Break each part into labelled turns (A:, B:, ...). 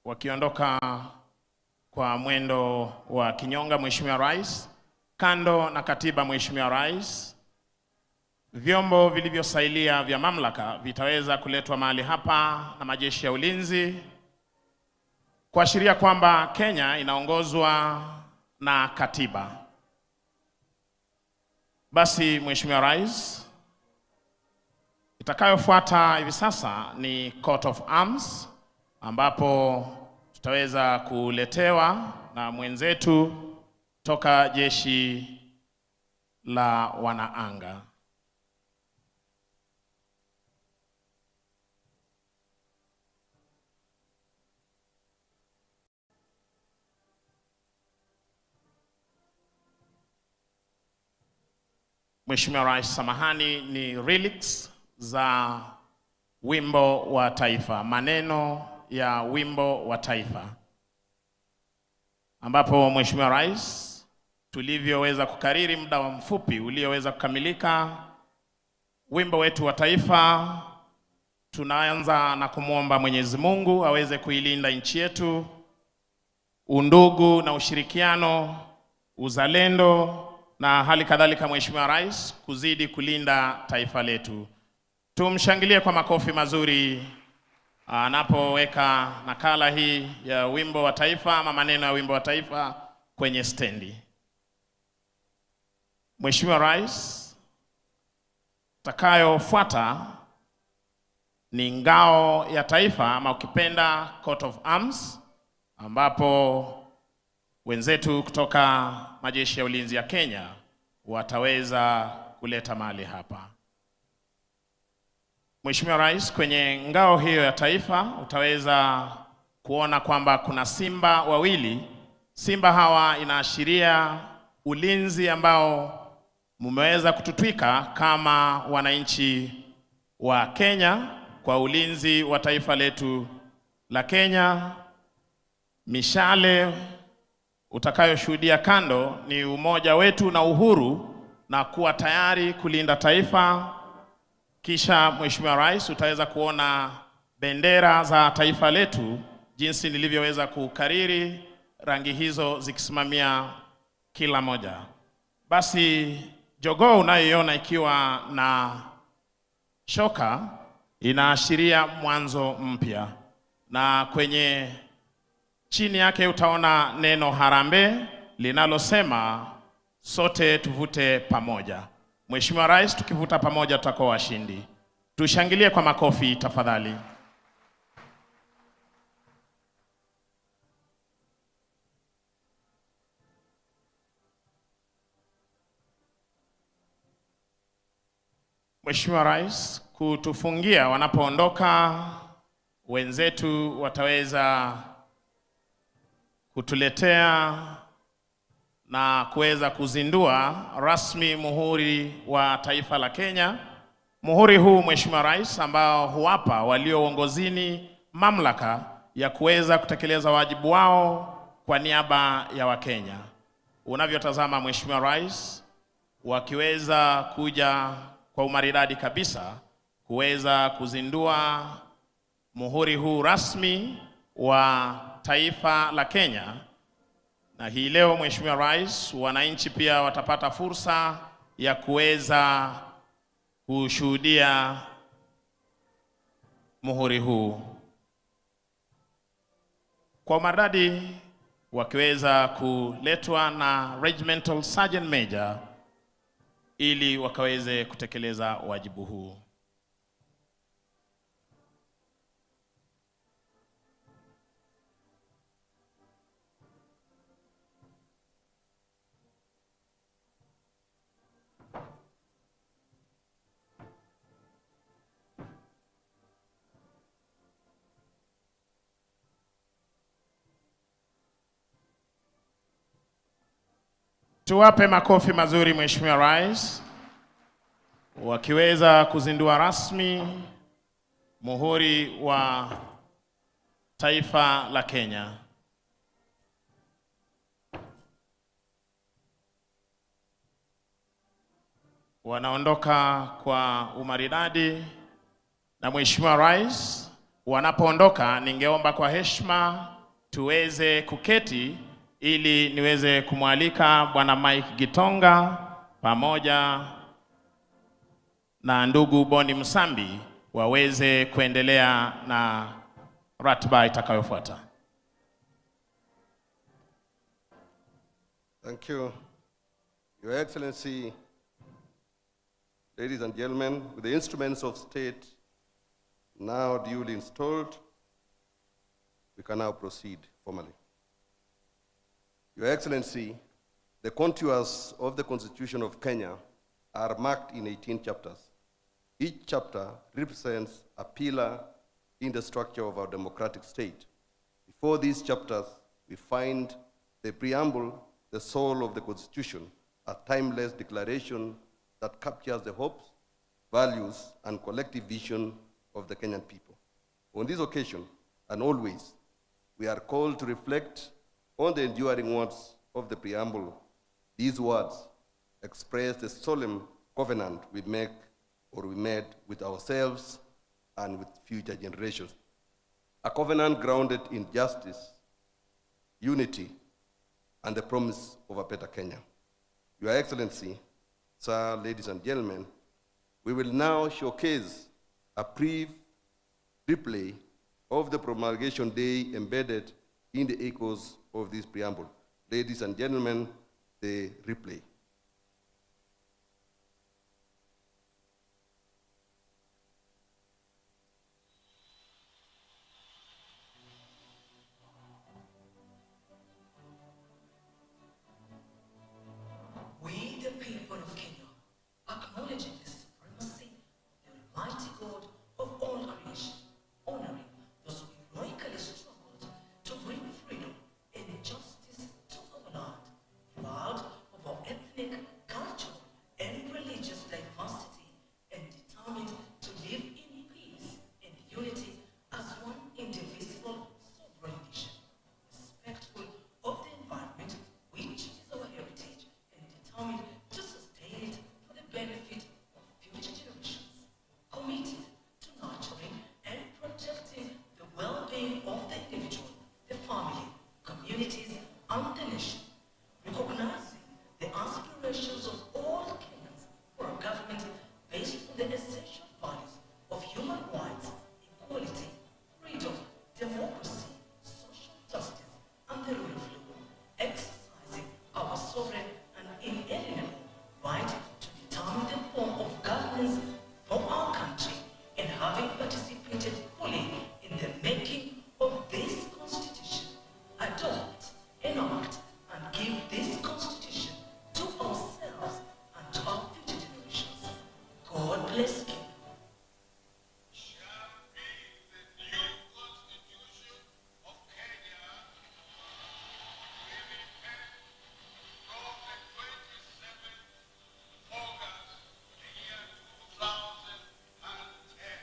A: wakiondoka kwa mwendo wa kinyonga, Mheshimiwa Rais. Kando na katiba, Mheshimiwa Rais, vyombo vilivyosailia vya mamlaka vitaweza kuletwa mahali hapa na majeshi ya ulinzi, kuashiria kwamba Kenya inaongozwa na katiba. Basi Mheshimiwa Rais, itakayofuata hivi sasa ni coat of arms, ambapo tutaweza kuletewa na mwenzetu toka jeshi la wanaanga. Mheshimiwa Rais, samahani, ni lyrics za wimbo wa taifa, maneno ya wimbo wa taifa, ambapo Mheshimiwa Rais, tulivyoweza kukariri muda wa mfupi ulioweza kukamilika wimbo wetu wa taifa, tunaanza na kumwomba Mwenyezi Mungu aweze kuilinda nchi yetu, undugu na ushirikiano, uzalendo na hali kadhalika, Mheshimiwa Rais, kuzidi kulinda taifa letu. Tumshangilie kwa makofi mazuri anapoweka nakala hii ya wimbo wa taifa ama maneno ya wimbo wa taifa kwenye stendi. Mheshimiwa Rais, takayofuata ni ngao ya taifa ama ukipenda coat of arms, ambapo wenzetu kutoka majeshi ya ulinzi ya Kenya wataweza kuleta mahali hapa. Mheshimiwa Rais, kwenye ngao hiyo ya taifa utaweza kuona kwamba kuna simba wawili. Simba hawa inaashiria ulinzi ambao mumeweza kututwika kama wananchi wa Kenya kwa ulinzi wa taifa letu la Kenya. Mishale utakayoshuhudia kando ni umoja wetu na uhuru na kuwa tayari kulinda taifa. Kisha Mheshimiwa Rais, utaweza kuona bendera za taifa letu jinsi nilivyoweza kukariri, rangi hizo zikisimamia kila moja. Basi jogoo unayoiona ikiwa na shoka inaashiria mwanzo mpya, na kwenye chini yake utaona neno harambee linalosema sote tuvute pamoja. Mheshimiwa Rais, tukivuta pamoja tutakuwa washindi. Tushangilie kwa makofi tafadhali. Mheshimiwa Rais, kutufungia wanapoondoka wenzetu wataweza kutuletea na kuweza kuzindua rasmi muhuri wa taifa la Kenya. Muhuri huu Mheshimiwa Rais, ambao huwapa walio uongozini mamlaka ya kuweza kutekeleza wajibu wao kwa niaba ya Wakenya. Unavyotazama Mheshimiwa Rais, wakiweza kuja kwa umaridadi kabisa kuweza kuzindua muhuri huu rasmi wa taifa la Kenya. Na hii leo Mheshimiwa Rais, wananchi pia watapata fursa ya kuweza kushuhudia muhuri huu kwa umaridadi, wakiweza kuletwa na Regimental Sergeant Major ili wakaweze kutekeleza wajibu huu. Tuwape makofi mazuri Mheshimiwa Rais, wakiweza kuzindua rasmi muhuri wa taifa la Kenya. Wanaondoka kwa umaridadi, na Mheshimiwa Rais, wanapoondoka ningeomba kwa heshima tuweze kuketi ili niweze kumwalika Bwana Mike Gitonga pamoja na ndugu Boni Msambi waweze kuendelea na ratiba itakayofuata.
B: Thank you, Your Excellency. Ladies and gentlemen, with the instruments of state now duly installed, we can now proceed formally. Your Excellency, the contours of the Constitution of Kenya are marked in 18 chapters. Each chapter represents a pillar in the structure of our democratic state. Before these chapters, we find the preamble, the soul of the Constitution, a timeless declaration that captures the hopes, values, and collective vision of the Kenyan people. On this occasion, and always, we are called to reflect on the enduring words of the preamble. These words express the solemn covenant we make or we made with ourselves and with future generations. A covenant grounded in justice, unity, and the promise of a better Kenya. Your Excellency, sir, ladies and gentlemen, we will now showcase a brief replay of the promulgation day embedded in the echoes of this preamble. Ladies and gentlemen, the replay.
C: We, the people of Kenya, acknowledging the supremacy of the Almighty God of all creation, honoring those who heroically struggled to bring freedom and justice to our land, proud of our ethnic, cultural, and religious diversity, and determined to live in peace and unity as one indivisible sovereign nation, respectful of the environment, which is our heritage, and determined to sustain it for the benefit of future generations, committed to nurturing and protecting the well-being of the individual, the family, communities, and the nation, recognizing the aspirations of all Kenyans for a government based on the essential values of human rights, equality, freedom, democracy, social justice, and the rule of law, exercising our sovereign and inalienable right to determine the form of governance for our country, and having participated fully in the making of this Constitution, adopt, enact, and give this Constitution to ourselves and to our future generations. God bless Kenya.
D: Shall be the new Constitution of Kenya with effect from the 27th August, the year 2010.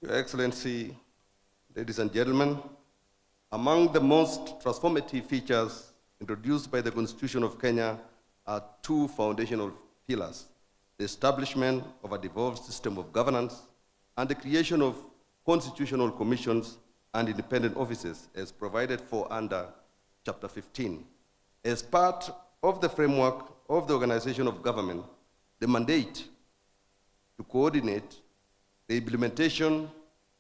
B: Your Excellency, ladies and gentlemen, among the most transformative features introduced by the Constitution of Kenya are two foundational pillars: the establishment of a devolved system of governance and the creation of constitutional commissions and independent offices as provided for under Chapter 15. As part of the framework of the organization of government, the mandate to coordinate the implementation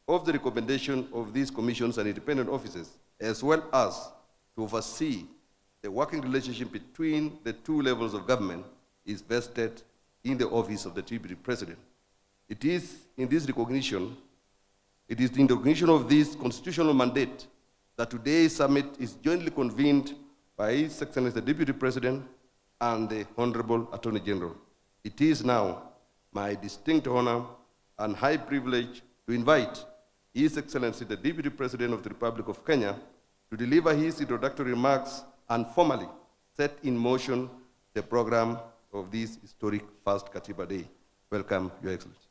B: of the recommendation of these commissions and independent offices, as well as to oversee the working relationship between the two levels of government, is vested in the office of the Deputy President. It is in the recognition of this constitutional mandate that today's summit is jointly convened by His Excellency the Deputy President and the Honorable Attorney General. It is now my distinct honor and high privilege to invite His Excellency the Deputy President of the Republic of Kenya to deliver his introductory remarks and formally set in motion the program of this historic first Katiba Day. Welcome, Your Excellency.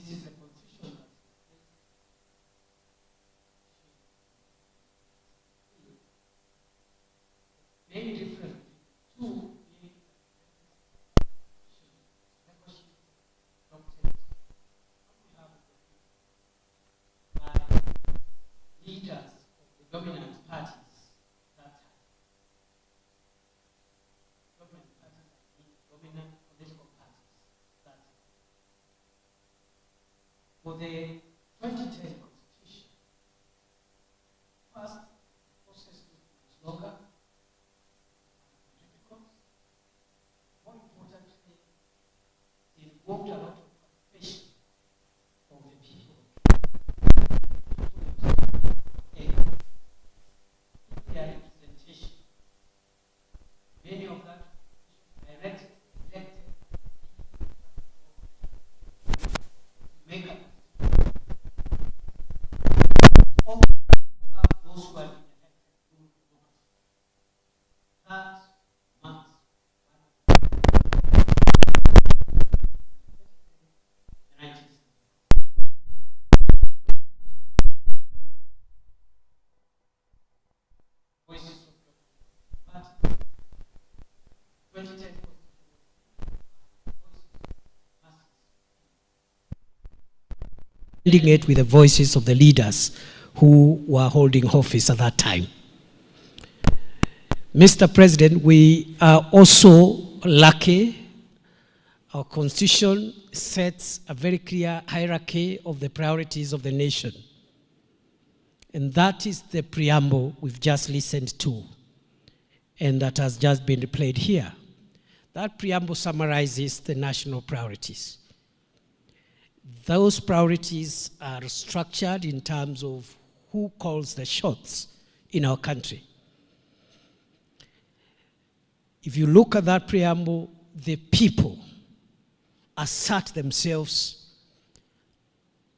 E: this is a constitution that's very different. Two being by leaders of the dominant parties that time. Dominant parties, dominant political parties that time. For the 2010 Constitution, first, the process was longer, difficult. More importantly, it involved a lot of participation of the people. Their representation. Many of them directly elected make up of those who are elected. That month, the 90s. Voices of the party. 2010 ending it with the voices of the leaders who were holding office at that time. Mr. President, we are also lucky. Our Constitution sets a very clear hierarchy of the priorities of the nation. And that is the preamble we've just listened to, and that has just been replayed here. That preamble summarizes the national priorities. Those priorities are structured in terms of who calls the shots in our country. If you look at that preamble, the people assert themselves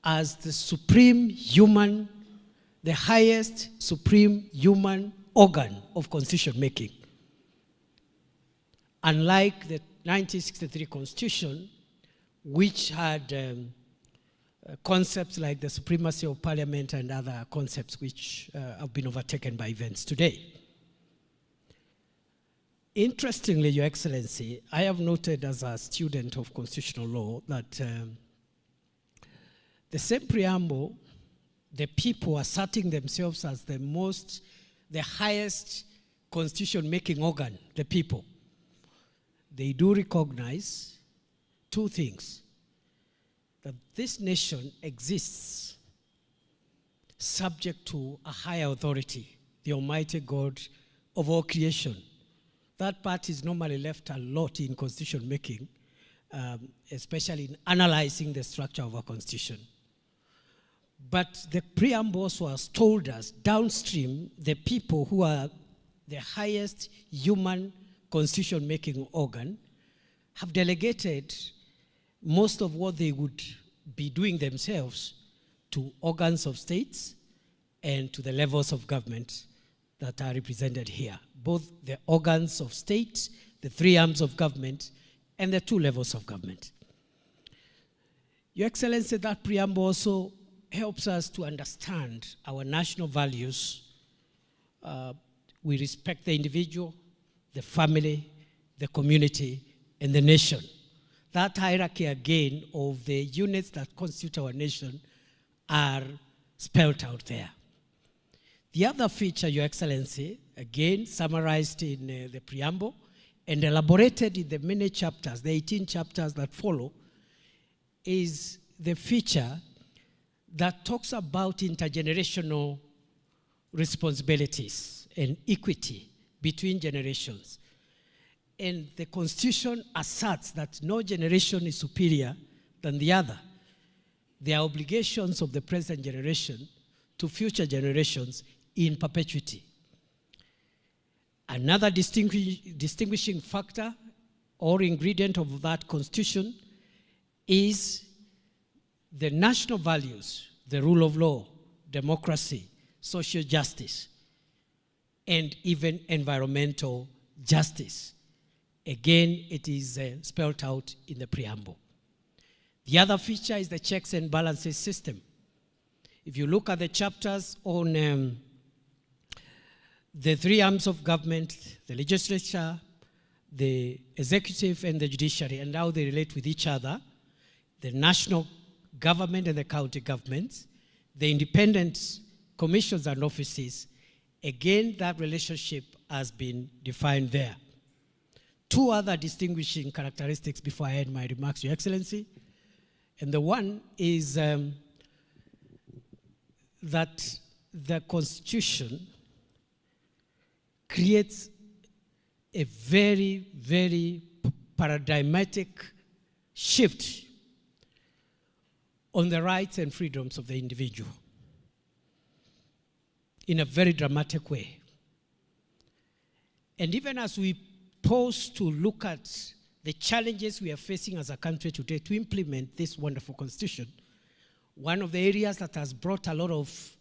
E: as the supreme human, the highest supreme human organ of constitution making. Unlike the 1963 Constitution, which had concepts like the supremacy of parliament and other concepts which have been overtaken by events today. Interestingly, Your Excellency, I have noted as a student of constitutional law that the same preamble, the people asserting themselves as the highest constitution-making organ, the people, they do recognize two things: that this nation exists subject to a higher authority, the Almighty God of all creation. That part is normally left a lot in constitution making, especially in analyzing the structure of our constitution. But the preamble also has told us downstream, the people who are the highest human constitution making organ have delegated most of what they would be doing themselves to organs of states and to the levels of government that are represented here. Both the organs of state, the three arms of government, and the two levels of government. Your Excellency, that preamble also helps us to understand our national values. We respect the individual, the family, the community, and the nation. That hierarchy again of the units that constitute our nation are spelled out there. The other feature, Your Excellency, again summarized in the preamble and elaborated in the many chapters, the 18 chapters that follow, is the feature that talks about intergenerational responsibilities and equity between generations. And the Constitution asserts that no generation is superior than the other. There are obligations of the present generation to future generations in perpetuity. Another distinguishing factor or ingredient of that Constitution is the national values, the rule of law, democracy, social justice, and even environmental justice. Again, it is spelled out in the preamble. The other feature is the checks and balances system. If you look at the chapters on the three arms of government, the legislature, the executive, and the judiciary, and how they relate with each other, the national government and the county governments, the independent commissions and offices, again, that relationship has been defined there. Two other distinguishing characteristics before I end my remarks, Your Excellency. And the one is that the Constitution creates a very, very paradigmatic shift on the rights and freedoms of the individual in a very dramatic way. And even as we pause to look at the challenges we are facing as a country today to implement this wonderful constitution, one of the areas that has brought a lot of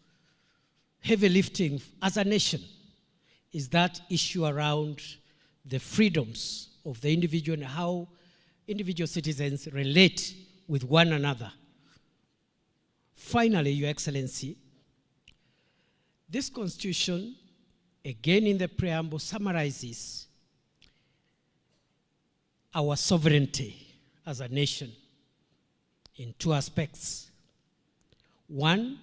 E: heavy lifting as a nation is that issue around the freedoms of the individual and how individual citizens relate with one another. Finally, Your Excellency, this constitution, again in the preamble, summarizes our sovereignty as a nation in two aspects. One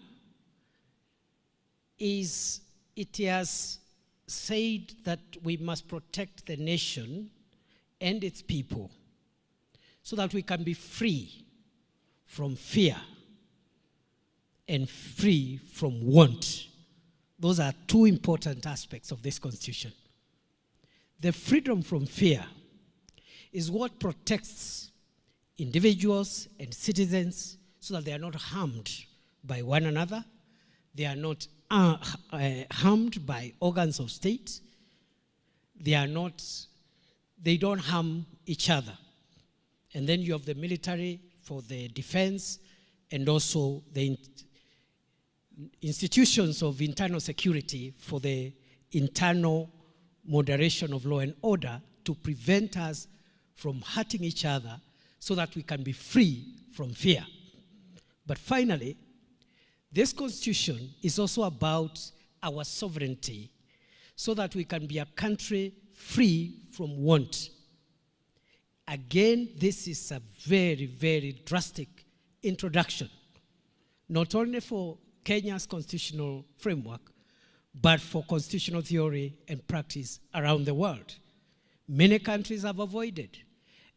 E: is it has said that we must protect the nation and its people so that we can be free from fear and free from want. Those are two important aspects of this constitution. The freedom from fear is what protects individuals and citizens so that they are not harmed by one another. They are not harmed by organs of state. They don't harm each other. And then you have the military for the defense and also the institutions of internal security for the internal moderation of law and order to prevent us from hurting each other so that we can be free from fear. But finally, this constitution is also about our sovereignty so that we can be a country free from want. Again, this is a very, very drastic introduction, not only for Kenya's constitutional framework, but for constitutional theory and practice around the world. Many countries have avoided,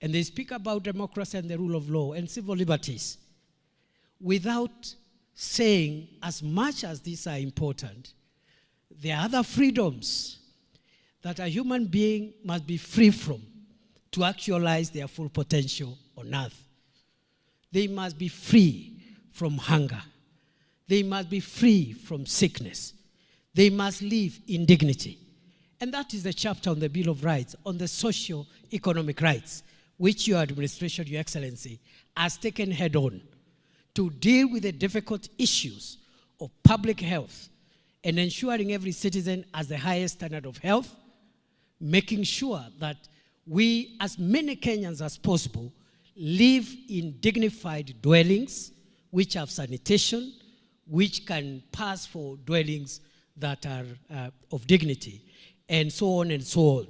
E: and they speak about democracy and the rule of law and civil liberties without saying, as much as these are important, there are other freedoms that a human being must be free from to actualize their full potential on earth. They must be free from hunger. They must be free from sickness. They must live in dignity. And that is the chapter on the Bill of Rights, on the socio-economic rights, which your administration, Your Excellency, has taken head on to deal with the difficult issues of public health and ensuring every citizen has the highest standard of health, making sure that we, as many Kenyans as possible, live in dignified dwellings which have sanitation, which can pass for dwellings that are of dignity, and so on and so on.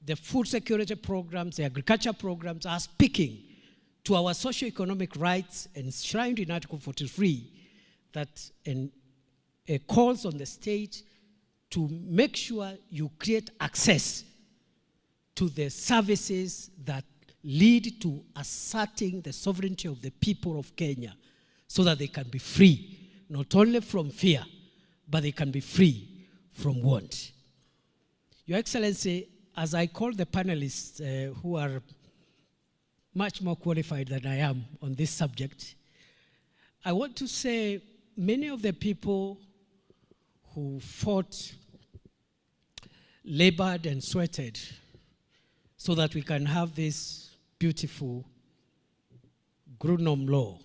E: The food security programs, the agriculture programs are speaking to our socio-economic rights enshrined in Article 43 that calls on the state to make sure you create access to the services that lead to asserting the sovereignty of the people of Kenya so that they can be free, not only from fear, but they can be free from want. Your Excellency, as I call the panelists who are much more qualified than I am on this subject, I want to say many of the people who fought, labored and sweated so that we can have this beautiful Grunom law,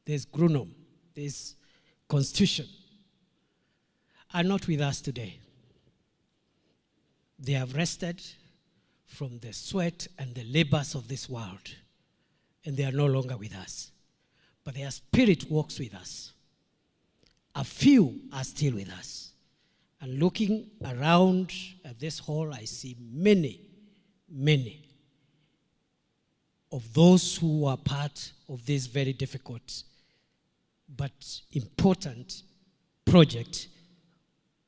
E: this Grunom, this constitution, are not with us today. They have rested from the sweat and the labors of this world. and they are no longer with us. But their spirit walks with us. A few are still with us. And looking around at this hall, I see many, many of those who are part of this very difficult but important project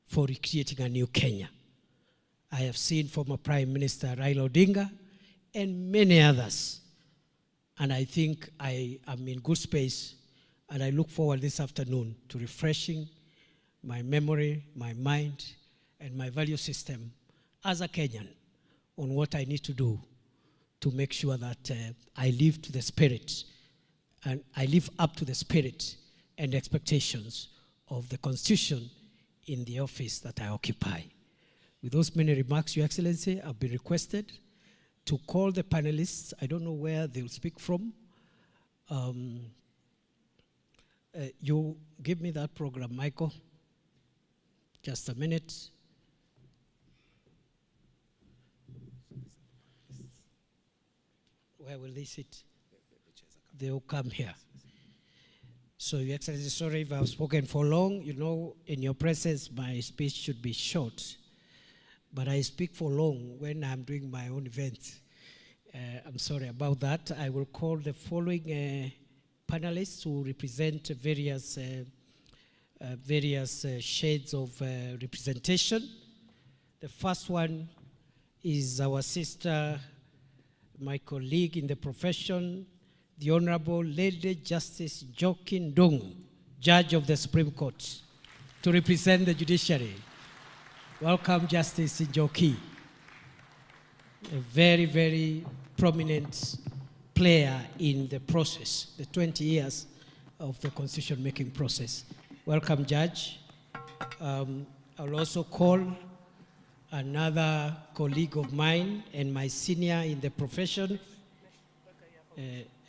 E: for recreating a new Kenya. I have seen former Prime Minister Raila Odinga and many others. And I think I am in good space, and I look forward this afternoon to refreshing my memory, my mind, and my value system as a Kenyan on what I need to do to make sure that I live to the spirit, and I live up to the spirit and expectations of the Constitution in the office that I occupy. With those many remarks, Your Excellency, I've been requested to call the panelists. I don't know where they'll speak from. You give me that program, Michael. Just a minute. Where will they sit? They will come here. So, Your Excellency, sorry if I've spoken for long. You know, in your presence, my speech should be short. But I speak for long when I'm doing my own events. I'm sorry about that. I will call the following panelists who represent various shades of representation. The first one is our sister, my colleague in the profession, the Honorable Lady Justice Njoki Ndung'u, Judge of the Supreme Court, to represent the judiciary. Welcome, Justice Njoki, a very, very prominent player in the process, the 20 years of the constitution-making process. Welcome, Judge. I'll also call another colleague of mine and my senior in the profession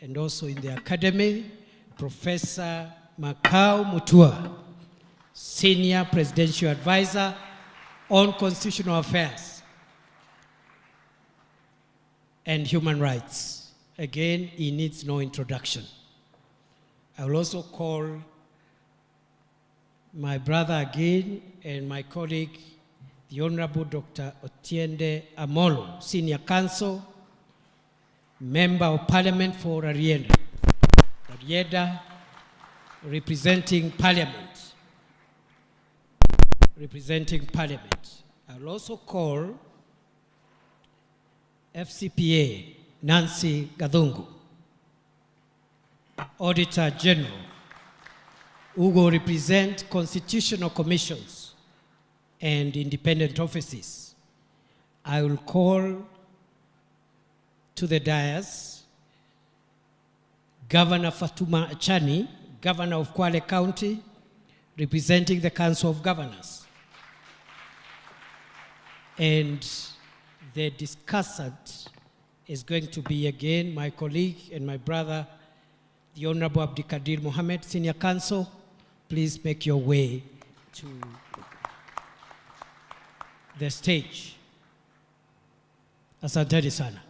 E: and also in the academy, Professor Makau Mutua, Senior Presidential Advisor on Constitutional Affairs and Human Rights. Again, he needs no introduction. I will also call my brother again and my colleague, the Honorable Dr. Otiende Amolo, Senior Counsel, Member of Parliament for Rarieda, representing Parliament. I will also call FCPA Nancy Gathungu, Auditor General, who will represent constitutional commissions and independent offices. I will call to the dais Governor Fatuma Achani, Governor of Kwale County, representing the Council of Governors. And the discussant is going to be again my colleague and my brother, the Honorable Abdikadir Mohammed, Senior Counsel. Please make your way to the stage. Asanteni sana.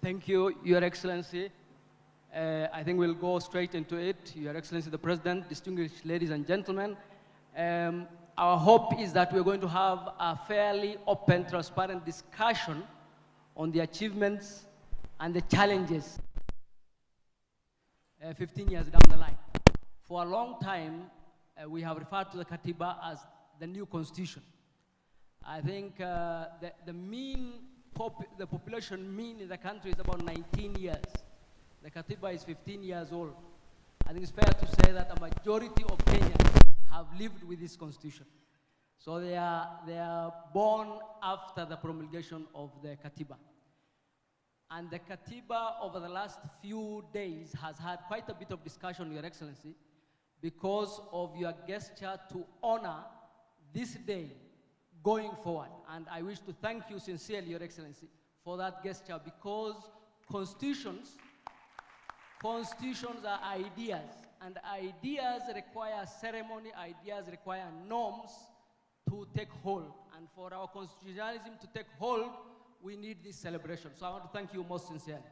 F: Thank you, Your Excellency. I think we'll go straight into it. Your Excellency, the President, distinguished ladies and gentlemen, our hope is that we're going to have a fairly open, transparent discussion on the achievements and the challenges 15 years down the line. For a long time, we have referred to the Katiba as the new constitution. I think the population mean in the country is about 19 years. The Katiba is 15 years old. I think it's fair to say that a majority of Kenyans have lived with this constitution. So they are born after the promulgation of the Katiba. And the Katiba over the last few days has had quite a bit of discussion, Your Excellency, because of your gesture to honor this day going forward. And I wish to thank you sincerely, Your Excellency, for that gesture, because constitutions are ideas, and ideas require ceremony, ideas require norms to take hold. And for our constitutionalism to take hold, we need this celebration. So I want to thank you most sincerely.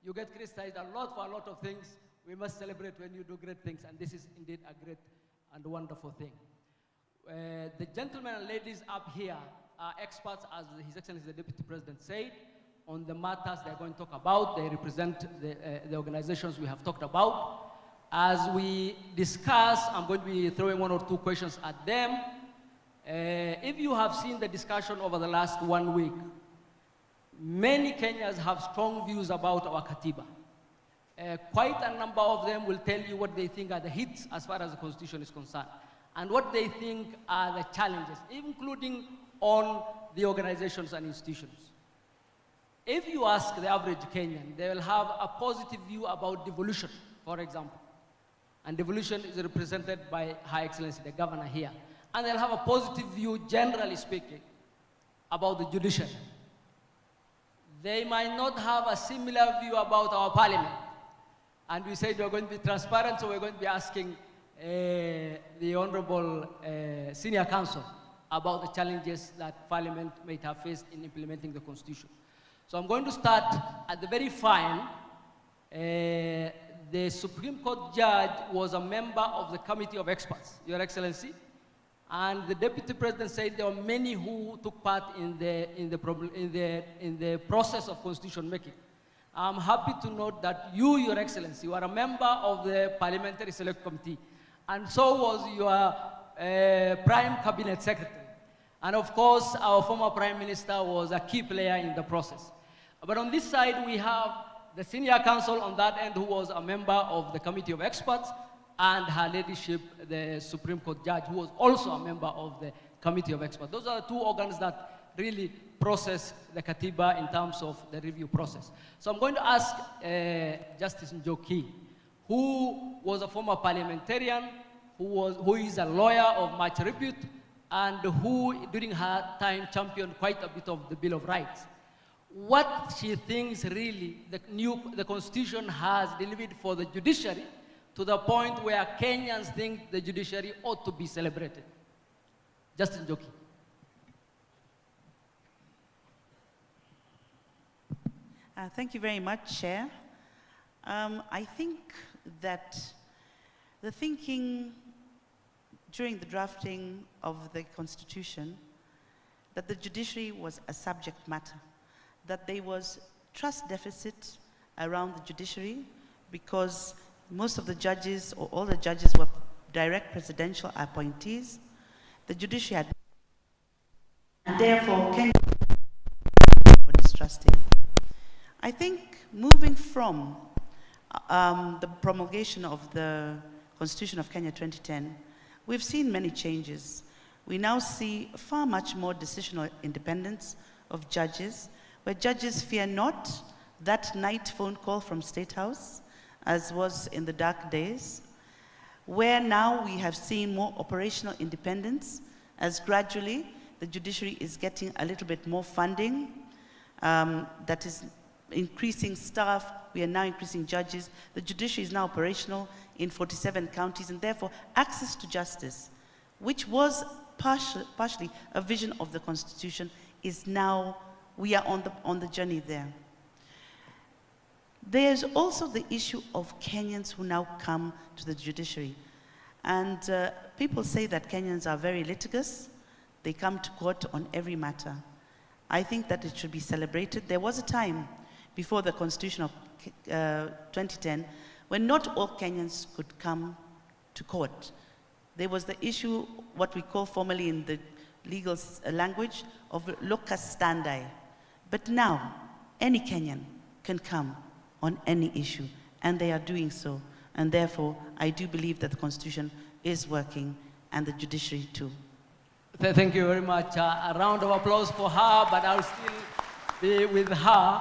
F: You get criticized a lot for a lot of things. We must celebrate when you do great things, and this is indeed a great and wonderful thing. The gentlemen and ladies up here are experts, as His Excellency the Deputy President said, on the matters they're going to talk about. They represent the organizations we have talked about. As we discuss, I'm going to be throwing 1 or 2 questions at them. If you have seen the discussion over the last 1 week, many Kenyans have strong views about our Katiba. Quite a number of them will tell you what they think are the hits as far as the Constitution is concerned, and what they think are the challenges, including on the organizations and institutions. If you ask the average Kenyan, they will have a positive view about devolution, for example. And devolution is represented by High Excellency, the governor here. And they'll have a positive view, generally speaking, about the judiciary. They might not have a similar view about our parliament. And we said we're going to be transparent, so we're going to be asking the Honorable Senior Counsel about the challenges that Parliament might have faced in implementing the Constitution. So I'm going to start at the very fine. The Supreme Court judge was a member of the Committee of Experts, Your Excellency, and the Deputy President said there were many who took part in the process of constitution making. I'm happy to note that you, Your Excellency, you are a member of the Parliamentary Select Committee, and so was your Prime Cabinet Secretary. And of course, our former Prime Minister was a key player in the process. But on this side, we have the Senior Counsel on that end, who was a member of the Committee of Experts, and Her Ladyship, the Supreme Court Judge, who was also a member of the Committee of Experts. Those are the 2 organs that really process the Katiba in terms of the review process. So I'm going to ask Justice Njoki, who was a former parliamentarian, who is a lawyer of much repute, and who, during her time, championed quite a bit of the Bill of Rights. What she thinks really the Constitution has delivered for the judiciary, to the point where Kenyans think the judiciary ought to be celebrated. Justice Njoki.
G: Thank you very much, Chair. I think that the thinking during the drafting of the Constitution, that the judiciary was a subject matter, that there was trust deficit around the judiciary because most of the judges, or all the judges, were direct presidential appointees. The judiciary had, and therefore Kenyans were distrusting. I think moving from the promulgation of the Constitution of Kenya 2010, we've seen many changes. We now see far much more decisional independence of judges, where judges fear not that night phone call from State House, as was in the dark days, where now we have seen more operational independence, as gradually the judiciary is getting a little bit more funding, that is increasing staff. We are now increasing judges. The judiciary is now operational in 47 counties, and therefore access to justice, which was partially a vision of the Constitution, is now, we are on the journey there. There's also the issue of Kenyans who now come to the judiciary. And people say that Kenyans are very litigious. They come to court on every matter. I think that it should be celebrated. There was a time before the Constitution of 2010 when not all Kenyans could come to court. There was the issue, what we call formally in the legal language, of locus standi. But now, any Kenyan can come on any issue, and they are doing so. And therefore, I do believe that the Constitution is working, and the judiciary too.
F: Thank you very much. A round of applause for her, but I'll still be with her.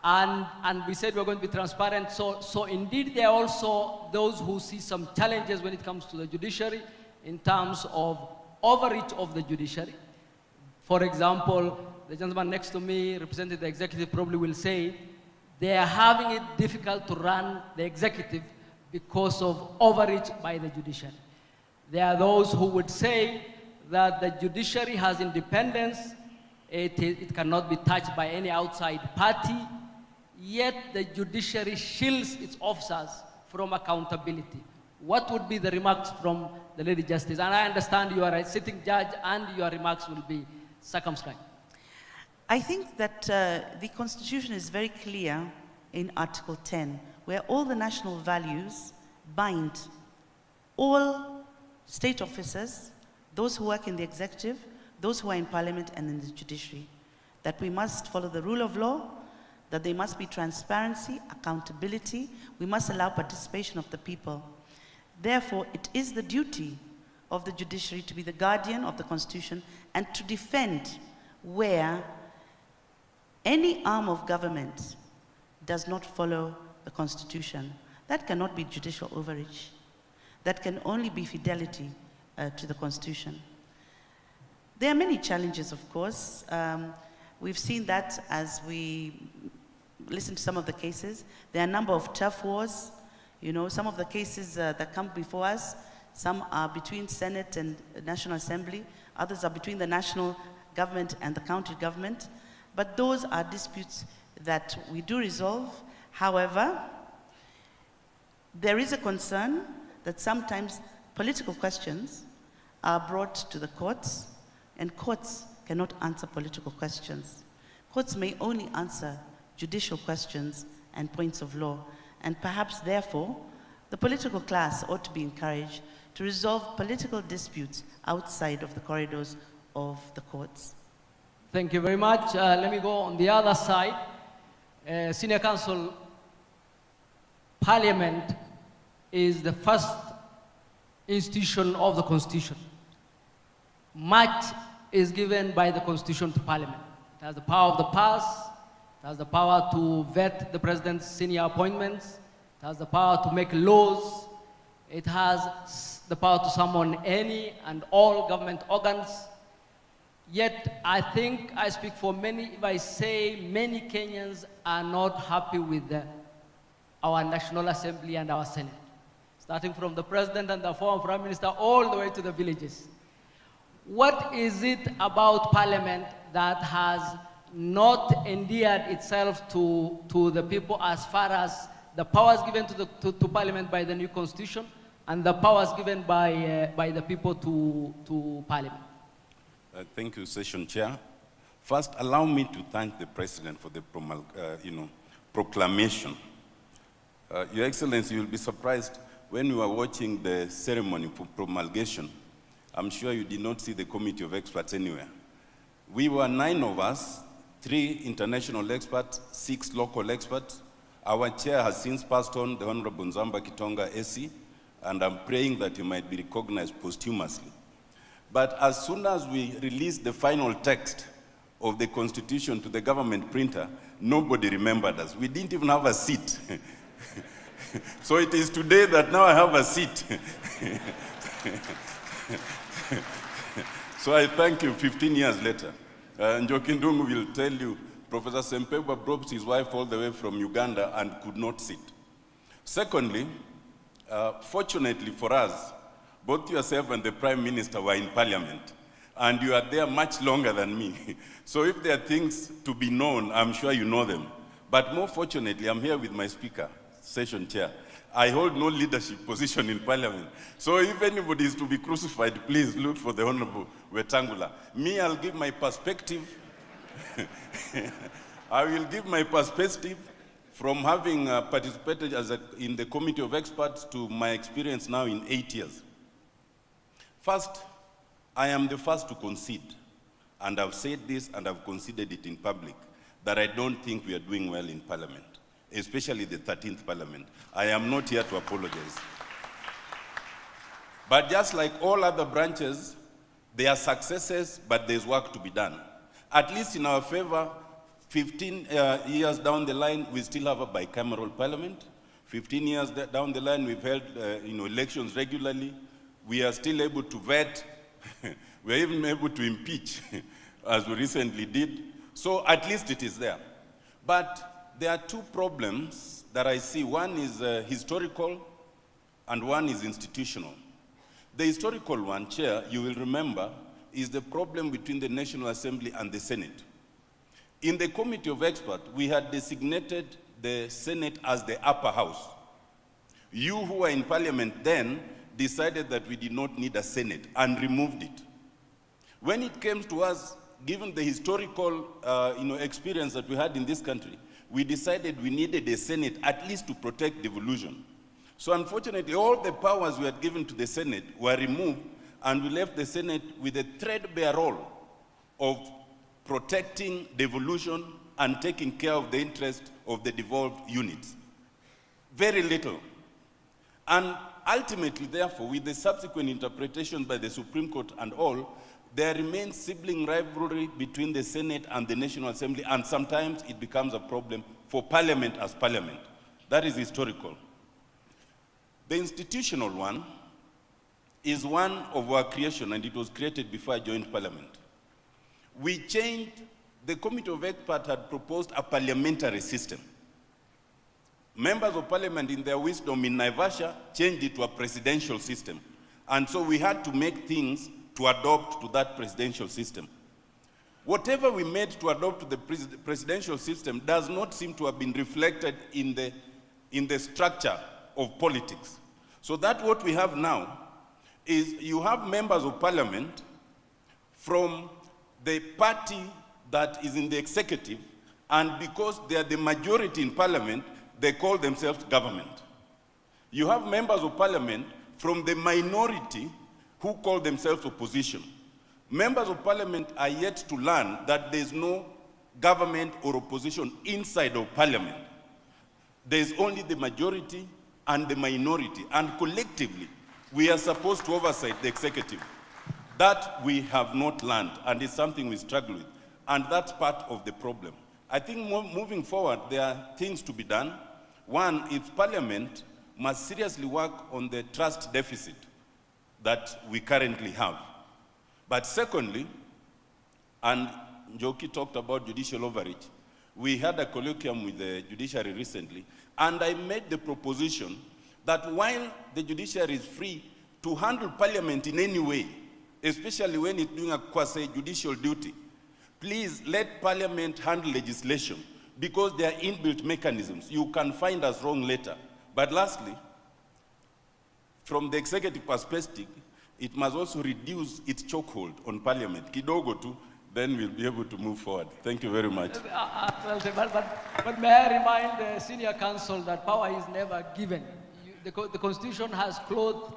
F: And we said we're going to be transparent. So indeed, there are also those who see some challenges when it comes to the judiciary in terms of overreach of the judiciary. For example, the gentleman next to me, representing the executive, probably will say they are having it difficult to run the executive because of overreach by the judiciary. There are those who would say that the judiciary has independence, it cannot be touched by any outside party, yet the judiciary shields its officers from accountability. What would be the remarks from the Lady Justice? And I understand you are a sitting judge and your remarks will be circumscribed.
G: I think that the Constitution is very clear in Article 10, where all the national values bind all state officers, those who work in the executive, those who are in parliament and in the judiciary, that we must follow the rule of law, that there must be transparency, accountability, we must allow participation of the people. Therefore, it is the duty of the judiciary to be the guardian of the Constitution and to defend where any arm of government does not follow the Constitution. That cannot be judicial overreach. That can only be fidelity to the Constitution. There are many challenges, of course. We've seen that as we listen to some of the cases. There are a number of turf wars. You know, some of the cases that come before us, some are between Senate and National Assembly, others are between the national government and the county government. But those are disputes that we do resolve. However, there is a concern that sometimes political questions are brought to the courts, and courts cannot answer political questions. Courts may only answer judicial questions and points of law, and perhaps therefore the political class ought to be encouraged to resolve political disputes outside of the corridors of the courts.
F: Thank you very much. Let me go on the other side. Senior Counsel, Parliament is the first institution of the Constitution. Much is given by the Constitution to Parliament. It has the power of the purse, it has the power to vet the President's senior appointments, it has the power to make laws, it has the power to summon any and all government organs. Yet, I think I speak for many if I say many Kenyans are not happy with our National Assembly and our Senate, starting from the President and the former Prime Minister all the way to the villages. What is it about Parliament that has not endeared itself to the people as far as the powers given to Parliament by the new Constitution and the powers given by the people to Parliament?
H: Thank you, Session Chair. First, allow me to thank the President for the proclamation. Your Excellency, you'll be surprised when you are watching the ceremony for promulgation. I'm sure you did not see the committee of experts anywhere. We were 9 of us, 3 international experts, 6 local experts. Our chair has since passed on, the Honorable Nzamba Kitonga AC, and I'm praying that he might be recognized posthumously. But as soon as we released the final text of the Constitution to the government printer, nobody remembered us. We didn't even have a seat. So it is today that now I have a seat. So I thank you 15 years later. Njokindungu will tell you, Professor Sempebwa brought his wife all the way from Uganda and could not sit. Secondly, fortunately for us, both yourself and the Prime Minister were in Parliament, and you are there much longer than me. So if there are things to be known, I'm sure you know them. But more fortunately, I'm here with my Speaker, Session Chair. I hold no leadership position in Parliament. So if anybody is to be crucified, please look for the Honorable Wetangula. Me, I'll give my perspective. I will give my perspective from having participated in the Committee of Experts to my experience now in 8 years. First, I am the first to concede, and I've said this and I've conceded it in public, that I don't think we are doing well in Parliament, especially the 13th Parliament. I am not here to apologize. But just like all other branches, there are successes, but there's work to be done. At least in our favor, 15 years down the line, we still have a bicameral Parliament. 15 years down the line, we've held elections regularly. We are still able to vet. We are even able to impeach as we recently did. So at least it is there. But there are two problems that I see. One is historical and one is institutional. The historical one, Chair, you will remember, is the problem between the National Assembly and the Senate. In the Committee of Experts, we had designated the Senate as the upper house. You who were in Parliament then decided that we did not need a Senate and removed it. When it came to us, given the historical experience that we had in this country, we decided we needed a Senate at least to protect devolution. So unfortunately, all the powers we had given to the Senate were removed, and we left the Senate with a threadbare role of protecting devolution and taking care of the interest of the devolved units. Very little. And ultimately, therefore, with the subsequent interpretation by the Supreme Court and all, there remains sibling rivalry between the Senate and the National Assembly, and sometimes it becomes a problem for Parliament as Parliament. That is historical. The institutional one is one of our creation, and it was created before I joined Parliament. We changed, the Committee of Experts had proposed a parliamentary system. Members of Parliament, in their wisdom in Naivasha, changed it to a presidential system. And so we had to make things to adopt to that presidential system. Whatever we made to adopt to the presidential system does not seem to have been reflected in the structure of politics. So that what we have now is you have members of Parliament from the party that is in the executive, and because they are the majority in Parliament, they call themselves government. You have members of Parliament from the minority who call themselves opposition. Members of Parliament are yet to learn that there is no government or opposition inside of Parliament. There is only the majority and the minority, and collectively, we are supposed to oversight the executive. That we have not learned, and it's something we struggle with, and that's part of the problem. I think moving forward, there are things to be done. One, is Parliament must seriously work on the trust deficit that we currently have. But secondly, and Njoki talked about judicial overreach, we had a colloquium with the judiciary recently, and I made the proposition that while the judiciary is free to handle Parliament in any way, especially when it's doing a quasi-judicial duty, please let Parliament handle legislation, because there are inbuilt mechanisms. You can find us wrong later. But lastly, from the executive perspective, it must also reduce its chokehold on Parliament. Kidogo tu, then we'll be able to move forward. Thank you very much.
F: But may I remind the senior counsel that power is never given. The Constitution has clothed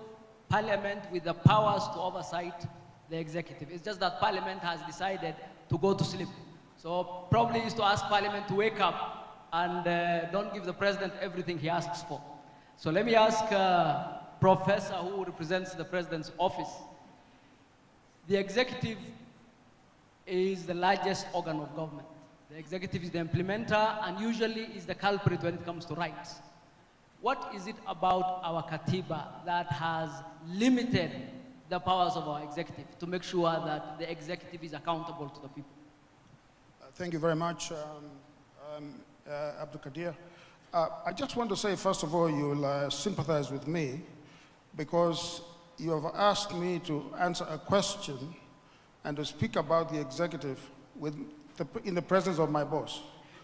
F: Parliament with the powers to oversight the executive. It's just that Parliament has decided to go to sleep. So probably is to ask Parliament to wake up and don't give the President everything he asks for. So let me ask Professor, who represents the President's office. The executive is the largest organ of government. The executive is the implementer and usually is the culprit when it comes to rights. What is it about our Katiba that has limited the powers of our executive to make sure that the executive is accountable to the people?
I: Thank you very much, Abdul Kadir. I just want to say, first of all, you'll sympathize with me because you have asked me to answer a question and to speak about the executive in the presence of my boss.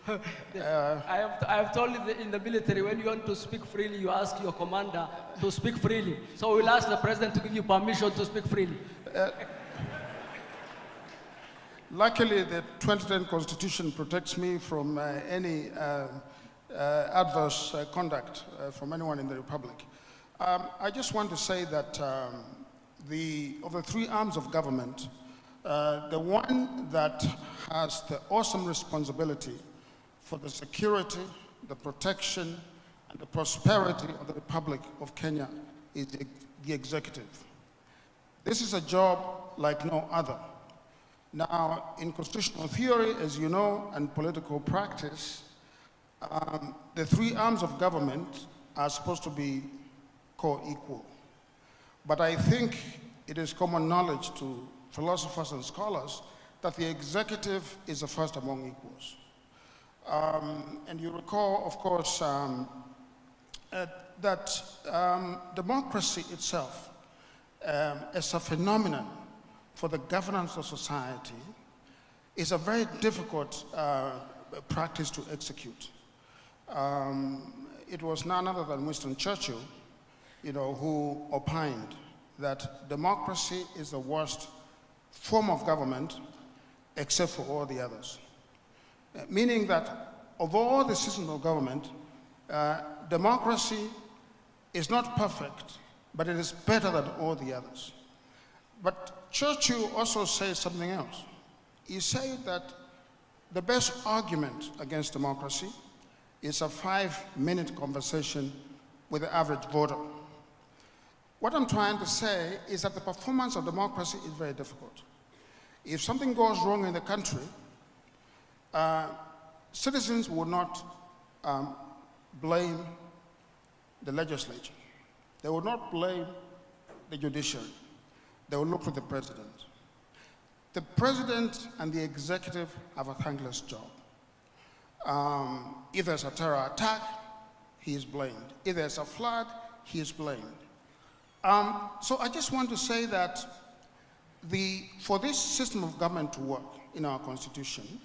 F: I have told you that in the military, when you want to speak freely, you ask your commander to speak freely. So we'll ask the President to give you permission to speak freely.
I: Luckily, the 2010 Constitution protects me from any adverse conduct from anyone in the Republic. I just want to say that of the three arms of government, the one that has the awesome responsibility for the security, the protection, and the prosperity of the Republic of Kenya is the executive. This is a job like no other. Now, in constitutional theory, as you know, and political practice, the three arms of government are supposed to be co-equal. But I think it is common knowledge to philosophers and scholars that the executive is the first among equals. And you recall, of course, that democracy itself, as a phenomenon for the governance of society, is a very difficult practice to execute. It was none other than Winston Churchill, who opined that democracy is the worst form of government except for all the others. Meaning that of all the systems of government, democracy is not perfect, but it is better than all the others. But Churchill also said something else. He said that the best argument against democracy is a 5-minute conversation with the average voter. What I'm trying to say is that the performance of democracy is very difficult. If something goes wrong in the country, citizens will not blame the legislature. They will not blame the judiciary. They will look to the president. The president and the executive have a thankless job. If there's a terror attack, he is blamed. If there's a flood, he is blamed. So I just want to say that for this system of government to work in our constitution,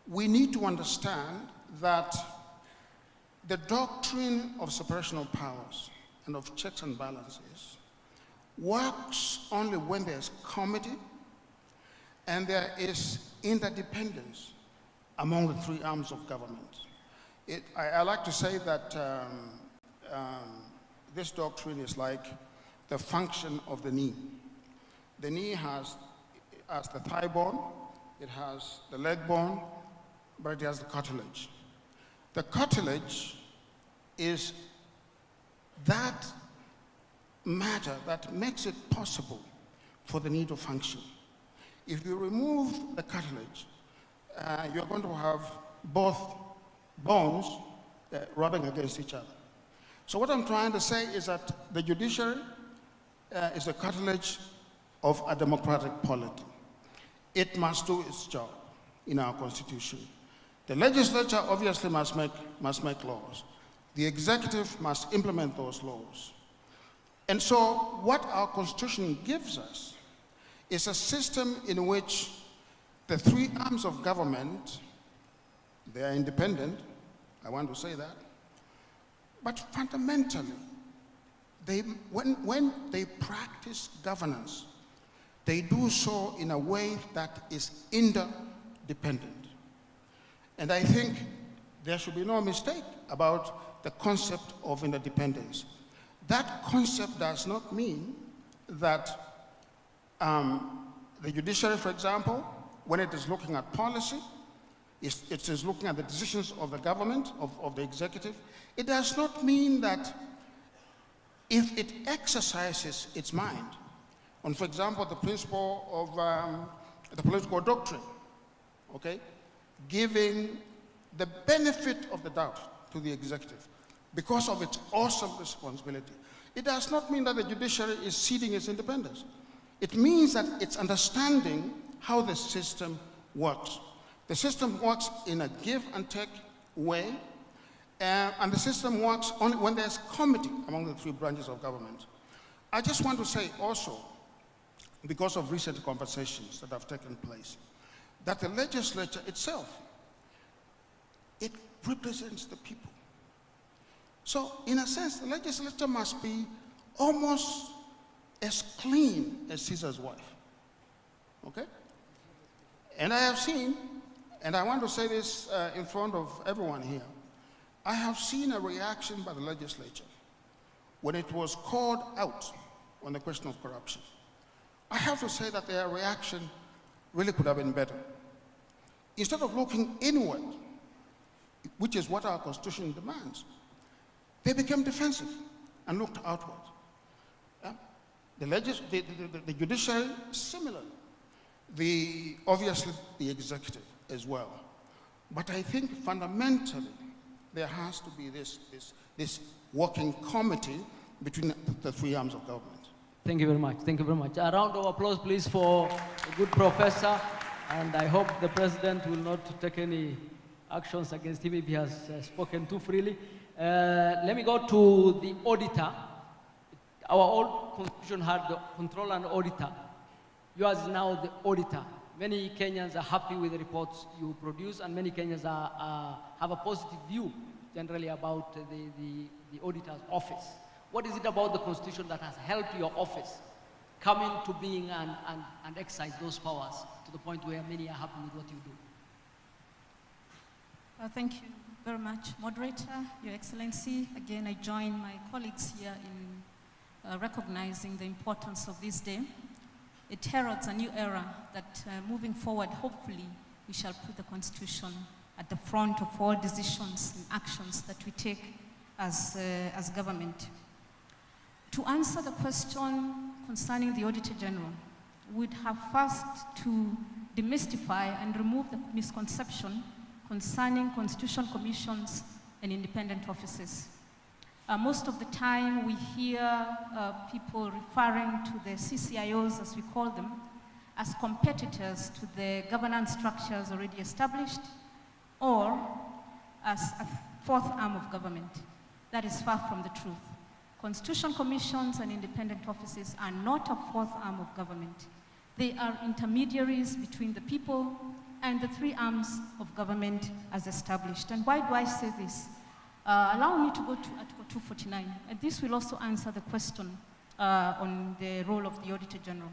I: we need to understand that the doctrine of separation of powers and of checks and balances works only when there's comity and there is interdependence among the three arms of government. I like to say that this doctrine is like the function of the knee. The knee has the thigh bone, it has the leg bone, but it has the cartilage. The cartilage is that matter that makes it possible for the knee to function. If you remove the cartilage, you're going to have both bones rubbing against each other. So what I'm trying to say is that the judiciary is the cartilage of a democratic polity. It must do its job in our constitution. The legislature obviously must make laws. The executive must implement those laws. And so what our constitution gives us is a system in which the three arms of government, they are independent, I want to say that, but fundamentally, when they practice governance, they do so in a way that is interdependent. And I think there should be no mistake about the concept of interdependence. That concept does not mean that the judiciary, for example, when it is looking at policy, it is looking at the decisions of the government, of the executive. It does not mean that if it exercises its mind on, for example, the principle of the political doctrine, okay, giving the benefit of the doubt to the executive because of its awesome responsibility. It does not mean that the judiciary is ceding its independence. It means that it's understanding how the system works. The system works in a give and take way, and the system works only when there's comity among the three branches of government. I just want to say also, because of recent conversations that have taken place, that the legislature itself, it represents the people. So, in a sense, the legislature must be almost as clean as Caesar's wife, okay? And I have seen, and I want to say this in front of everyone here, I have seen a reaction by the legislature when it was called out on the question of corruption. I have to say that their reaction really could have been better. Instead of looking inward, which is what our Constitution demands, they became defensive and looked outward. The judiciary, similarly. Obviously, the executive as well. But I think fundamentally, there has to be this working committee between the three arms of government.
F: Thank you very much. Thank you very much. A round of applause, please, for a good professor. And I hope the president will not take any actions against him if he has spoken too freely. Let me go to the auditor. Our old constitution had the controller and auditor. Yours is now the auditor. Many Kenyans are happy with the reports you produce, and many Kenyans have a positive view generally about the auditor's office. What is it about the constitution that has helped your office come into being and exercise those powers to the point where many are happy with what you do?
J: Thank you very much, Moderator, Your Excellency. Again, I join my colleagues here in recognizing the importance of this day. It heralds a new era that moving forward, hopefully, we shall put the Constitution at the front of all decisions and actions that we take as government. To answer the question concerning the Auditor General, we'd have first to demystify and remove the misconception concerning constitutional commissions and independent offices. Most of the time we hear people referring to the CCIOs, as we call them, as competitors to the governance structures already established, or as a fourth arm of government. That is far from the truth. Constitutional commissions and independent offices are not a fourth arm of government. They are intermediaries between the people and the three arms of government as established. And why do I say this? Allow me to go to Article 249, and this will also answer the question on the role of the Auditor General.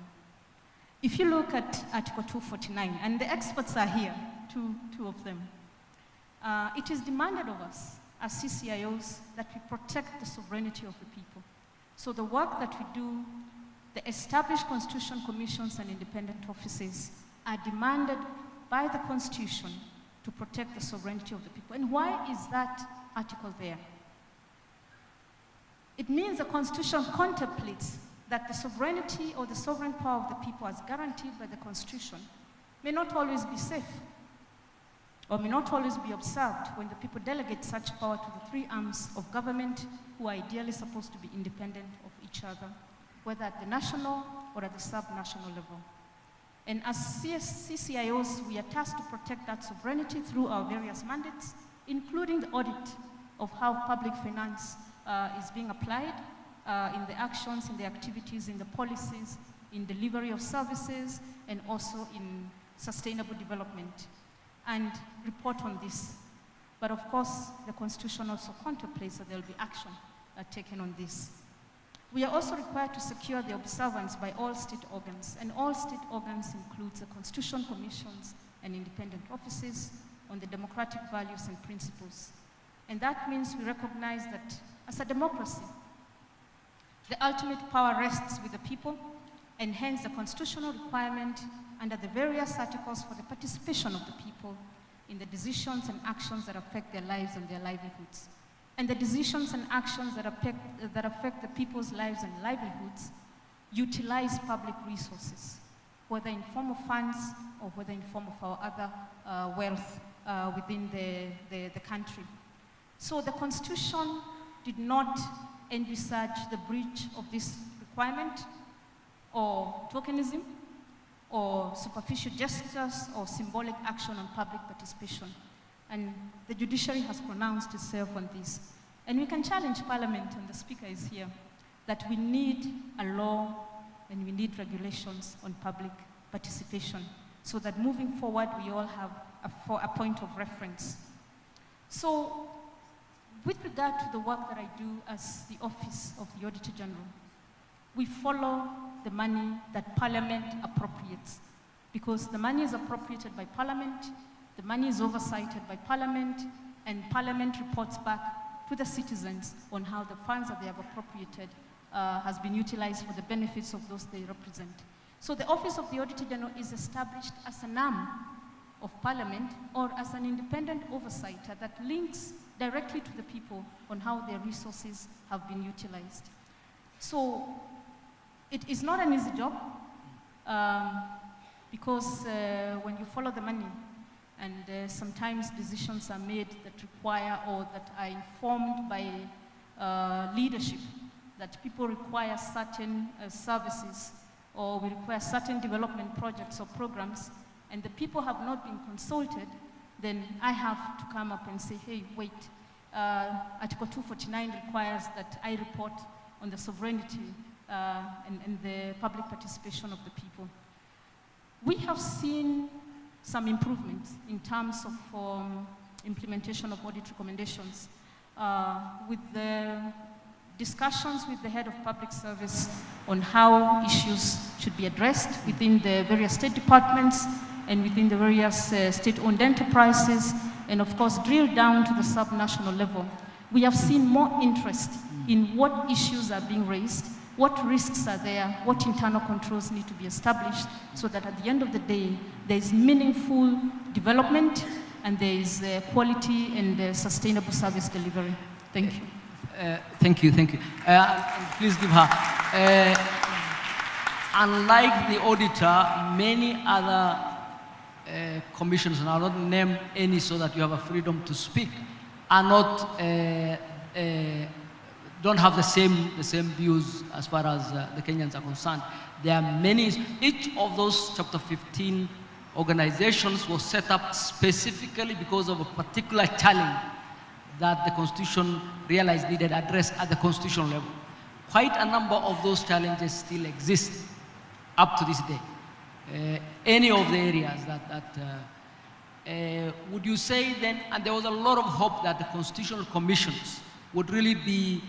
J: If you look at Article 249, and the experts are here, two of them, it is demanded of us as CCIOs that we protect the sovereignty of the people. So the work that we do, the established constitutional commissions and independent offices are demanded by the Constitution to protect the sovereignty of the people. And why is that article there? It means the Constitution contemplates that the sovereignty or the sovereign power of the people as guaranteed by the Constitution may not always be safe or may not always be observed when the people delegate such power to the three arms of government who are ideally supposed to be independent of each other, whether at the national or at the sub-national level. And as CCIOs, we are tasked to protect that sovereignty through our various mandates, including the audit of how public finance is being applied in the actions, in the activities, in the policies, in delivery of services, and also in sustainable development, and report on this. But of course, the Constitution also contemplates that there will be action taken on this. We are also required to secure the observance by all state organs, and all state organs includes the constitutional commissions and independent offices on the democratic values and principles. And that means we recognize that as a democracy, the ultimate power rests with the people, and hence the constitutional requirement under the various articles for the participation of the people in the decisions and actions that affect their lives and their livelihoods. And the decisions and actions that affect the people's lives and livelihoods utilize public resources, whether in form of funds or whether in form of our other wealth within the country. So the Constitution did not envisage the breach of this requirement or tokenism or superficial gestures or symbolic action on public participation. And the judiciary has pronounced itself on this. And we can challenge Parliament, and the Speaker is here, that we need a law and we need regulations on public participation so that moving forward we all have a point of reference. So with regard to the work that I do as the Office of the Auditor General, we follow the money that Parliament appropriates, because the money is appropriated by Parliament, the money is oversighted by Parliament, and Parliament reports back to the citizens on how the funds that they have appropriated has been utilized for the benefits of those they represent. So the Office of the Auditor General is established as an arm of Parliament or as an independent oversighter that links directly to the people on how their resources have been utilized. So it is not an easy job because when you follow the money, and sometimes decisions are made that require or that are informed by leadership, that people require certain services or we require certain development projects or programs, and the people have not been consulted, then I have to come up and say, hey, wait, Article 249 requires that I report on the sovereignty and the public participation of the people. We have seen some improvements in terms of implementation of audit recommendations with the discussions with the head of public service on how issues should be addressed within the various state departments and within the various state-owned enterprises, and of course drill down to the sub-national level. We have seen more interest in what issues are being raised, what risks are there, what internal controls need to be established, so that at the end of the day, there is meaningful development and there is quality and sustainable service delivery. Thank you.
F: Thank you. Please give her. Unlike the auditor, many other commissions, and I'll not name any so that you have a freedom to speak, are not, don't have the same views as far as the Kenyans are concerned. There are many, each of those chapter 15 organizations was set up specifically because of a particular challenge that the Constitution realized needed addressed at the constitutional level. Quite a number of those challenges still exist up to this day. Any of the areas would you say then, and there was a lot of hope that the constitutional commissions would really be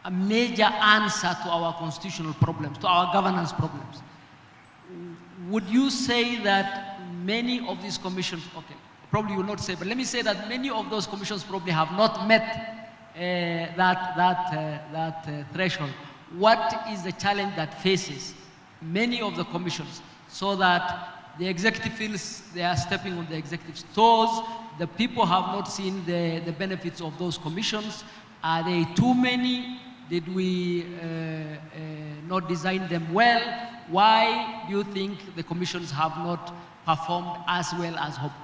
F: a major answer to our constitutional problems, to our governance problems. Would you say that many of these commissions, okay, probably you will not say, but let me say that many of those commissions probably have not met that threshold. What is the challenge that faces many of the commissions so that the executive feels they are stepping on the executive's toes, the people have not seen the benefits of those commissions? Are they too many? Did we not design them well? Why do you think the commissions have not performed as well as hoped?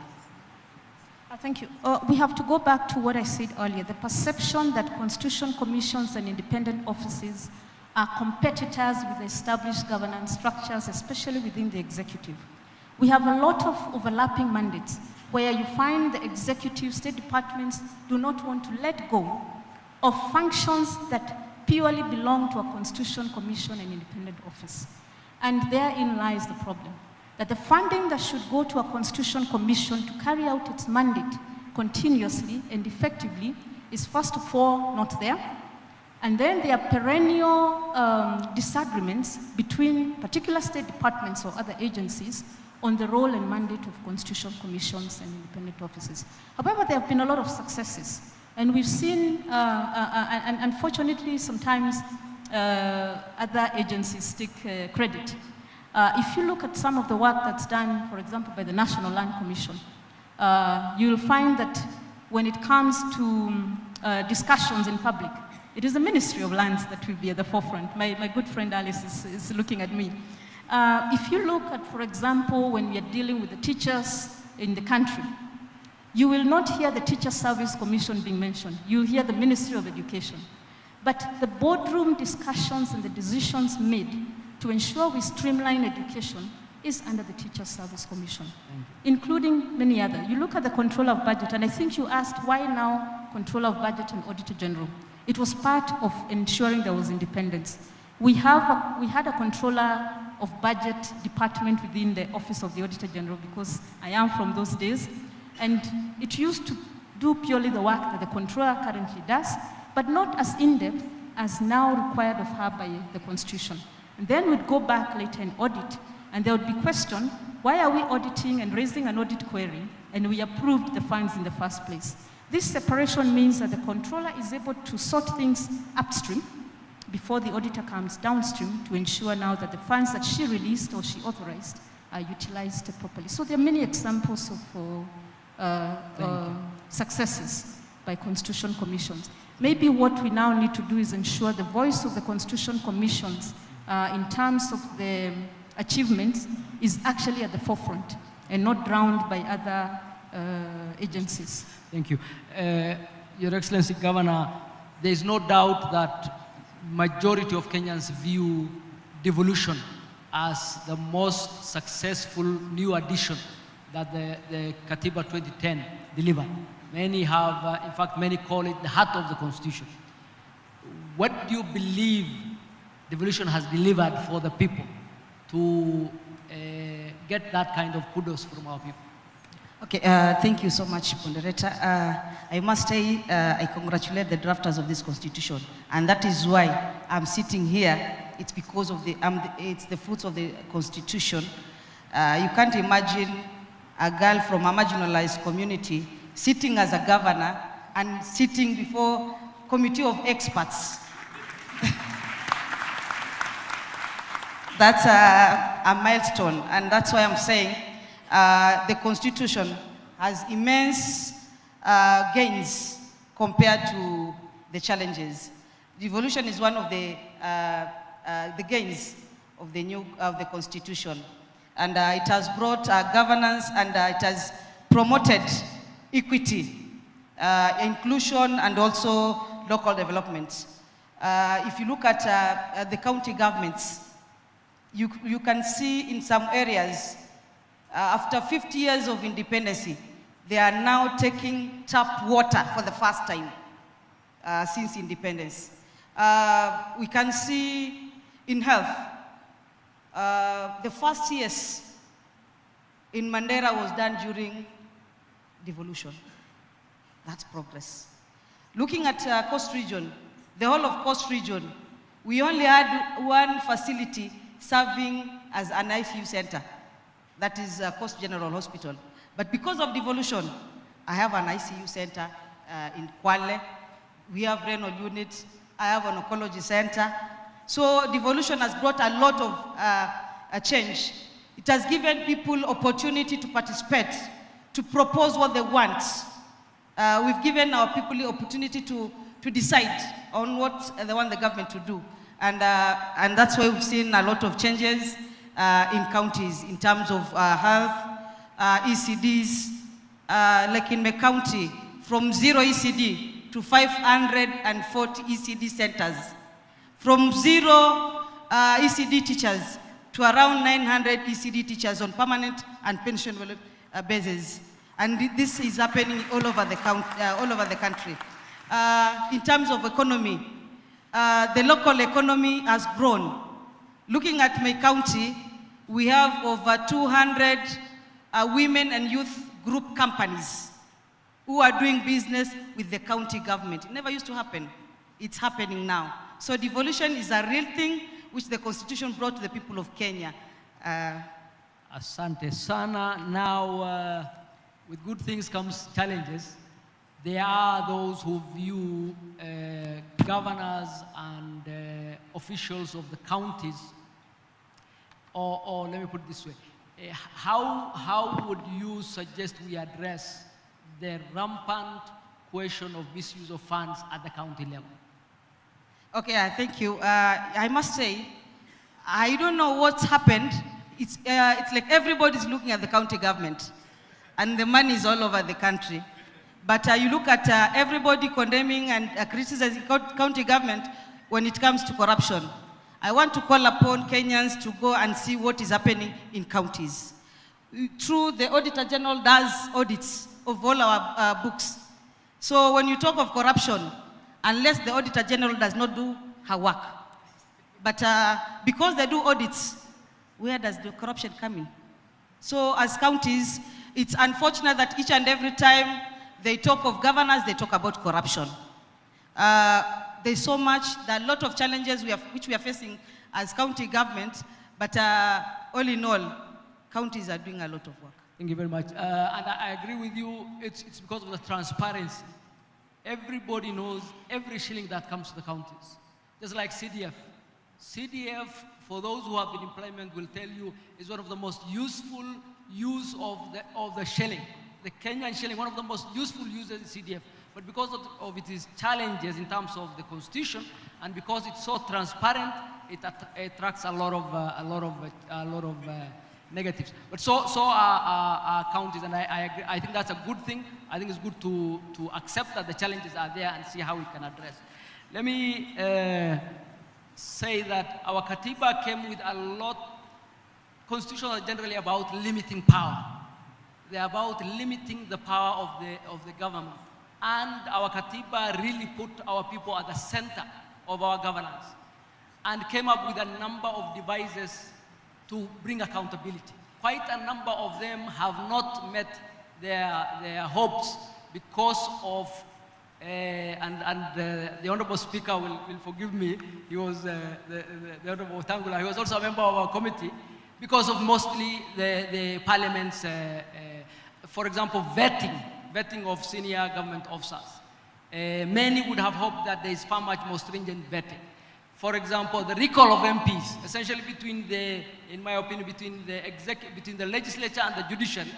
J: Thank you. We have to go back to what I said earlier, the perception that constitutional commissions and independent offices are competitors with established governance structures, especially within the executive. We have a lot of overlapping mandates where you find the executive state departments do not want to let go of functions that purely belong to a constitutional commission and independent office. And therein lies the problem, that the funding that should go to a constitutional commission to carry out its mandate continuously and effectively is first of all not there. And then there are perennial disagreements between particular state departments or other agencies on the role and mandate of constitutional commissions and independent offices. However, there have been a lot of successes. And we've seen, and unfortunately, sometimes other agencies take credit. If you look at some of the work that's done, for example, by the National Land Commission, you'll find that when it comes to discussions in public, it is the Ministry of Lands that will be at the forefront. My good friend Alice is looking at me. If you look at, for example, when we are dealing with the teachers in the country, you will not hear the Teacher Service Commission being mentioned. You'll hear the Ministry of Education. But the boardroom discussions and the decisions made to ensure we streamline education is under the Teacher Service Commission, including many other. You look at the Controller of Budget, and I think you asked why now Controller of Budget and Auditor General. It was part of ensuring there was independence. We had a Controller of Budget department within the Office of the Auditor General because I am from those days, and it used to do purely the work that the Controller currently does, but not as in-depth as now required of her by the Constitution. And then we'd go back later and audit, and there would be question, why are we auditing and raising an audit query, and we approved the funds in the first place? This separation means that the controller is able to sort things upstream before the auditor comes downstream to ensure now that the funds that she released or she authorized are utilized properly. So there are many examples of successes by constitutional commissions. Maybe what we now need to do is ensure the voice of the constitutional commissions in terms of the achievements is actually at the forefront and not drowned by other agencies.
F: Thank you. Your Excellency, Governor, there is no doubt that majority of Kenyans view devolution as the most successful new addition that the Katiba 2010 delivered. Many have, in fact, many call it the heart of the Constitution. What do you believe devolution has delivered for the people to get that kind of kudos from our people?
K: Okay, thank you so much, Moderator. I must say I congratulate the drafters of this constitution, and that is why I'm sitting here. It's because of it's the fruits of the constitution. You can't imagine a girl from a marginalized community sitting as a governor and sitting before a committee of experts. That's a milestone, and that's why I'm saying the Constitution has immense gains compared to the challenges. Devolution is one of the gains of the Constitution, and it has brought governance, and it has promoted equity, inclusion, and also local development. If you look at the county governments, you can see in some areas, after 50 years of independence, they are now taking tap water for the first time since independence. We can see in health, the first years in Mandera was done during devolution. That's progress. Looking at Coast Region, the whole of Coast Region, we only had one facility serving as an ICU center. That is Coast General Hospital. But because of devolution, I have an ICU center in Kwale. We have renal unit. I have an oncology center. So devolution has brought a lot of change. It has given people opportunity to participate, to propose what they want. We've given our people the opportunity to decide on what they want the government to do. And that's why we've seen a lot of changes in counties in terms of health, ECDs, like in my county, from 0 ECD to 540 ECD centers, from 0 ECD teachers to around 900 ECD teachers on permanent and pensionable basis. And this is happening all over the country. In terms of economy, the local economy has grown. Looking at my county, we have over 200 women and youth group companies who are doing business with the county government. It never used to happen. It's happening now. So devolution is a real thing which the Constitution brought to the people of Kenya.
F: Asante sana. Now, with good things comes challenges. There are those who view governors and officials of the counties, or let me put it this way, how would you suggest we address the rampant question of misuse of funds at the county level?
K: Okay, thank you. I must say, I don't know what's happened. It's like everybody's looking at the county government, and the money is all over the country. But you look at everybody condemning and criticizing county government when it comes to corruption. I want to call upon Kenyans to go and see what is happening in counties. True, the Auditor General does audits of all our books. So when you talk of corruption, unless the Auditor General does not do her work. But because they do audits, where does the corruption come in? So as counties, it's unfortunate that each and every time they talk of governance, they talk about corruption. There's so much, there are a lot of challenges which we are facing as county government, but all in all, counties are doing a lot of work.
F: Thank you very much. And I agree with you, it's because of the transparency. Everybody knows every shilling that comes to the counties. Just like CDF. CDF, for those who have been in employment, will tell you is one of the most useful use of the shilling. The Kenyan shilling, one of the most useful uses is CDF. But because of its challenges in terms of the constitution, and because it's so transparent, it attracts a lot of negatives. But so are counties, and I agree. I think that's a good thing. I think it's good to accept that the challenges are there and see how we can address. Let me say that our Katiba came with a lot constitutions are generally about limiting power. They're about limiting the power of the government. And our Katiba really put our people at the center of our governance and came up with a number of devices to bring accountability. Quite a number of them have not met their hopes because of, the Honorable Speaker will forgive me, he was, the Honorable Tangula, he was also a member of our committee, because of mostly the Parliament's, for example, vetting of senior government officers. Many would have hoped that there is far much more stringent vetting. For example, the recall of MPs, essentially in my opinion, between the legislature and the judiciary,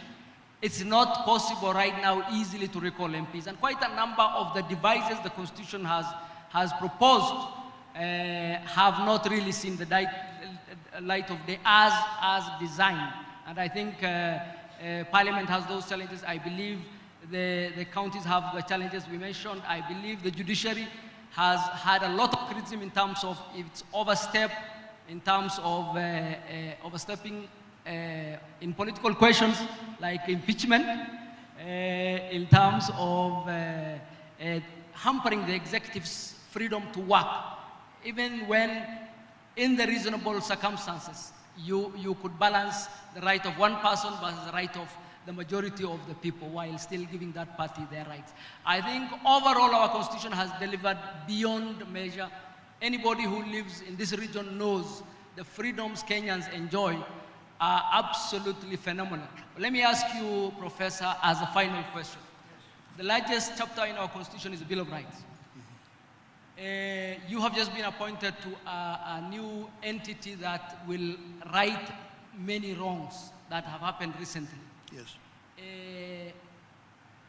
F: it's not possible right now easily to recall MPs. And quite a number of the devices the Constitution has proposed have not really seen the light of day as designed. And I think Parliament has those challenges. I believe the counties have the challenges we mentioned. I believe the judiciary has had a lot of criticism in terms of its overstep, in terms of overstepping in political questions like impeachment, in terms of hampering the executive's freedom to work, even when in the reasonable circumstances you could balance the right of one person versus the right of the majority of the people while still giving that party their rights. I think overall our constitution has delivered beyond measure. Anybody who lives in this region knows the freedoms Kenyans enjoy are absolutely phenomenal. Let me ask you, Professor, as a final question. The largest chapter in our constitution is the Bill of Rights. You have just been appointed to a new entity that will right many wrongs that have happened recently.
I: Yes.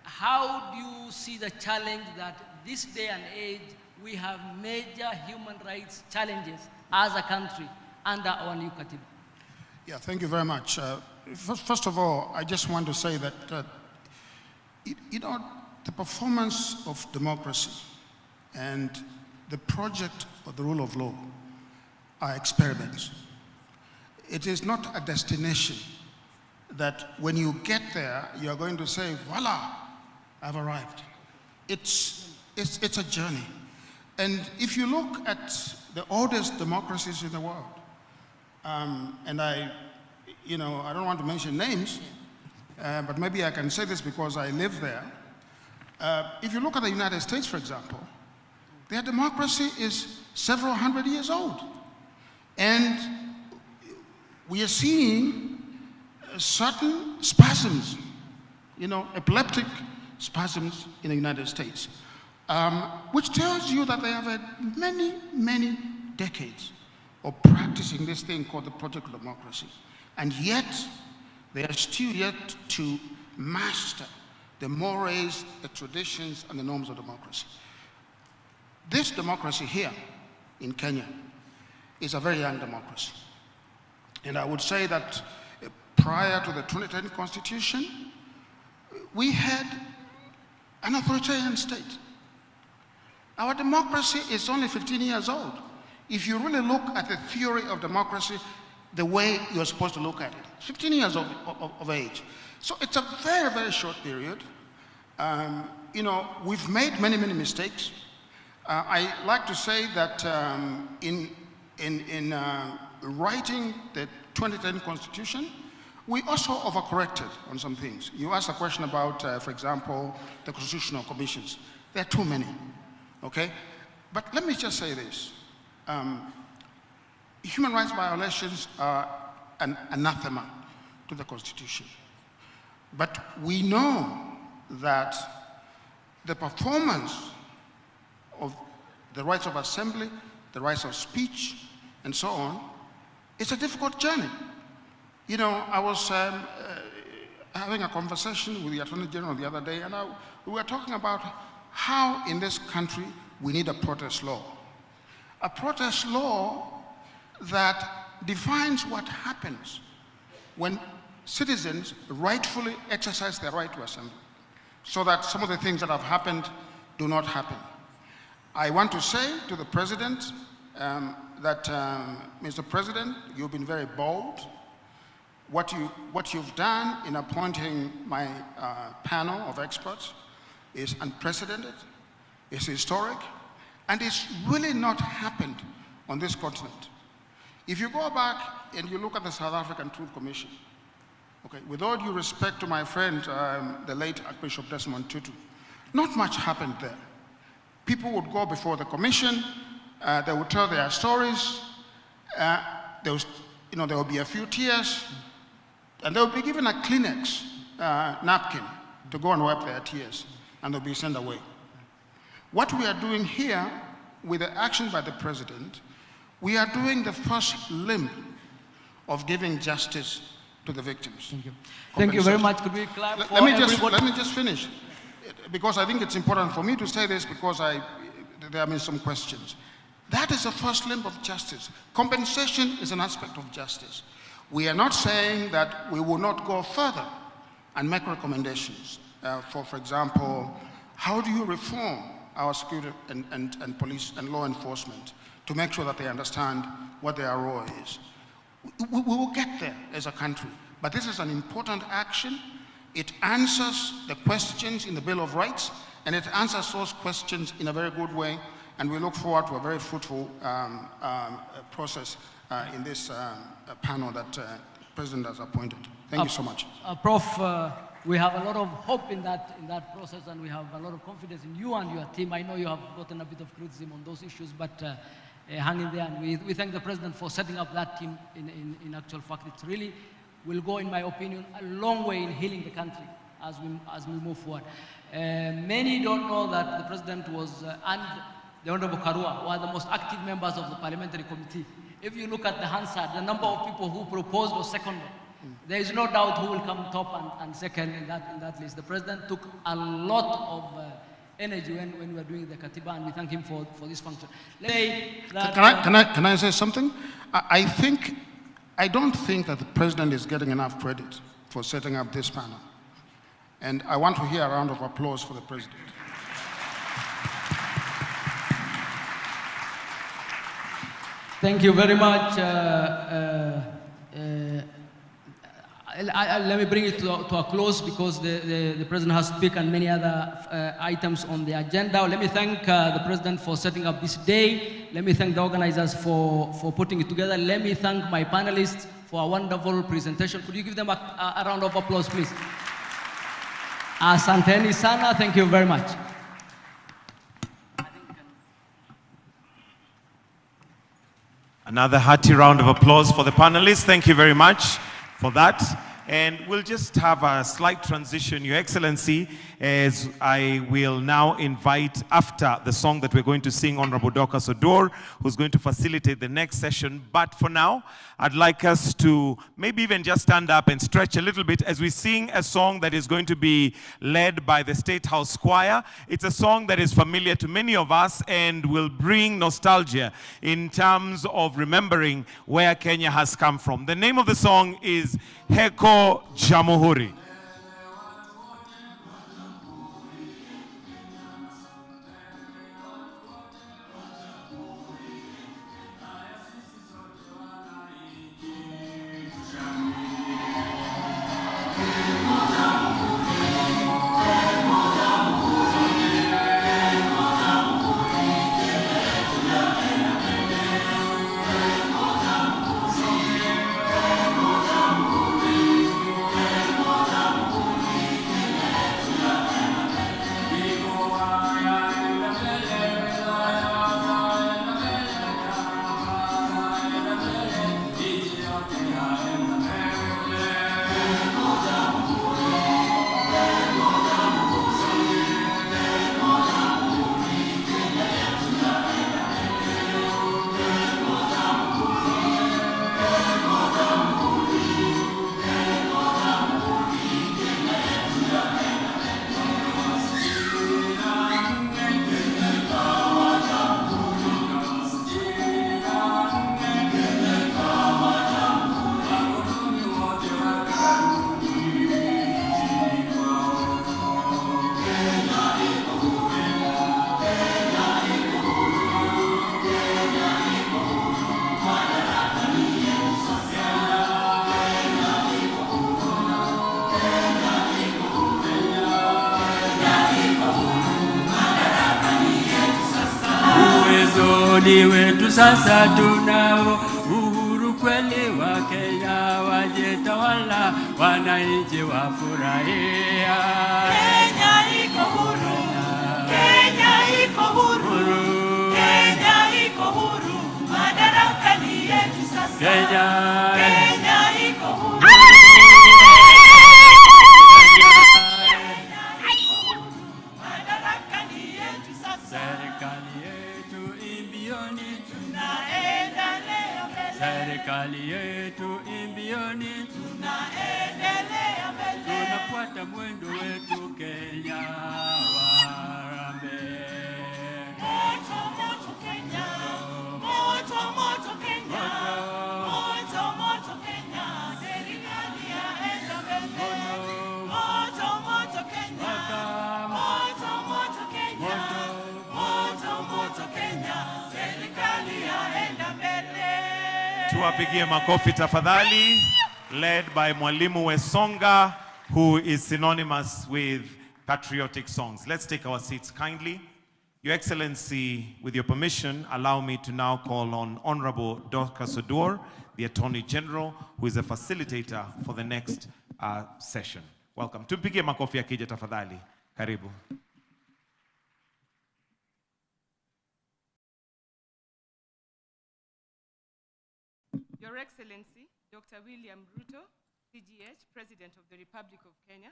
F: How do you see the challenge that this day and age we have major human rights challenges as a country under our new Katiba?
I: Yeah, thank you very much. First of all, I just want to say that, the performance of democracy and the project of the rule of law are experiments. It is not a destination that when you get there, you're going to say, voila, I've arrived. It's a journey. And if you look at the oldest democracies in the world, and I don't want to mention names, but maybe I can say this because I live there. If you look at the United States, for example, their democracy is several hundred years old. And we are seeing certain spasms, epileptic spasms in the United States, which tells you that they have had many, many decades of practicing this thing called the project of democracy. And yet, they are still yet to master the mores, the traditions, and the norms of democracy. This democracy here in Kenya is a very young democracy. And I would say that prior to the 2010 Constitution, we had an authoritarian state. Our democracy is only 15 years old. If you really look at the theory of democracy, the way you're supposed to look at it, 15 years of age. So it's a very, very short period. We've made many, many mistakes. I like to say that in writing the 2010 Constitution, we also overcorrected on some things. You asked a question about, for example, the constitutional commissions. There are too many, okay? But let me just say this. Human rights violations are an anathema to the Constitution. But we know that the performance of the rights of assembly, the rights of speech, and so on, it's a difficult journey. I was having a conversation with the Attorney General the other day, and we were talking about how in this country we need a protest law. A protest law that defines what happens when citizens rightfully exercise their right to assembly, so that some of the things that have happened do not happen. I want to say to the President that, Mr. President, you've been very bold. what you've done in appointing my panel of experts is unprecedented, it's historic, and it's really not happened on this continent. If you go back and you look at the South African Truth Commission, okay, with all due respect to my friend, the late Archbishop Desmond Tutu, not much happened there. People would go before the commission, they would tell their stories, there would be a few tears, and they would be given a Kleenex napkin to go and wipe their tears, and they'll be sent away. What we are doing here, with the action by the president, we are doing the first limb of giving justice to the victims.
F: Thank you. Thank you very much. Could we clap for everybody?
I: Let me just finish, because I think it's important for me to say this, because there have been some questions. That is the first limb of justice. Compensation is an aspect of justice. We are not saying that we will not go further and make recommendations. For example, how do you reform our security and police and law enforcement to make sure that they understand what their role is? We will get there as a country, but this is an important action. It answers the questions in the Bill of Rights, and it answers those questions in a very good way, and we look forward to a very fruitful process in this panel that the President has appointed. Thank you so much.
F: Prof, we have a lot of hope in that process, and we have a lot of confidence in you and your team. I know you have gotten a bit of criticism on those issues, but hang in there, and we thank the President for setting up that team in actual fact. It really will go, in my opinion, a long way in healing the country as we move forward. Many don't know that the President and the Honorable Karua were the most active members of the Parliamentary Committee. If you look at the Hansard, the number of people who proposed or seconded, there is no doubt who will come top and second in that list. The President took a lot of energy when we were doing the Katiba, and we thank him for this function.
I: Can I say something? I don't think that the President is getting enough credit for setting up this panel. And I want to hear a round of applause for the President.
F: Thank you very much. Let me bring it to a close, because the President has speak and many other items on the agenda. Let me thank the President for setting up this day. Let me thank the organizers for putting it together. Let me thank my panelists for a wonderful presentation. Could you give them a round of applause, please? Asanteni sana, thank you very much.
L: Another hearty round of applause for the panelists. Thank you very much for that. And we'll just have a slight transition, Your Excellency, as I will now invite, after the song that we're going to sing, Honorable Dorcas Odor, who's going to facilitate the next session. But for now, I'd like us to maybe even just stand up and stretch a little bit as we sing a song that is going to be led by the State House Choir. It's a song that is familiar to many of us and will bring nostalgia in terms of remembering where Kenya has come from. The name of the song is Heko Jamhuri.
M: Heko ukoloni wetu sasa tunao, uhuru kweli wa Kenya, wajitawala wananchi wafurahia.
C: Kenya iko huru, Kenya iko huru, Kenya iko huru, madaraka ni yetu sasa. Kenya iko huru.
M: Serikali yetu imbioni,
C: tunaendelea mbele.
M: serikali yetu imbioni,
C: tunaendelea mbele.
M: tunafuata mwendo wetu Kenya warambe.
C: Moto moto Kenya, moto moto Kenya, moto moto Kenya, serikali yaenda mbele. Moto moto Kenya, moto moto Kenya, moto moto Kenya, serikali yaenda mbele.
L: Tuwapigie makofi tafadhali, led by Mwalimu Wesonga, who is synonymous with patriotic songs. Let's take our seats kindly. Your Excellency, with your permission, allow me to now call on Honorable Dorcas Oduor, the Attorney General, who is a facilitator for the next session. Welcome. Tumpigie makofi akija tafadhali. Karibu.
N: Your Excellency, Dr. William Ruto, CGH, President of the Republic of Kenya.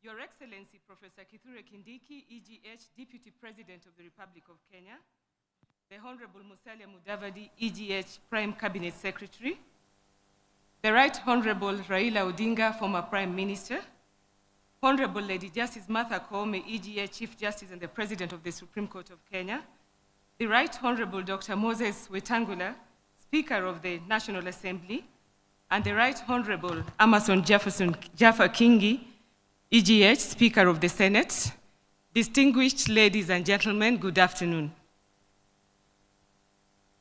N: Your Excellency, Professor Kithure Kindiki, EGH, Deputy President of the Republic of Kenya. The Honorable Musalia Mudavadi, EGH, Prime Cabinet Secretary. The Right Honorable Raila Odinga, former Prime Minister. Honorable Lady Justice Martha Koome, EGH, Chief Justice and the President of the Supreme Court of Kenya. The Right Honorable Dr. Moses Wetangula, Speaker of the National Assembly, and the Right Honorable Amason Jaffa Kingi, EGH, Speaker of the Senate. Distinguished ladies and gentlemen, good afternoon.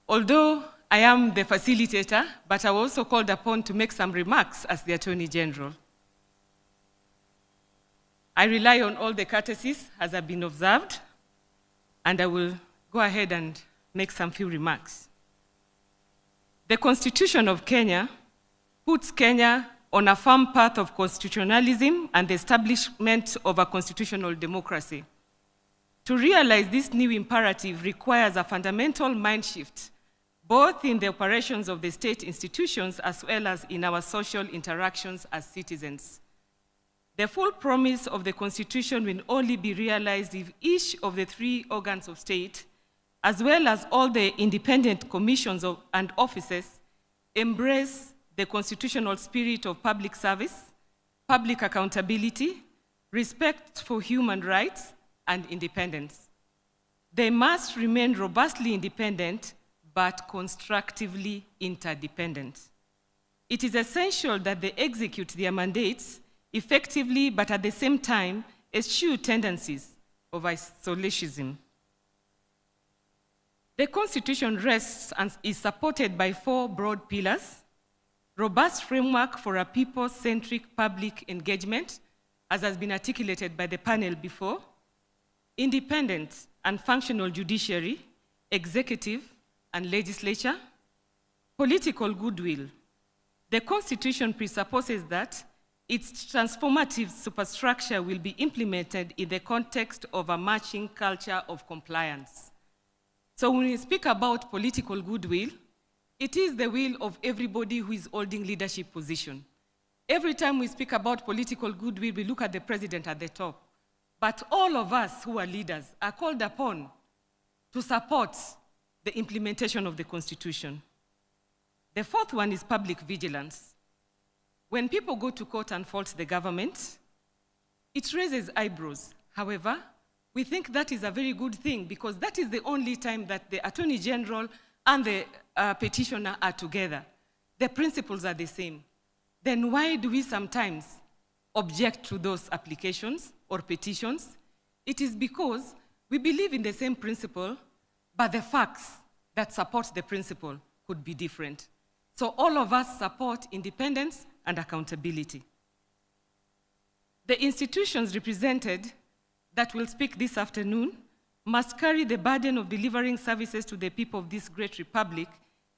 N: Although I am the facilitator, but I was also called upon to make some remarks as the Attorney General. I rely on all the courtesies as have been observed, and I will go ahead and make some few remarks. The Constitution of Kenya puts Kenya on a firm path of constitutionalism and the establishment of a constitutional democracy. To realize this new imperative requires a fundamental mind shift, both in the operations of the state institutions as well as in our social interactions as citizens. The full promise of the Constitution will only be realized if each of the three organs of state, as well as all the independent commissions and offices, embrace the constitutional spirit of public service, public accountability, respect for human rights, and independence. They must remain robustly independent, but constructively interdependent. It is essential that they execute their mandates effectively, but at the same time, eschew tendencies of isolationism. The Constitution rests and is supported by four broad pillars: robust framework for a people-centric public engagement, as has been articulated by the panel before, independent and functional judiciary, executive and legislature, political goodwill. The Constitution presupposes that its transformative superstructure will be implemented in the context of a marching culture of compliance. So when we speak about political goodwill, it is the will of everybody who is holding leadership position. Every time we speak about political goodwill, we look at the president at the top. But all of us who are leaders are called upon to support the implementation of the Constitution. The fourth one is public vigilance. When people go to court and fault the government, it raises eyebrows. However, we think that is a very good thing because that is the only time that the Attorney General and the petitioner are together. The principles are the same. Then why do we sometimes object to those applications or petitions? It is because we believe in the same principle, but the facts that support the principle could be different. So all of us support independence and accountability. The institutions represented that will speak this afternoon must carry the burden of delivering services to the people of this great republic,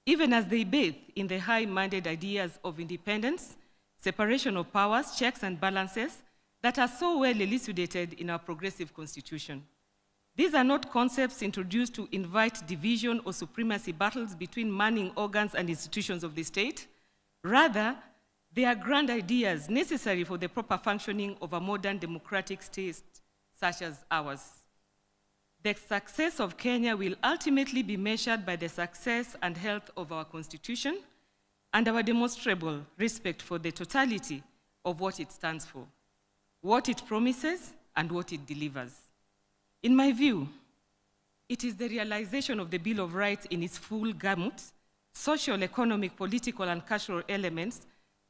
N: even as they bathe in the high-minded ideas of independence, separation of powers, checks and balances that are so well elucidated in our progressive constitution. These are not concepts introduced to invite division or supremacy battles between manning organs and institutions of the state. Rather, they are grand ideas necessary for the proper functioning of a modern democratic state such as ours. The success of Kenya will ultimately be measured by the success and health of our constitution and our demonstrable respect for the totality of what it stands for, what it promises, and what it delivers. In my view, it is the realization of the Bill of Rights in its full gamut, social, economic, political, and cultural elements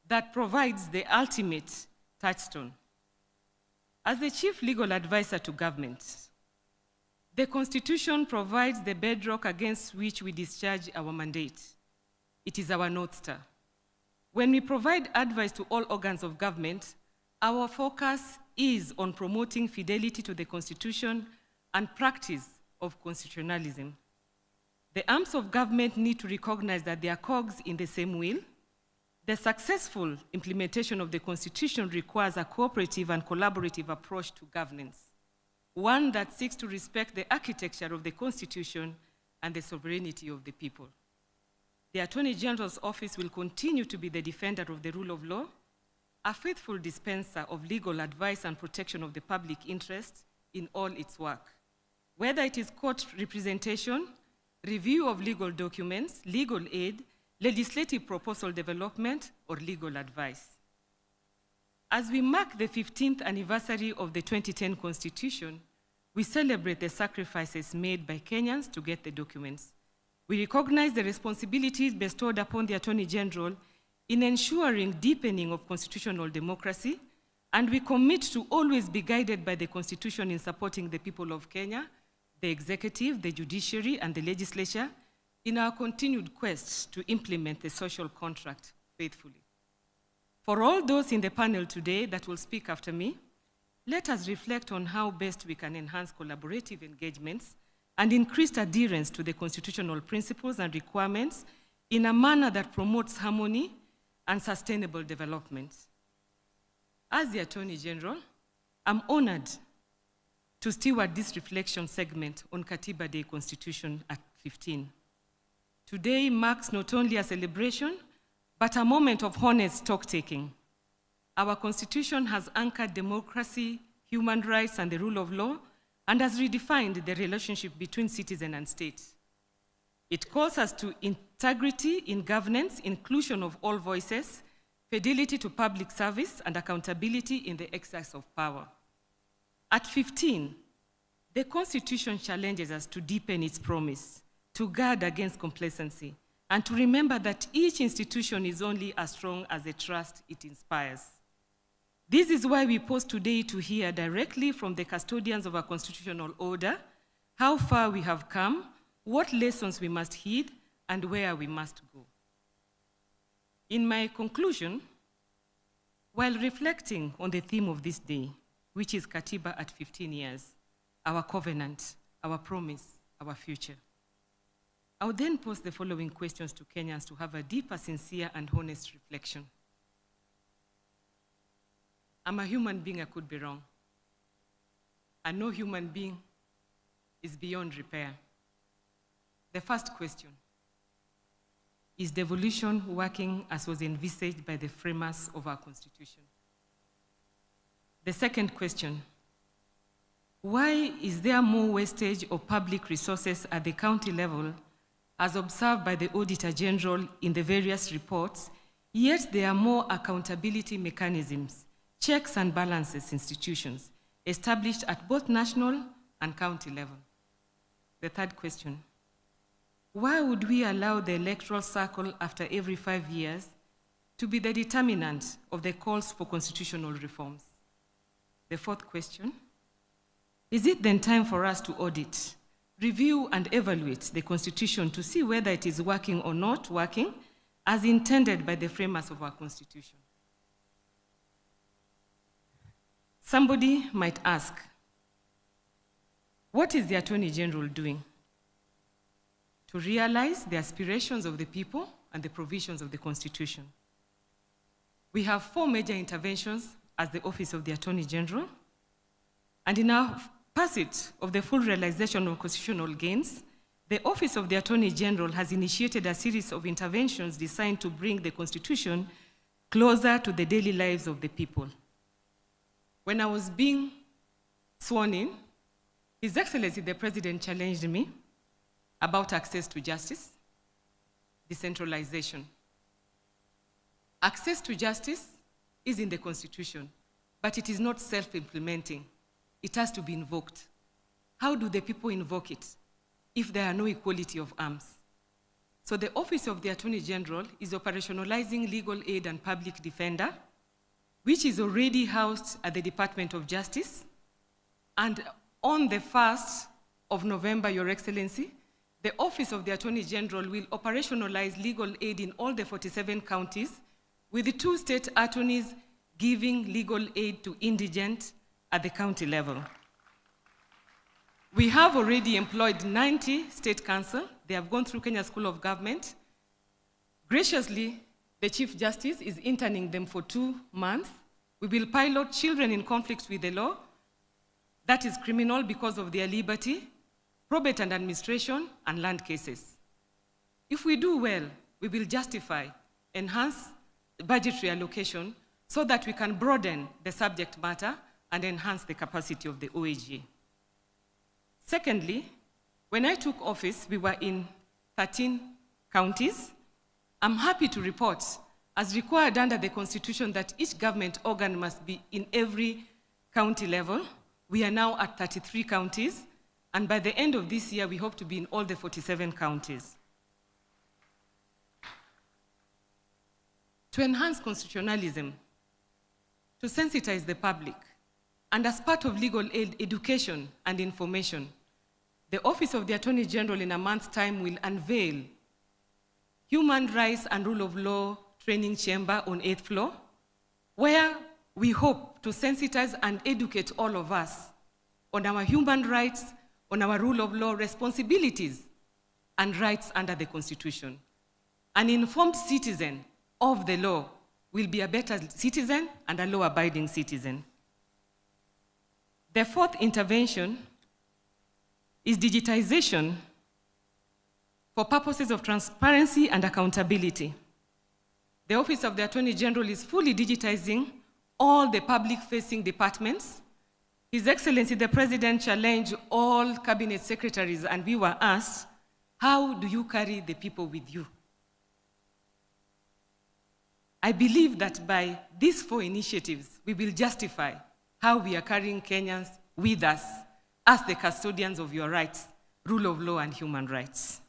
N: that provides the ultimate touchstone. As the chief legal advisor to government, the Constitution provides the bedrock against which we discharge our mandate. It is our North Star. When we provide advice to all organs of government, our focus is on promoting fidelity to the Constitution and practice of constitutionalism. The arms of government need to recognize that they are cogs in the same wheel. The successful implementation of the Constitution requires a cooperative and collaborative approach to governance, one that seeks to respect the architecture of the Constitution and the sovereignty of the people. The Attorney General's office will continue to be the defender of the rule of law, a faithful dispenser of legal advice and protection of the public interest in all its work, whether it is court representation, review of legal documents, legal aid, legislative proposal development, or legal advice. As we mark the 15th anniversary of the 2010 Constitution, we celebrate the sacrifices made by Kenyans to get the documents. We recognize the responsibilities bestowed upon the Attorney General in ensuring deepening of constitutional democracy, and we commit to always be guided by the Constitution in supporting the people of Kenya, the executive, the judiciary, and the legislature in our continued quest to implement the social contract faithfully. For all those in the panel today that will speak after me, let us reflect on how best we can enhance collaborative engagements and increased adherence to the constitutional principles and requirements in a manner that promotes harmony and sustainable development. As the Attorney General, I'm honored to steward this reflection segment on Katiba Day Constitution at 15. Today marks not only a celebration, but a moment of honest stock-taking. Our Constitution has anchored democracy, human rights, and the rule of law, and has redefined the relationship between citizen and state. It calls us to integrity in governance, inclusion of all voices, fidelity to public service, and accountability in the exercise of power. At 15, the Constitution challenges us to deepen its promise, to guard against complacency, and to remember that each institution is only as strong as the trust it inspires. This is why we pause today to hear directly from the custodians of our constitutional order how far we have come, what lessons we must heed, and where we must go. In my conclusion, while reflecting on the theme of this day, which is Katiba at 15 years, our covenant, our promise, our future, I would then pose the following questions to Kenyans to have a deeper, sincere, and honest reflection. I'm a human being, I could be wrong. And no human being is beyond repair. The first question, is devolution working as was envisaged by the framers of our Constitution? The second question, why is there more wastage of public resources at the county level as observed by the Auditor General in the various reports, yet there are more accountability mechanisms, checks and balances institutions established at both national and county level? The third question, why would we allow the electoral cycle after every 5 years to be the determinant of the calls for constitutional reforms? The fourth question, is it then time for us to audit, review and evaluate the Constitution to see whether it is working or not working as intended by the framers of our Constitution? Somebody might ask, What is the Attorney General doing to realize the aspirations of the people and the provisions of the Constitution? We have 4 major interventions as the Office of the Attorney General, and in our pursuit of the full realization of constitutional gains, the Office of the Attorney General has initiated a series of interventions designed to bring the Constitution closer to the daily lives of the people. When I was being sworn in, His Excellency the President challenged me about access to justice, decentralization. Access to justice is in the Constitution, but it is not self-implementing. It has to be invoked. How do the people invoke it if there are no equality of arms? So the Office of the Attorney General is operationalizing legal aid and public defender, which is already housed at the Department of Justice. And on the 1st of November, Your Excellency, the Office of the Attorney General will operationalize legal aid in all the 47 counties, with the 2 state attorneys giving legal aid to indigent at the county level. We have already employed 90 state counsel. They have gone through Kenya School of Government. Graciously, the Chief Justice is interning them for 2 months. We will pilot children in conflict with the law. That is criminal because of their liberty, probate and administration, and land cases. If we do well, we will justify, enhance budgetary allocation so that we can broaden the subject matter and enhance the capacity of the OAG. Secondly, when I took office, we were in 13 counties. I'm happy to report, as required under the Constitution, that each government organ must be in every county level. We are now at 33 counties, and by the end of this year, we hope to be in all the 47 counties. To enhance constitutionalism, to sensitize the public, and as part of legal aid education and information, the Office of the Attorney General in a month's time will unveil Human Rights and Rule of Law Training Chamber on 8th floor, where we hope to sensitize and educate all of us on our human rights, on our rule of law responsibilities and rights under the Constitution. An informed citizen of the law will be a better citizen and a law-abiding citizen. The 4th intervention is digitization for purposes of transparency and accountability. The Office of the Attorney General is fully digitizing all the public-facing departments. His Excellency the President challenged all cabinet secretaries, and we were asked, how do you carry the people with you? I believe that by these 4 initiatives, we will justify how we are carrying Kenyans with us as the custodians of your rights, rule of law, and human rights.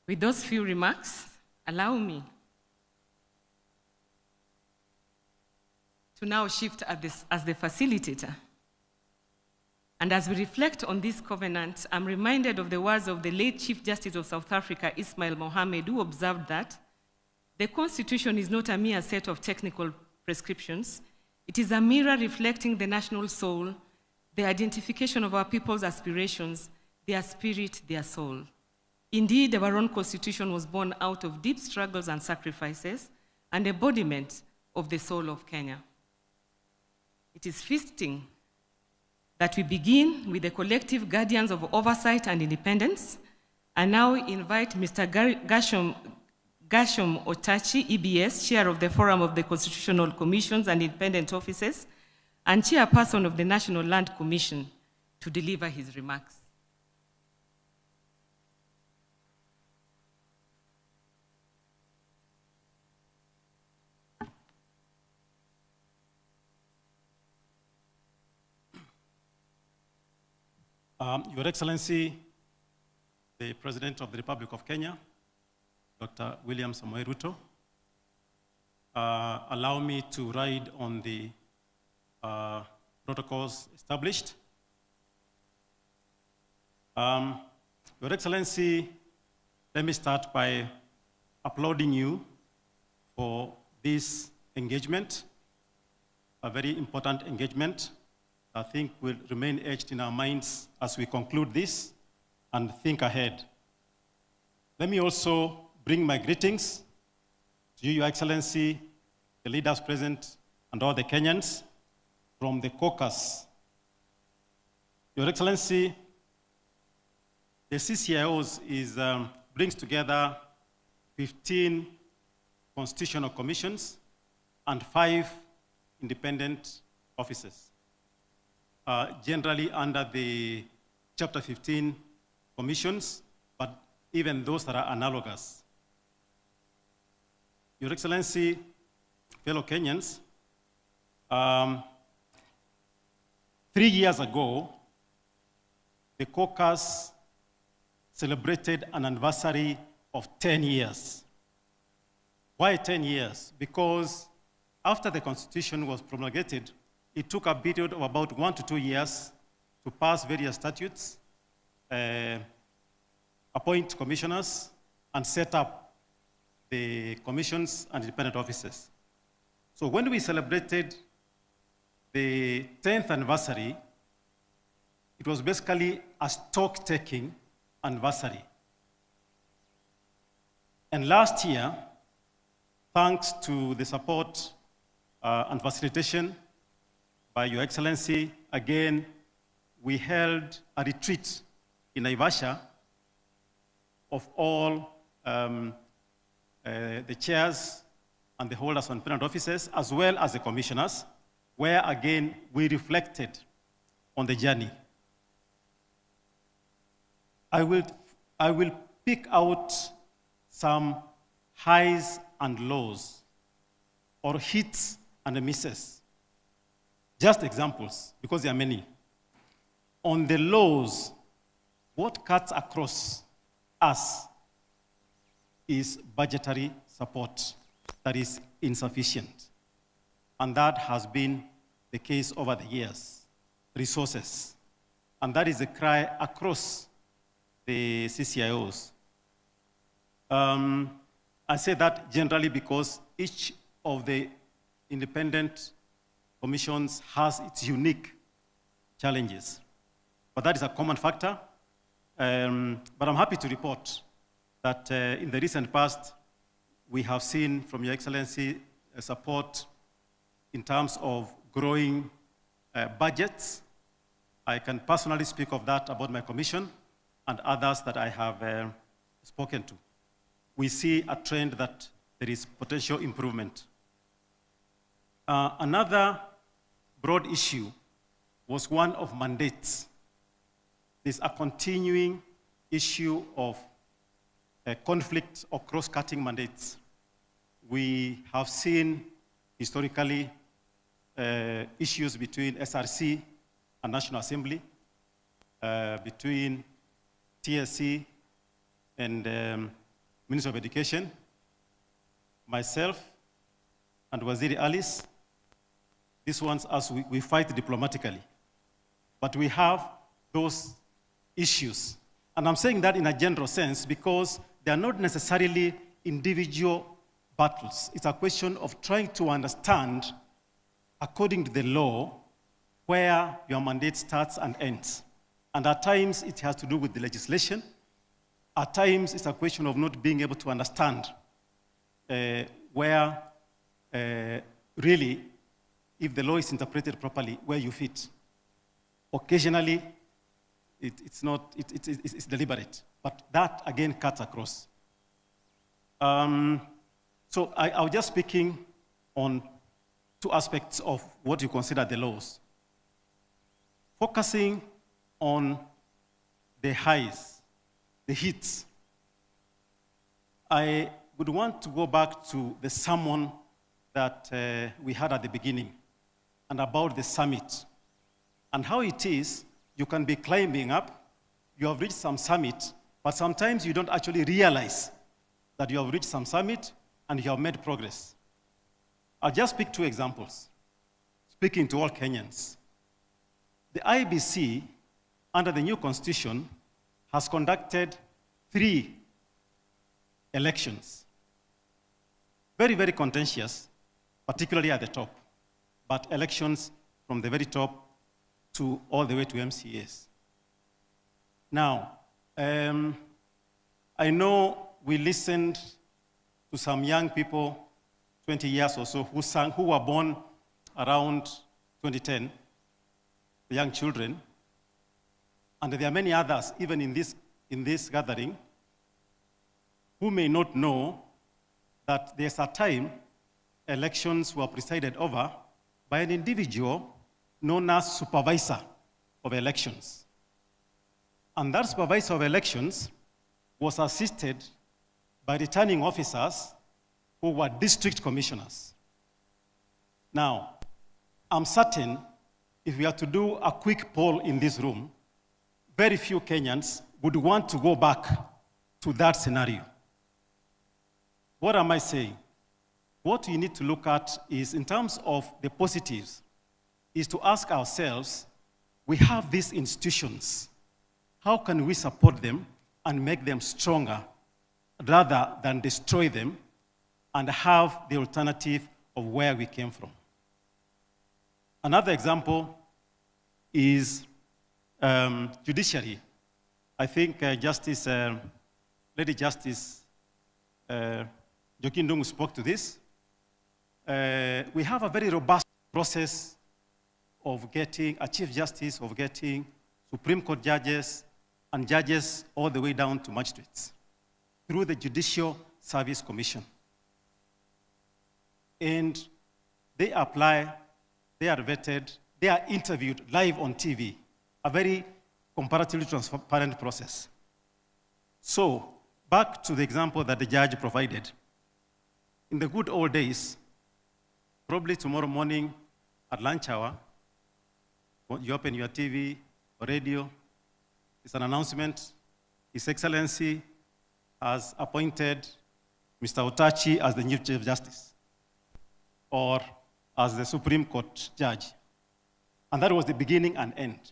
N: With those few remarks, allow me to now shift as the facilitator. And as we reflect on this covenant, I'm reminded of the words of the late Chief Justice of South Africa, Ismail Mohammed, who observed that the Constitution is not a mere set of technical prescriptions. It is a mirror reflecting the national soul, the identification of our people's aspirations, their spirit, their soul. Indeed, our own Constitution was born out of deep struggles and sacrifices, an embodiment of the soul of Kenya. It is fitting that we begin with the collective guardians of oversight and independence, and now invite Mr. Gashom Otachi, EBS, Chair of the Forum of the Constitutional Commissions and Independent Offices, and Chairperson of the National Land Commission, to deliver his remarks.
O: Your Excellency, the President of the Republic of Kenya, Dr. William Samoei Ruto, allow me to ride on the protocols established. Your Excellency, let me start by applauding you for this engagement, a very important engagement I think will remain etched in our minds as we conclude this and think ahead. Let me also bring my greetings to you, Your Excellency, the leaders present, and all the Kenyans from the caucus. Your Excellency, the CCIOs brings together 15 constitutional commissions and 5 independent offices, generally under the Chapter 15 commissions, but even those that are analogous. Your Excellency, fellow Kenyans, 3 years ago, the caucus celebrated an anniversary of 10 years. Why 10 years? Because after the Constitution was promulgated, it took a period of about 1 to 2 years to pass various statutes, appoint commissioners, and set up the commissions and independent offices. So when we celebrated the 10th anniversary, it was basically a stock-taking anniversary. And last year, thanks to the support and facilitation by Your Excellency, again, we held a retreat in Naivasha of all the chairs and the holders of independent offices, as well as the commissioners, where again we reflected on the journey. I will pick out some highs and lows, or hits and misses. Just examples, because there are many. On the lows, what cuts across us is budgetary support that is insufficient. And that has been the case over the years. Resources. And that is a cry across the CCIOs. I say that generally because each of the independent commissions has its unique challenges. But that is a common factor. But I'm happy to report that in the recent past, we have seen from Your Excellency support in terms of growing budgets. I can personally speak of that about my commission and others that I have spoken to. We see a trend that there is potential improvement. Another broad issue was one of mandates. There's a continuing issue of conflict or cross-cutting mandates. We have seen historically issues between SRC and National Assembly, between TSC and Minister of Education, myself, and Waziri Alice. These ones as we fight diplomatically. But we have those issues. And I'm saying that in a general sense because they are not necessarily individual battles. It's a question of trying to understand, according to the law, where your mandate starts and ends. And at times, it has to do with the legislation. At times, it's a question of not being able to understand where, really, if the law is interpreted properly, where you fit. Occasionally, it's deliberate. But that, again, cuts across. So I was just speaking on 2 aspects of what you consider the laws. Focusing on the highs, the hits. I would want to go back to the sermon that we had at the beginning and about the summit and how it is you can be climbing up, you have reached some summit, but sometimes you don't actually realize that you have reached some summit and you have made progress. I'll just pick 2 examples, speaking to all Kenyans. The IBC, under the new constitution, has conducted 3 elections. Very, very contentious, particularly at the top, but elections from the very top to all the way to MCAs. Now, I know we listened to some young people, 20 years or so, who were born around 2010, the young children, and there are many others, even in this gathering, who may not know that there's a time elections were presided over by an individual known as supervisor of elections. And that supervisor of elections was assisted by returning officers who were district commissioners. Now, I'm certain if we are to do a quick poll in this room, very few Kenyans would want to go back to that scenario. What am I saying? What we need to look at is, in terms of the positives, is to ask ourselves, we have these institutions. How can we support them and make them stronger rather than destroy them and have the alternative of where we came from? Another example is judiciary. I think Lady Justice Jokin Dungu spoke to this. We have a very robust process of getting a Chief Justice, of getting Supreme Court judges and judges all the way down to magistrates through the Judicial Service Commission. And they apply, they are vetted, they are interviewed live on TV, a very comparatively transparent process. So, back to the example that the judge provided. In the good old days, probably tomorrow morning at lunch hour, you open your TV or radio, it's an announcement, His Excellency has appointed Mr. Otachi as the new Chief Justice or as the Supreme Court judge. And that was the beginning and end.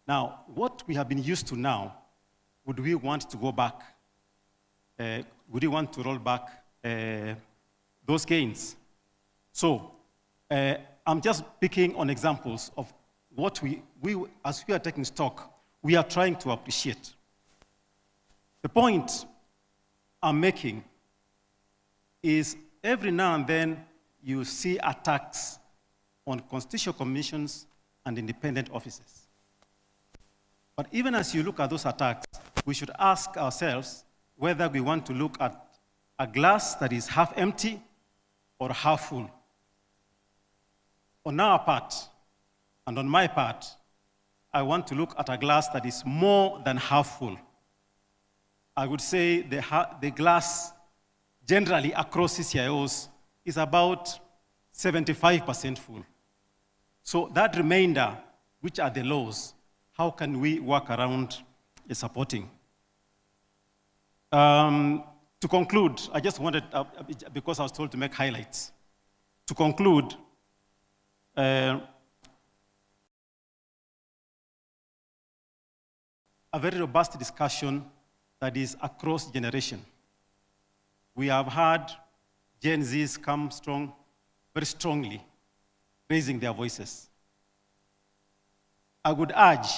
O: Now, what we have been used to now, would we want to go back? Would we want to roll back those gains? So, I'm just picking on examples of what as we are taking stock, we are trying to appreciate. The point I'm making is every now and then you see attacks on constitutional commissions and independent offices. But even as you look at those attacks, we should ask ourselves whether we want to look at a glass that is half empty or half full. On our part, and on my part, I want to look at a glass that is more than half full. I would say the glass generally across CCIOs is about 75% full. So that remainder, which are the laws, how can we work around supporting? To conclude, I just wanted, because I was told to make highlights. To conclude, a very robust discussion that is across generation. We have had Gen Zs come strong, very strongly, raising their voices. I would urge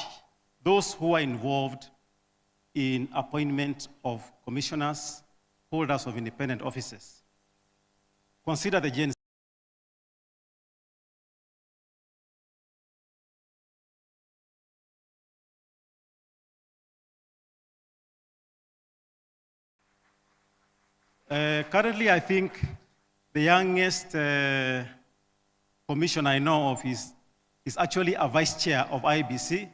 O: those who are involved in appointment of commissioners, holders of independent offices, consider the Gen Z. Currently, I think the youngest commissioner I know of is actually a vice chair of IBC,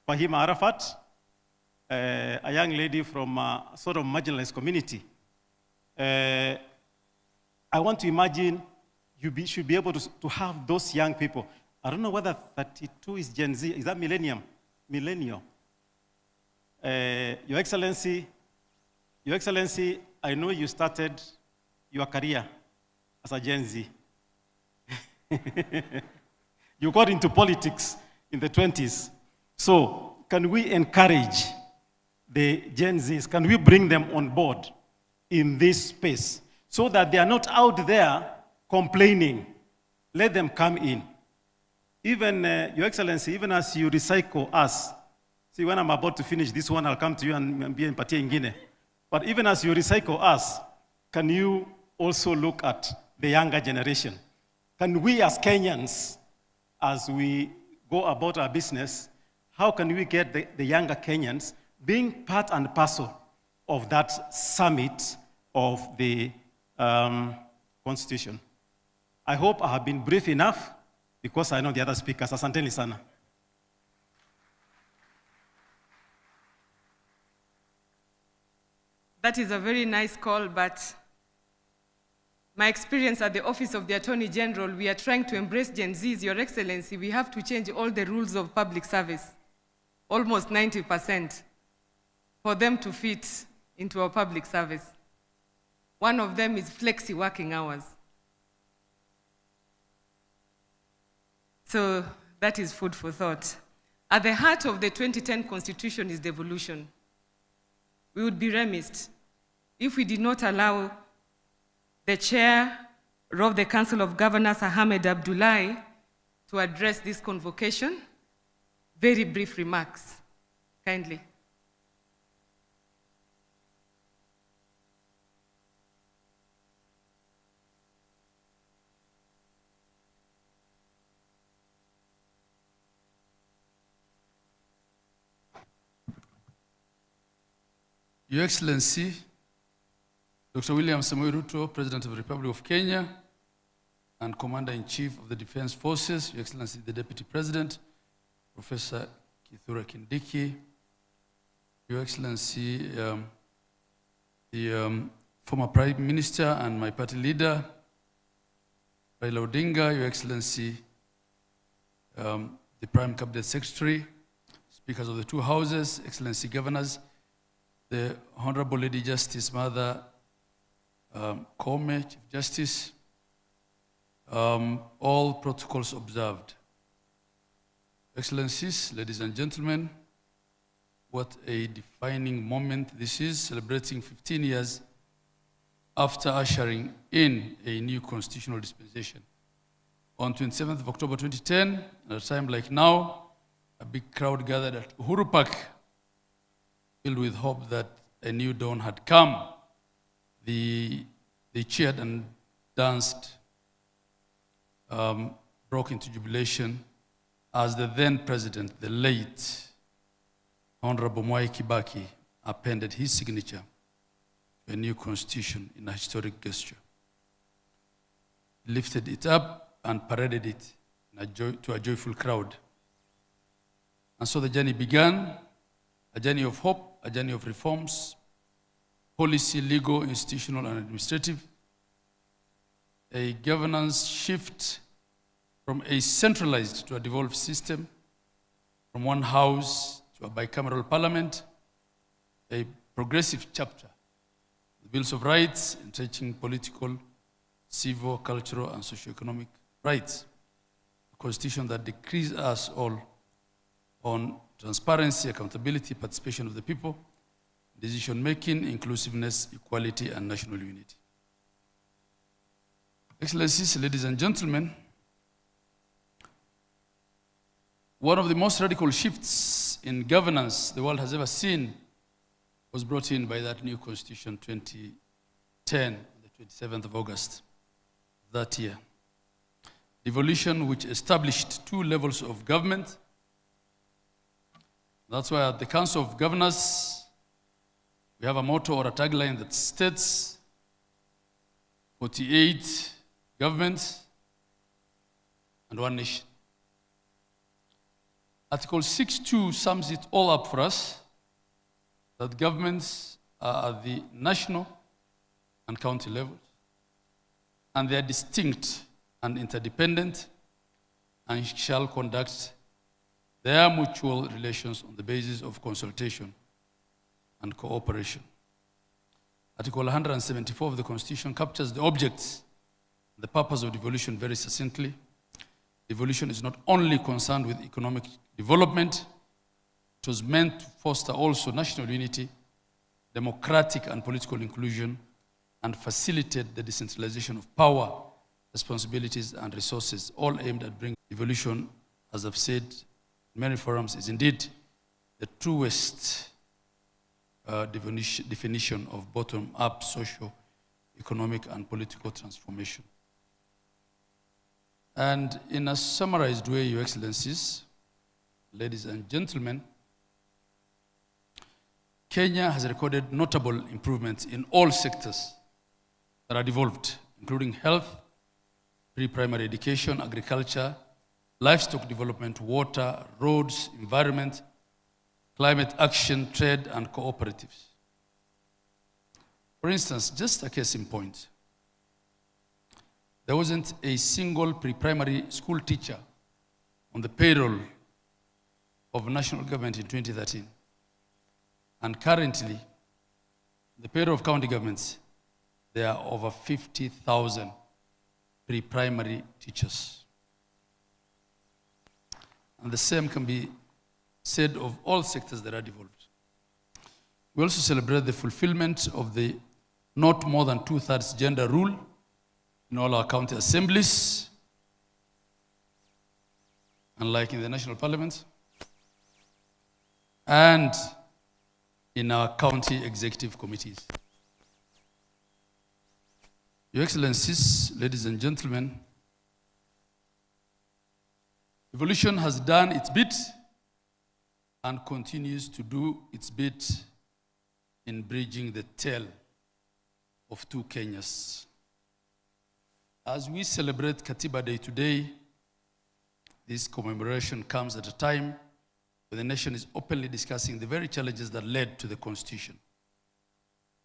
O: Fahima Arafat, a young lady from a sort of marginalized community. I want to imagine you should be able to have those young people. I don't know whether 32 is Gen Z. Is that millennium? Millennial. Your Excellency, I know you started your career as a Gen Z. You got into politics in the 20s. So can we encourage the Gen Zs? Can we bring them on board in this space so that they are not out there complaining, let them come in. Even, Your Excellency, even as you recycle us, see, when I'm about to finish this one, I'll come to you and be in Patia Ingine. But even as you recycle us, can you also look at the younger generation? Can we as Kenyans, as we go about our business, how can we get the younger Kenyans being part and parcel of that summit of the Constitution? I hope I have been brief enough, because I know the other speakers. Asanteni sana.
N: That is a very nice call, but my experience at the Office of the Attorney General, we are trying to embrace Gen Zs, Your Excellency. We have to change all the rules of public service, almost 90%, for them to fit into our public service. One of them is flexi working hours. So that is food for thought. At the heart of the 2010 Constitution is devolution. We would be remiss if we did not allow the chair of the Council of Governors, Ahmed Abdullahi, to address this convocation. Very brief remarks, kindly.
P: Your Excellency, Dr. William Samoei Ruto, President of the Republic of Kenya, and Commander-in-Chief of the Defense Forces, Your Excellency, the Deputy President, Professor Kithure Kindiki, Your Excellency, the former Prime Minister and my party leader, Raila Odinga, Your Excellency, the Prime Cabinet Secretary, Speakers of the two Houses, Excellency Governors, the Honorable Lady Justice Mother Kome, Chief Justice, all protocols observed. Excellencies, ladies and gentlemen, what a defining moment this is, celebrating 15 years after ushering in a new constitutional dispensation. On 27th of October 2010, at a time like now, a big crowd gathered at Uhuru Park, filled with hope that a new dawn had come. They cheered and danced, broke into jubilation as the then president, the late Honorable Mwai Kibaki, appended his signature to a new constitution in a historic gesture. He lifted it up and paraded it to a joyful crowd. And so the journey began, a journey of hope, a journey of reforms, policy, legal, institutional, and administrative, a governance shift from a centralized to a devolved system, from one house to a bicameral parliament, a progressive chapter, the Bills of Rights, entrenching political, civil, cultural, and socioeconomic rights, a constitution that decrees us all on transparency, accountability, participation of the people, decision-making, inclusiveness, equality, and national unity. Excellencies, ladies and gentlemen, one of the most radical shifts in governance the world has ever seen was brought in by that new constitution 2010, the 27th of August that year. Devolution, which established two levels of government. That's why at the Council of Governors, we have a motto or a tagline that states 48 governments and one nation. Article 6.2 sums it all up for us, that governments are at the national and county levels, and they are distinct and interdependent, and shall conduct their mutual relations on the basis of consultation and cooperation. Article 174 of the Constitution captures the objects and the purpose of devolution very succinctly. Devolution is not only concerned with economic development, it was meant to foster also national unity, democratic and political inclusion, and facilitate the decentralization of power, responsibilities, and resources, all aimed at bringing devolution, as I've said in many forums, is indeed the truest definition of bottom-up social, economic, and political transformation. And in a summarized way, Your Excellencies, ladies and gentlemen, Kenya has recorded notable improvements in all sectors that are devolved, including health, pre-primary education, agriculture, livestock development, water, roads, environment, climate action, trade, and cooperatives. For instance, just a case in point, there wasn't a single pre-primary school teacher on the payroll of national government in 2013. And currently, the payroll of county governments, there are over 50,000 pre-primary teachers. And the same can be said of all sectors that are devolved. We also celebrate the fulfillment of the not more than 2/3 gender rule in all our county assemblies, unlike in the national parliament, and in our county executive committees. Your Excellencies, ladies and gentlemen, devolution has done its bit and continues to do its bit in bridging the tale of two Kenyas. As we celebrate Katiba Day today, this commemoration comes at a time when the nation is openly discussing the very challenges that led to the Constitution.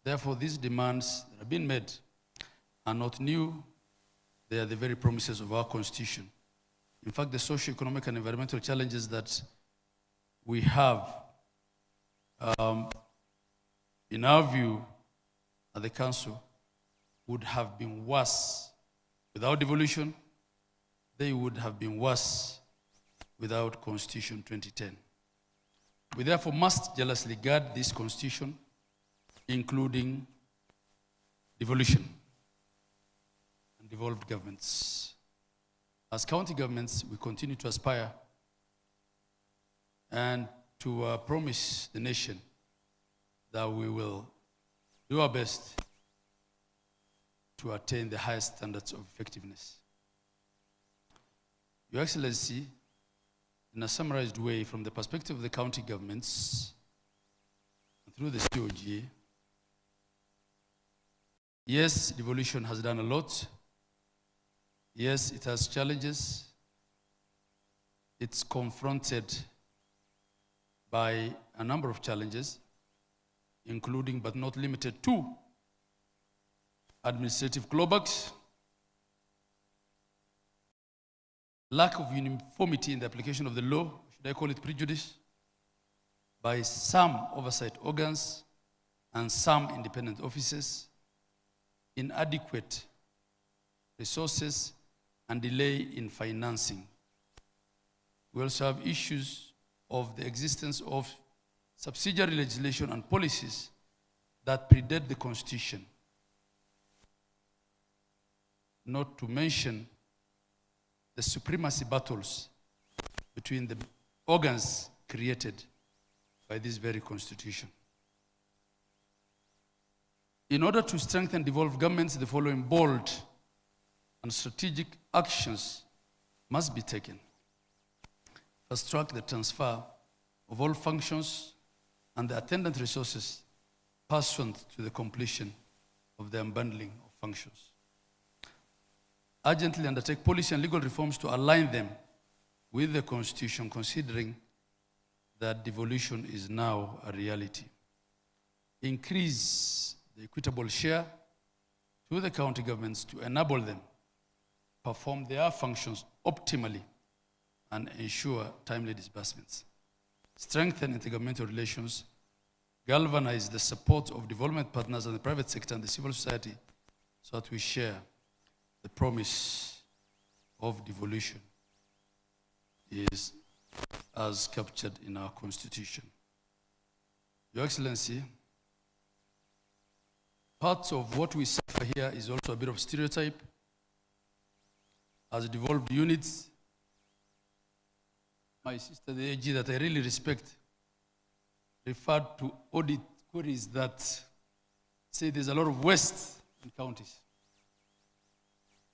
P: Therefore, these demands that have been made are not new. They are the very promises of our Constitution. In fact, the socio-economic and environmental challenges that we have, in our view, at the Council, would have been worse without devolution. They would have been worse without Constitution 2010. We therefore must jealously guard this Constitution, including devolution and devolved governments. As county governments, we continue to aspire and to promise the nation that we will do our best to attain the highest standards of effectiveness. Your Excellency, in a summarized way, from the perspective of the county governments, through the COGA, yes, devolution has done a lot. Yes, it has challenges. It's confronted by a number of challenges, including but not limited to administrative clawbacks, lack of uniformity in the application of the law, should I call it prejudice, by some oversight organs and some independent offices, inadequate resources, and delay in financing. We also have issues of the existence of subsidiary legislation and policies that predate the Constitution, not to mention the supremacy battles between the organs created by this very Constitution. In order to strengthen devolved governments, the following bold and strategic actions must be taken. Fast track the transfer of all functions and the attendant resources pursuant to the completion of the unbundling of functions. Urgently undertake policy and legal reforms to align them with the Constitution, considering that devolution is now a reality. Increase the equitable share to the county governments to enable them perform their functions optimally and ensure timely disbursements. Strengthen intergovernmental relations, galvanize the support of development partners and the private sector and the civil society so that we share the promise of devolution is as captured in our Constitution. Your Excellency, part of what we suffer here is also a bit of stereotype has devolved units. My sister, the AG, that I really respect, referred to audit queries that say there's a lot of waste in counties.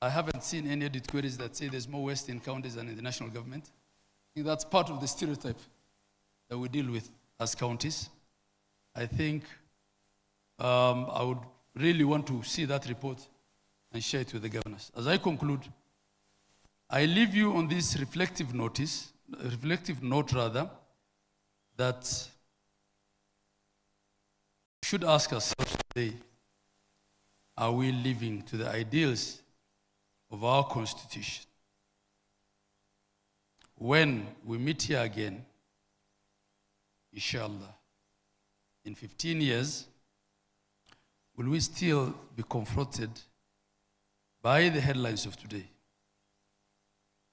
P: I haven't seen any audit queries that say there's more waste in counties than in the national government. I think that's part of the stereotype that we deal with as counties. I think I would really want to see that report and share it with the governors. As I conclude, I leave you on this reflective note that we should ask ourselves today, are we living to the ideals of our Constitution? When we meet here again, inshallah, in 15 years, will we still be confronted by the headlines of today?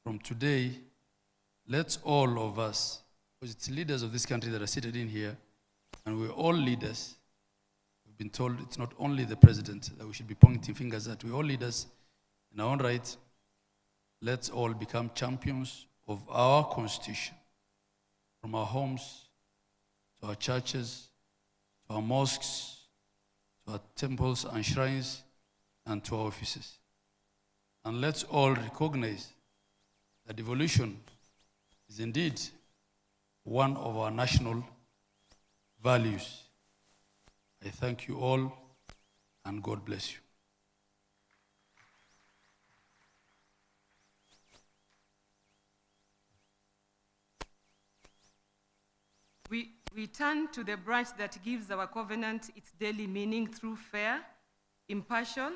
P: From today, let's all of us, because it's leaders of this country that are seated in here, and we're all leaders. We've been told it's not only the president that we should be pointing fingers at, we're all leaders in our own right. Let's all become champions of our Constitution, from our homes, to our churches, to our mosques, to our temples and shrines, and to our offices. And let's all recognize that devolution is indeed one of our national values. I thank you all, and God bless you.
N: We turn to the branch that gives our covenant its daily meaning through fair, impartial,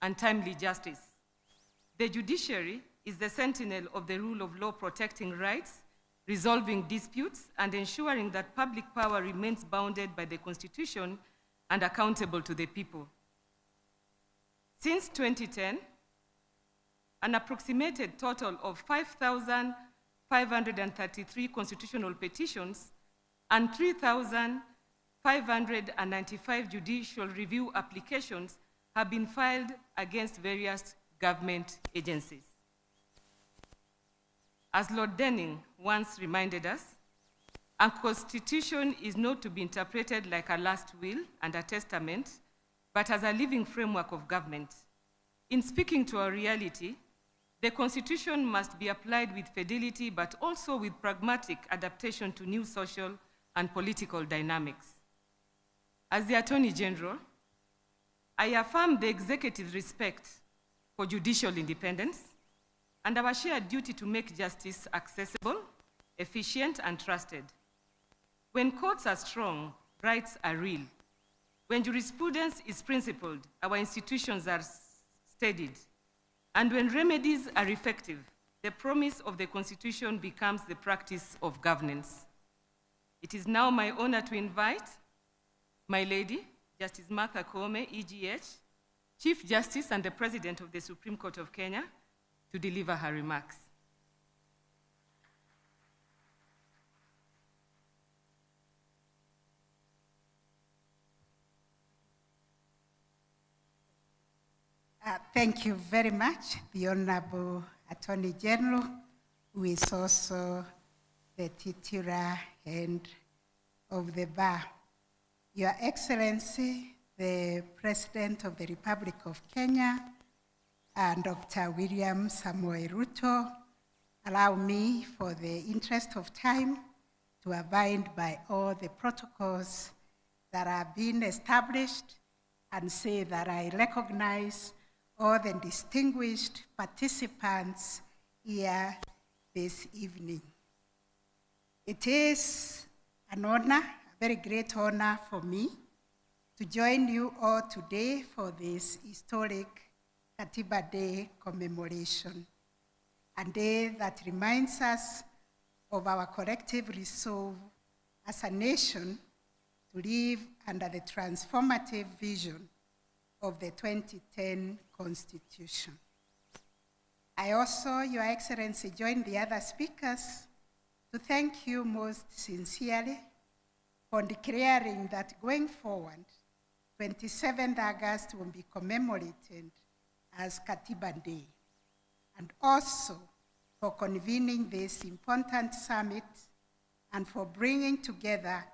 N: and timely justice. The judiciary is the sentinel of the rule of law, protecting rights, resolving disputes, and ensuring that public power remains bounded by the Constitution and accountable to the people. Since 2010, an approximated total of 5,533 constitutional petitions and 3,595 judicial review applications have been filed against various government agencies. As Lord Denning once reminded us, a constitution is not to be interpreted like a last will and a testament, but as a living framework of government. In speaking to our reality, the Constitution must be applied with fidelity, but also with pragmatic adaptation to new social and political dynamics. As the Attorney General, I affirm the executive's respect for judicial independence and our shared duty to make justice accessible, efficient, and trusted. When courts are strong, rights are real. When jurisprudence is principled, our institutions are steadied. And when remedies are effective, the promise of the Constitution becomes the practice of governance. It is now my honor to invite my lady, Justice Martha Koome, EGH, Chief Justice and the President of the Supreme Court of Kenya, to deliver her remarks.
Q: Thank you very much, the Honorable Attorney General, who is also the titular head of the bar. Your Excellency, the President of the Republic of Kenya, and Dr. William Samoei Ruto, allow me, for the interest of time, to abide by all the protocols that have been established and say that I recognize all the distinguished participants here this evening. It is an honor, a very great honor for me, to join you all today for this historic Katiba Day commemoration, a day that reminds us of our collective resolve as a nation to live under the transformative vision of the 2010 Constitution. I also, Your Excellency, join the other speakers to thank you most sincerely for declaring that going forward, 27th August will be commemorated as Katiba Day, and also for convening this important summit and for bringing together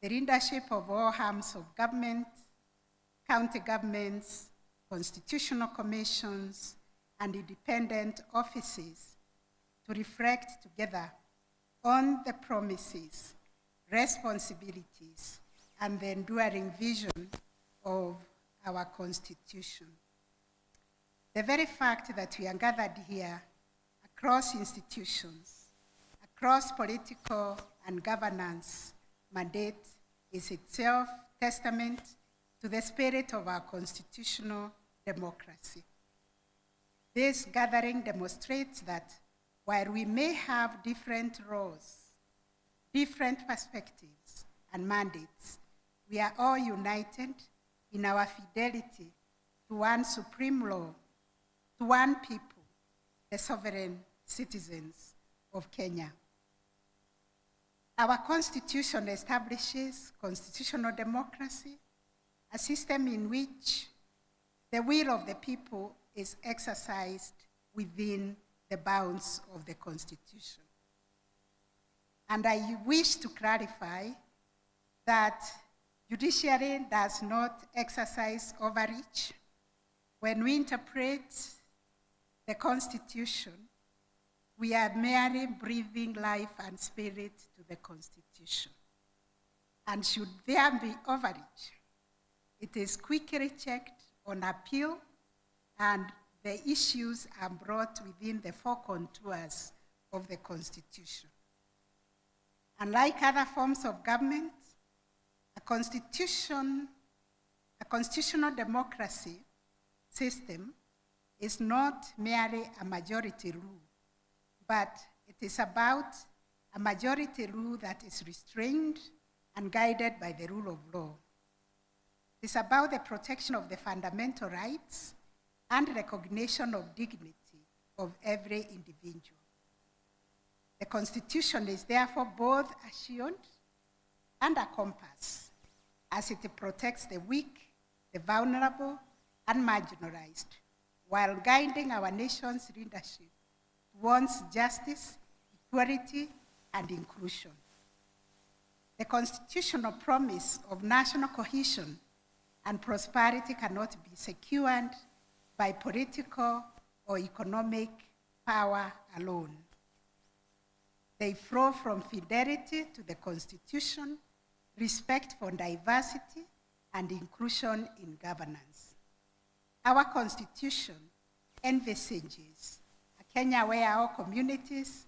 Q: the leadership of all arms of government, county governments, constitutional commissions, and independent offices to reflect together on the promises, responsibilities, and the enduring vision of our Constitution. The very fact that we are gathered here across institutions, across political and governance mandate is itself testament to the spirit of our constitutional democracy. This gathering demonstrates that while we may have different roles, different perspectives and mandates, we are all united in our fidelity to one supreme law, to one people, the sovereign citizens of Kenya. Our Constitution establishes constitutional democracy, a system in which the will of the people is exercised within the bounds of the Constitution. And I wish to clarify that judiciary does not exercise overreach. When we interpret the Constitution, we are merely breathing life and spirit to the Constitution. And should there be overreach, it is quickly checked on appeal, and the issues are brought within the four contours of the Constitution. Unlike other forms of government, a constitutional democracy system is not merely a majority rule, but it is about a majority rule that is restrained and guided by the rule of law. It is about the protection of the fundamental rights and recognition of dignity of every individual. The Constitution is therefore both a shield and a compass, as it protects the weak, the vulnerable, and marginalized, while guiding our nation's leadership towards justice, equality, and inclusion. The constitutional promise of national cohesion and prosperity cannot be secured by political or economic power alone. They flow from fidelity to the Constitution, respect for diversity, and inclusion in governance. Our Constitution envisages a Kenya where all communities,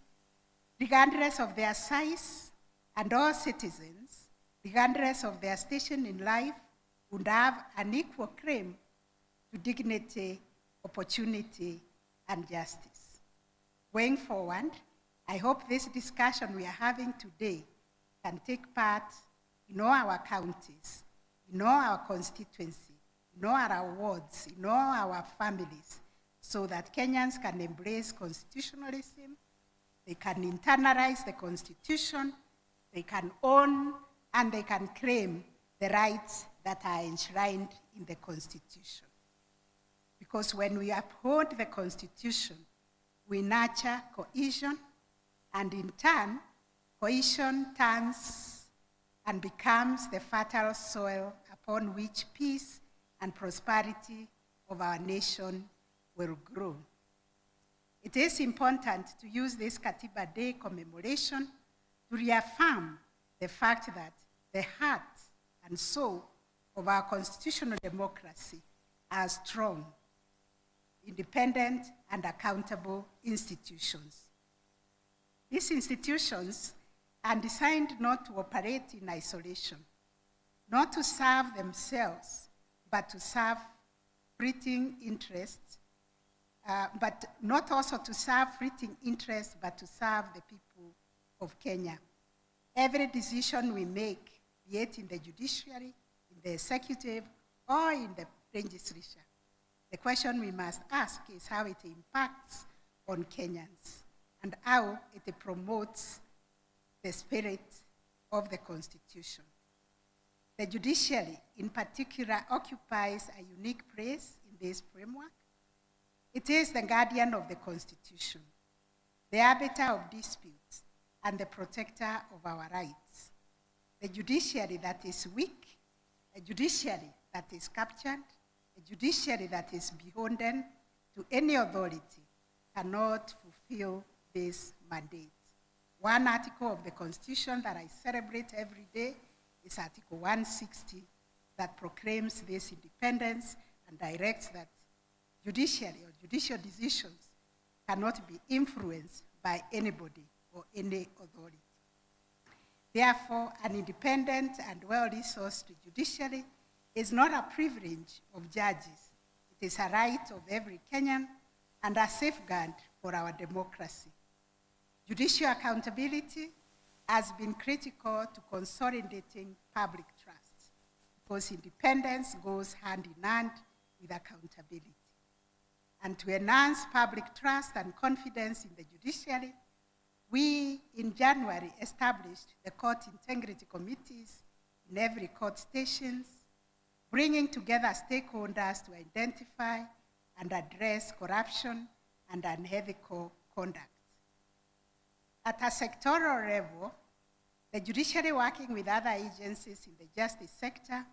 Q: regardless of their size, and all citizens, regardless of their station in life, would have an equal claim to dignity, opportunity, and justice. Going forward, I hope this discussion we are having today can take part in all our counties, in all our constituency, in all our wards, in all our families, so that Kenyans can embrace constitutionalism, they can internalize the Constitution, they can own, and they can claim the rights that are enshrined in the Constitution. Because when we uphold the Constitution, we nurture cohesion, and in turn, cohesion turns and becomes the fertile soil upon which peace and prosperity of our nation will grow. It is important to use this Katiba Day commemoration to reaffirm the fact that the heart and soul of our constitutional democracy are strong, independent, and accountable institutions. These institutions are designed not to operate in isolation, not to serve themselves, but to serve fleeting interests, but not also to serve fleeting interests, but to serve the people of Kenya. Every decision we make, be it in the judiciary, in the executive, or in the legislature, the question we must ask is how it impacts on Kenyans and how it promotes the spirit of the Constitution. The judiciary, in particular, occupies a unique place in this framework. It is the guardian of the Constitution, the arbiter of disputes, and the protector of our rights. The judiciary that is weak, a judiciary that is captured, a judiciary that is beholden to any authority cannot fulfill this mandate. One article of the Constitution that I celebrate every day is Article 160 that proclaims this independence and directs that judiciary or judicial decisions cannot be influenced by anybody or any authority. Therefore, an independent and well-resourced judiciary is not a privilege of judges. It is a right of every Kenyan and a safeguard for our democracy. Judicial accountability has been critical to consolidating public trust because independence goes hand in hand with accountability. And to enhance public trust and confidence in the judiciary, we, in January, established the court integrity committees in every court stations, bringing together stakeholders to identify and address corruption and unethical conduct. At a sectoral level, the judiciary, working with other agencies in the justice sector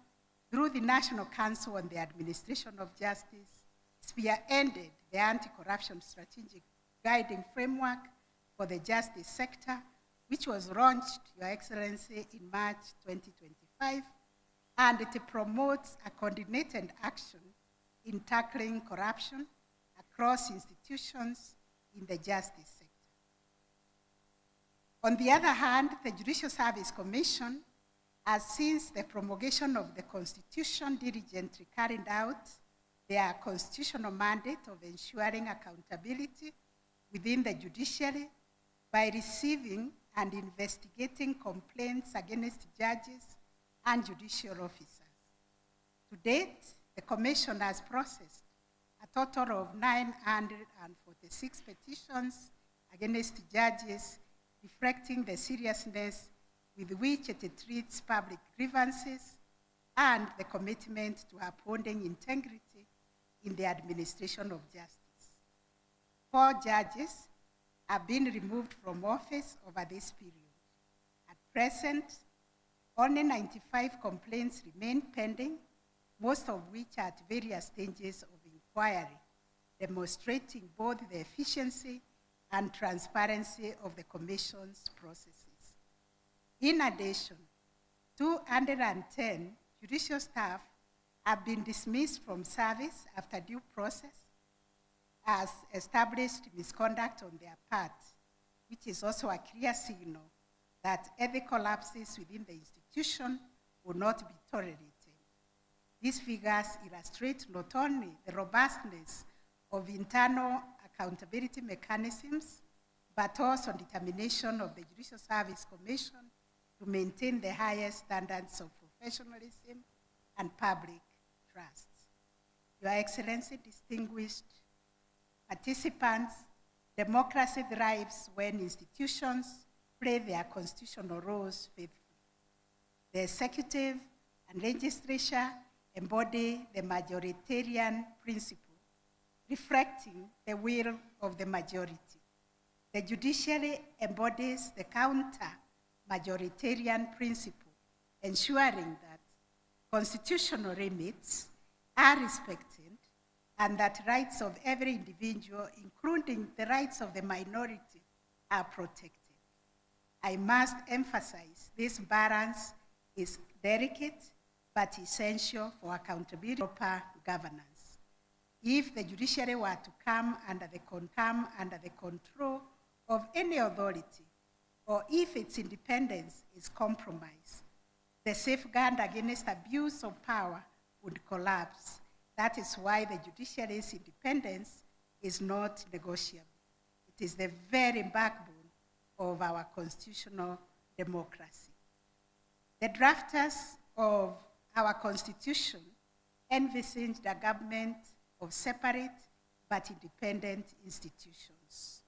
Q: through the National Council on the Administration of Justice, spearheaded the anti-corruption strategic guiding framework for the justice sector, which was launched, Your Excellency, in March 2025, and it promotes a coordinated action in tackling corruption across institutions in the justice sector. On the other hand, the Judicial Service Commission has, since the promulgation of the Constitution, diligently carried out their constitutional mandate of ensuring accountability within the judiciary by receiving and investigating complaints against judges and judicial officers. To date, the Commission has processed a total of 946 petitions against judges, reflecting the seriousness with which it treats public grievances and the commitment to upholding integrity in the administration of justice. 4 judges have been removed from office over this period. At present, only 95 complaints remain pending, most of which are at various stages of inquiry, demonstrating both the efficiency and transparency of the Commission's processes. In addition, 210 judicial staff have been dismissed from service after due process as established misconduct on their part, which is also a clear signal that ethical lapses within the institution will not be tolerated. These figures illustrate not only the robustness of internal accountability mechanisms, but also determination of the Judicial Service Commission to maintain the highest standards of professionalism and public trust. Your Excellency, distinguished participants, democracy thrives when institutions play their constitutional roles faithfully. The executive and legislature embody the majoritarian principle, reflecting the will of the majority. The judiciary embodies the counter-majoritarian principle, ensuring that constitutional limits are respected and that rights of every individual, including the rights of the minority, are protected. I must emphasize this balance is delicate but essential for accountability and proper governance. If the judiciary were to come under the control of any authority, or if its independence is compromised, the safeguard against abuse of power would collapse. That is why the judiciary's independence is not negotiable. It is the very backbone of our constitutional democracy. The drafters of our Constitution envisaged a government of separate but independent institutions.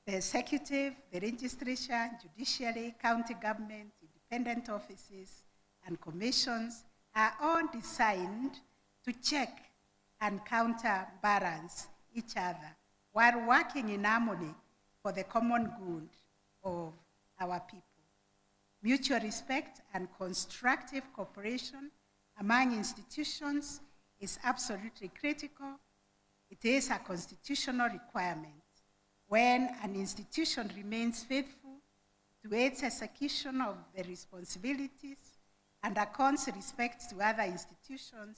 Q: The executive, the legislature, judiciary, county government, independent offices, and commissions are all designed to check and counterbalance each other while working in harmony for the common good of our people. Mutual respect and constructive cooperation among institutions is absolutely critical. It is a constitutional requirement. When an institution remains faithful to its execution of the responsibilities and accords respect to other institutions,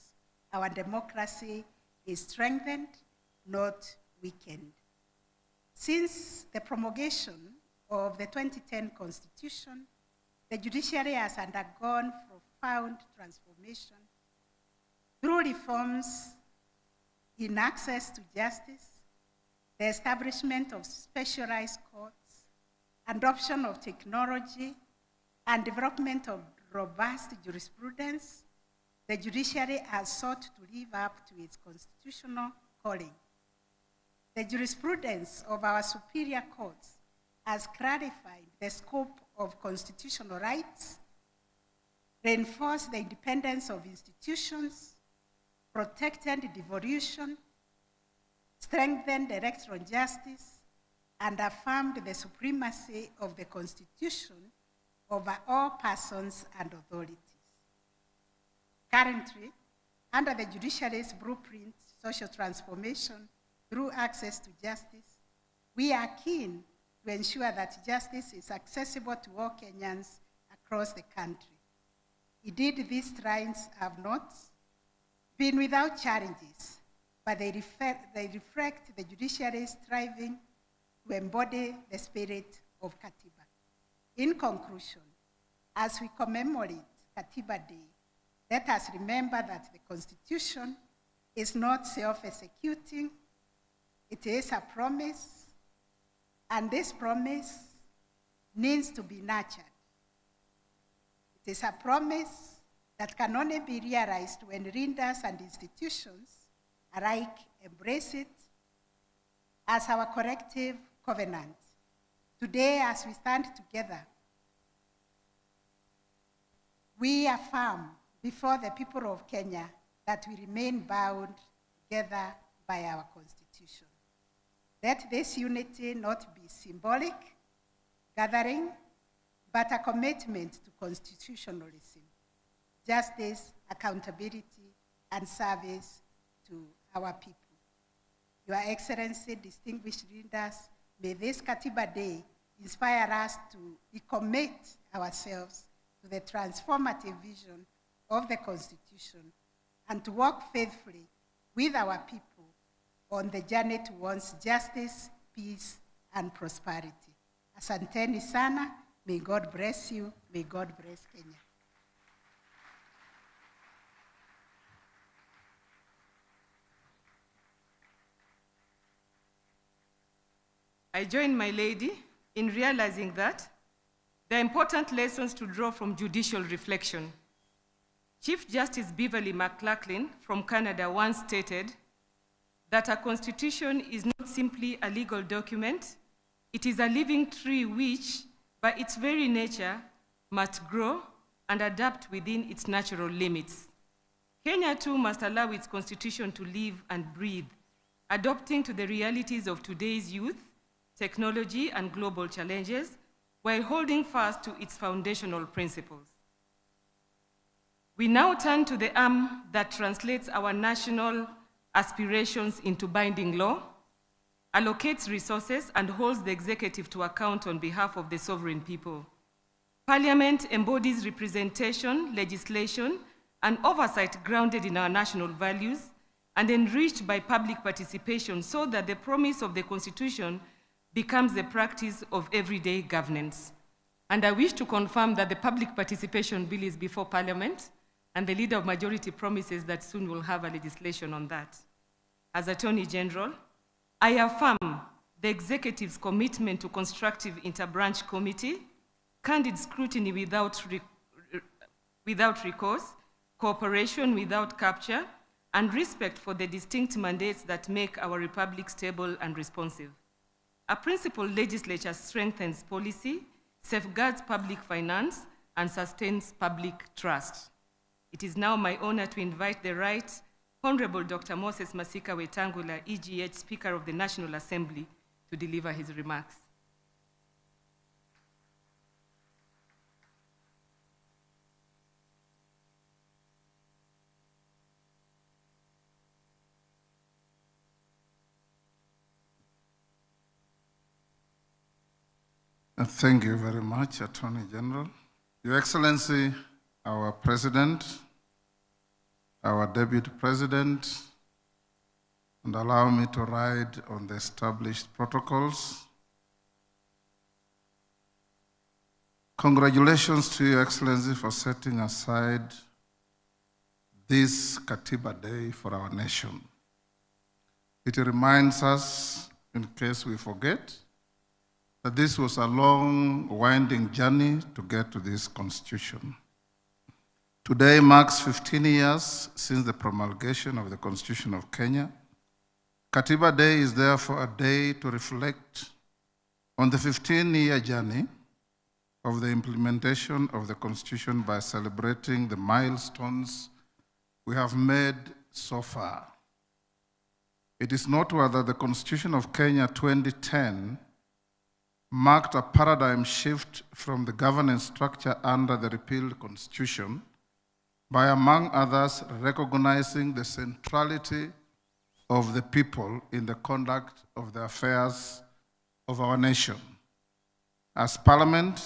Q: our democracy is strengthened, not weakened. Since the promulgation of the 2010 Constitution, the judiciary has undergone profound transformation through reforms in access to justice, the establishment of specialized courts, adoption of technology, and development of robust jurisprudence. The judiciary has sought to live up to its constitutional calling. The jurisprudence of our superior courts has clarified the scope of constitutional rights, reinforced the independence of institutions, protected devolution, strengthened electoral justice, and affirmed the supremacy of the Constitution over all persons and authorities. Currently, under the judiciary's blueprint, social transformation through access to justice, we are keen to ensure that justice is accessible to all Kenyans across the country. Indeed, these strides have not been without challenges, but they reflect the judiciary's striving to embody the spirit of Katiba. In conclusion, as we commemorate Katiba Day, let us remember that the Constitution is not self-executing, it is a promise, and this promise needs to be nurtured. It is a promise that can only be realized when leaders and institutions alike embrace it as our collective covenant. Today, as we stand together, we affirm before the people of Kenya that we remain bound together by our Constitution. Let this unity not be symbolic gathering, but a commitment to constitutionalism, justice, accountability, and service to our people. Your Excellency, distinguished leaders, may this Katiba Day inspire us to recommit ourselves to the transformative vision of the Constitution and to work faithfully with our people on the journey towards justice, peace, and prosperity. Asanteni sana. May God bless you. May God bless Kenya.
N: I join my lady in realizing that there are important lessons to draw from judicial reflection. Chief Justice Beverly McLachlan from Canada once stated that a constitution is not simply a legal document, it is a living tree which, by its very nature, must grow and adapt within its natural limits. Kenya too must allow its constitution to live and breathe, adapting to the realities of today's youth, technology, and global challenges, while holding fast to its foundational principles. We now turn to the arm that translates our national aspirations into binding law, allocates resources, and holds the executive to account on behalf of the sovereign people. Parliament embodies representation, legislation, and oversight grounded in our national values and enriched by public participation so that the promise of the Constitution becomes the practice of everyday governance. And I wish to confirm that the public participation bill is before Parliament, and the Leader of Majority promises that soon we'll have a legislation on that. As Attorney General, I affirm the Executive's commitment to constructive interbranch committee, candid scrutiny without recourse, cooperation without capture, and respect for the distinct mandates that make our republic stable and responsive. A principled legislature strengthens policy, safeguards public finance, and sustains public trust. It is now my honor to invite the Right Honorable Dr. Moses Masika Wetangula, EGH Speaker of the National Assembly, to deliver his remarks.
I: Thank you very much, Attorney General. Your Excellency, our President, our Deputy President, and allow me to ride on the established protocols. Congratulations to Your Excellency for setting aside this Katiba Day for our nation. It reminds us, in case we forget, that this was a long, winding journey to get to this Constitution. Today marks 15 years since the promulgation of the Constitution of Kenya. Katiba Day is therefore a day to reflect on the 15-year journey of the implementation of the Constitution by celebrating the milestones we have made so far. It is noteworthy that the Constitution of Kenya 2010 marked a paradigm shift from the governance structure under the repealed Constitution by, among others, recognizing the centrality of the people in the conduct of the affairs of our nation. As Parliament,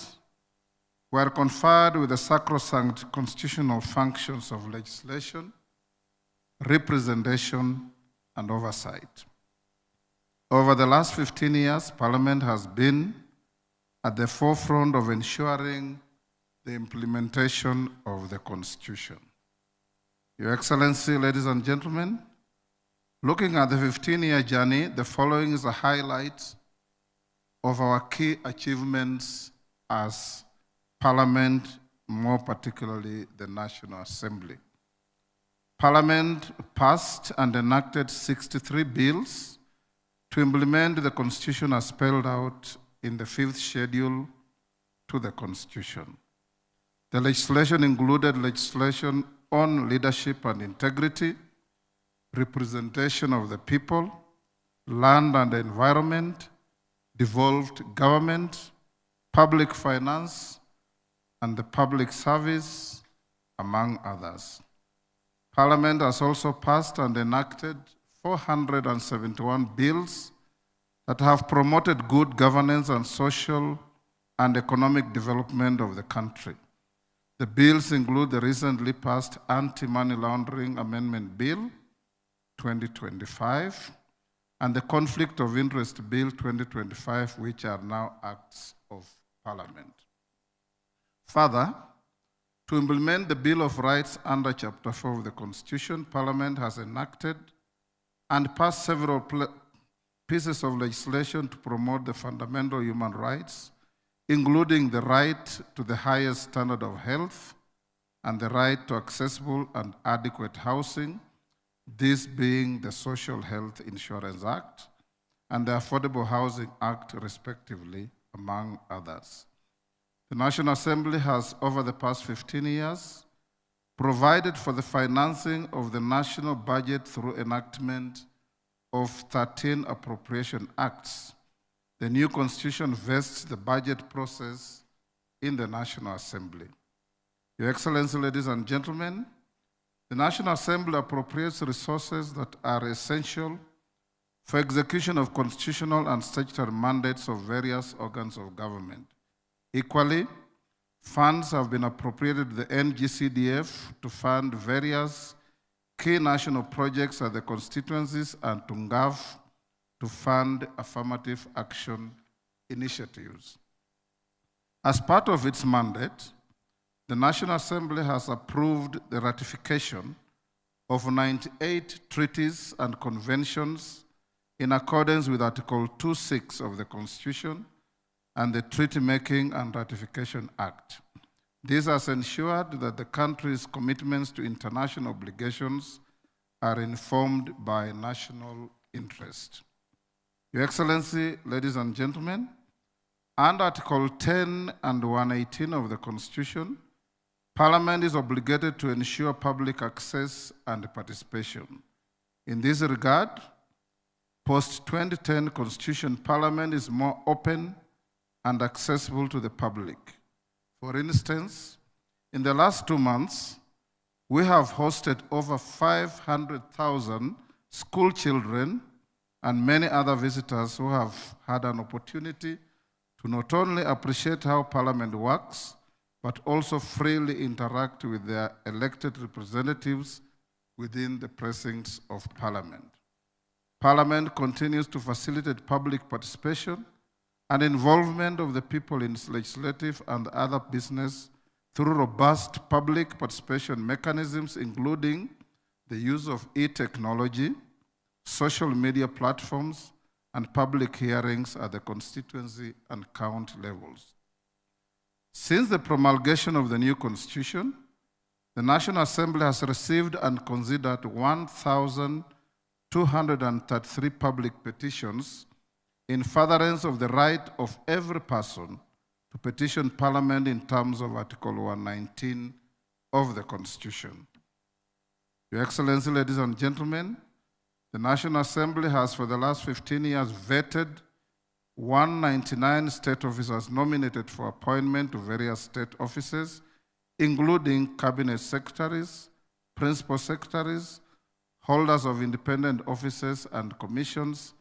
I: we are conferred with the sacrosanct constitutional functions of legislation, representation, and oversight. Over the last 15 years, Parliament has been at the forefront of ensuring the implementation of the Constitution. Your Excellency, ladies and gentlemen, looking at the 15-year journey, the following is a highlight of our key achievements as Parliament, more particularly the National Assembly. Parliament passed and enacted 63 bills to implement the Constitution as spelled out in the 5th schedule to the Constitution. The legislation included legislation on leadership and integrity, representation of the people, land and environment, devolved government, public finance, and the public service, among others. Parliament has also passed and enacted 471 bills that have promoted good governance and social and economic development of the country. The bills include the recently passed Anti-Money Laundering Amendment Bill 2025 and the Conflict of Interest Bill 2025, which are now acts of Parliament. Further, to implement the Bill of Rights under Chapter 4 of the Constitution, Parliament has enacted and passed several pieces of legislation to promote the fundamental human rights, including the right to the highest standard of health and the right to accessible and adequate housing, this being the Social Health Insurance Act and the Affordable Housing Act, respectively, among others. The National Assembly has, over the past 15 years, provided for the financing of the national budget through enactment of 13 appropriation acts. The new Constitution vests the budget process in the National Assembly. Your Excellency, ladies and gentlemen, the National Assembly appropriates resources that are essential for execution of constitutional and statutory mandates of various organs of government. Equally, funds have been appropriated to the NGCDF to fund various key national projects at the constituencies and to NGAV to fund affirmative action initiatives. As part of its mandate, the National Assembly has approved the ratification of 98 treaties and conventions in accordance with Article 2(6) of the Constitution and the Treaty Making and Ratification Act. This has ensured that the country's commitments to international obligations are informed by national interest. Your Excellency, ladies and gentlemen, under Article 10 and 118 of the Constitution, Parliament is obligated to ensure public access and participation. In this regard, post-2010 Constitution Parliament is more open and accessible to the public. For instance, in the last 2 months, we have hosted over 500,000 school children and many other visitors who have had an opportunity to not only appreciate how Parliament works, but also freely interact with their elected representatives within the precincts of Parliament. Parliament continues to facilitate public participation and involvement of the people in legislative and other business through robust public participation mechanisms, including the use of e-technology, social media platforms, and public hearings at the constituency and county levels. Since the promulgation of the new constitution, the National Assembly has received and considered 1,233 public petitions in furtherance of the right of every person to petition Parliament in terms of Article 119 of the Constitution. Your Excellency, ladies and gentlemen, the National Assembly has for the last 15 years vetted 199 state officers nominated for appointment to various state offices, including cabinet secretaries, principal secretaries, holders of independent offices and commissions,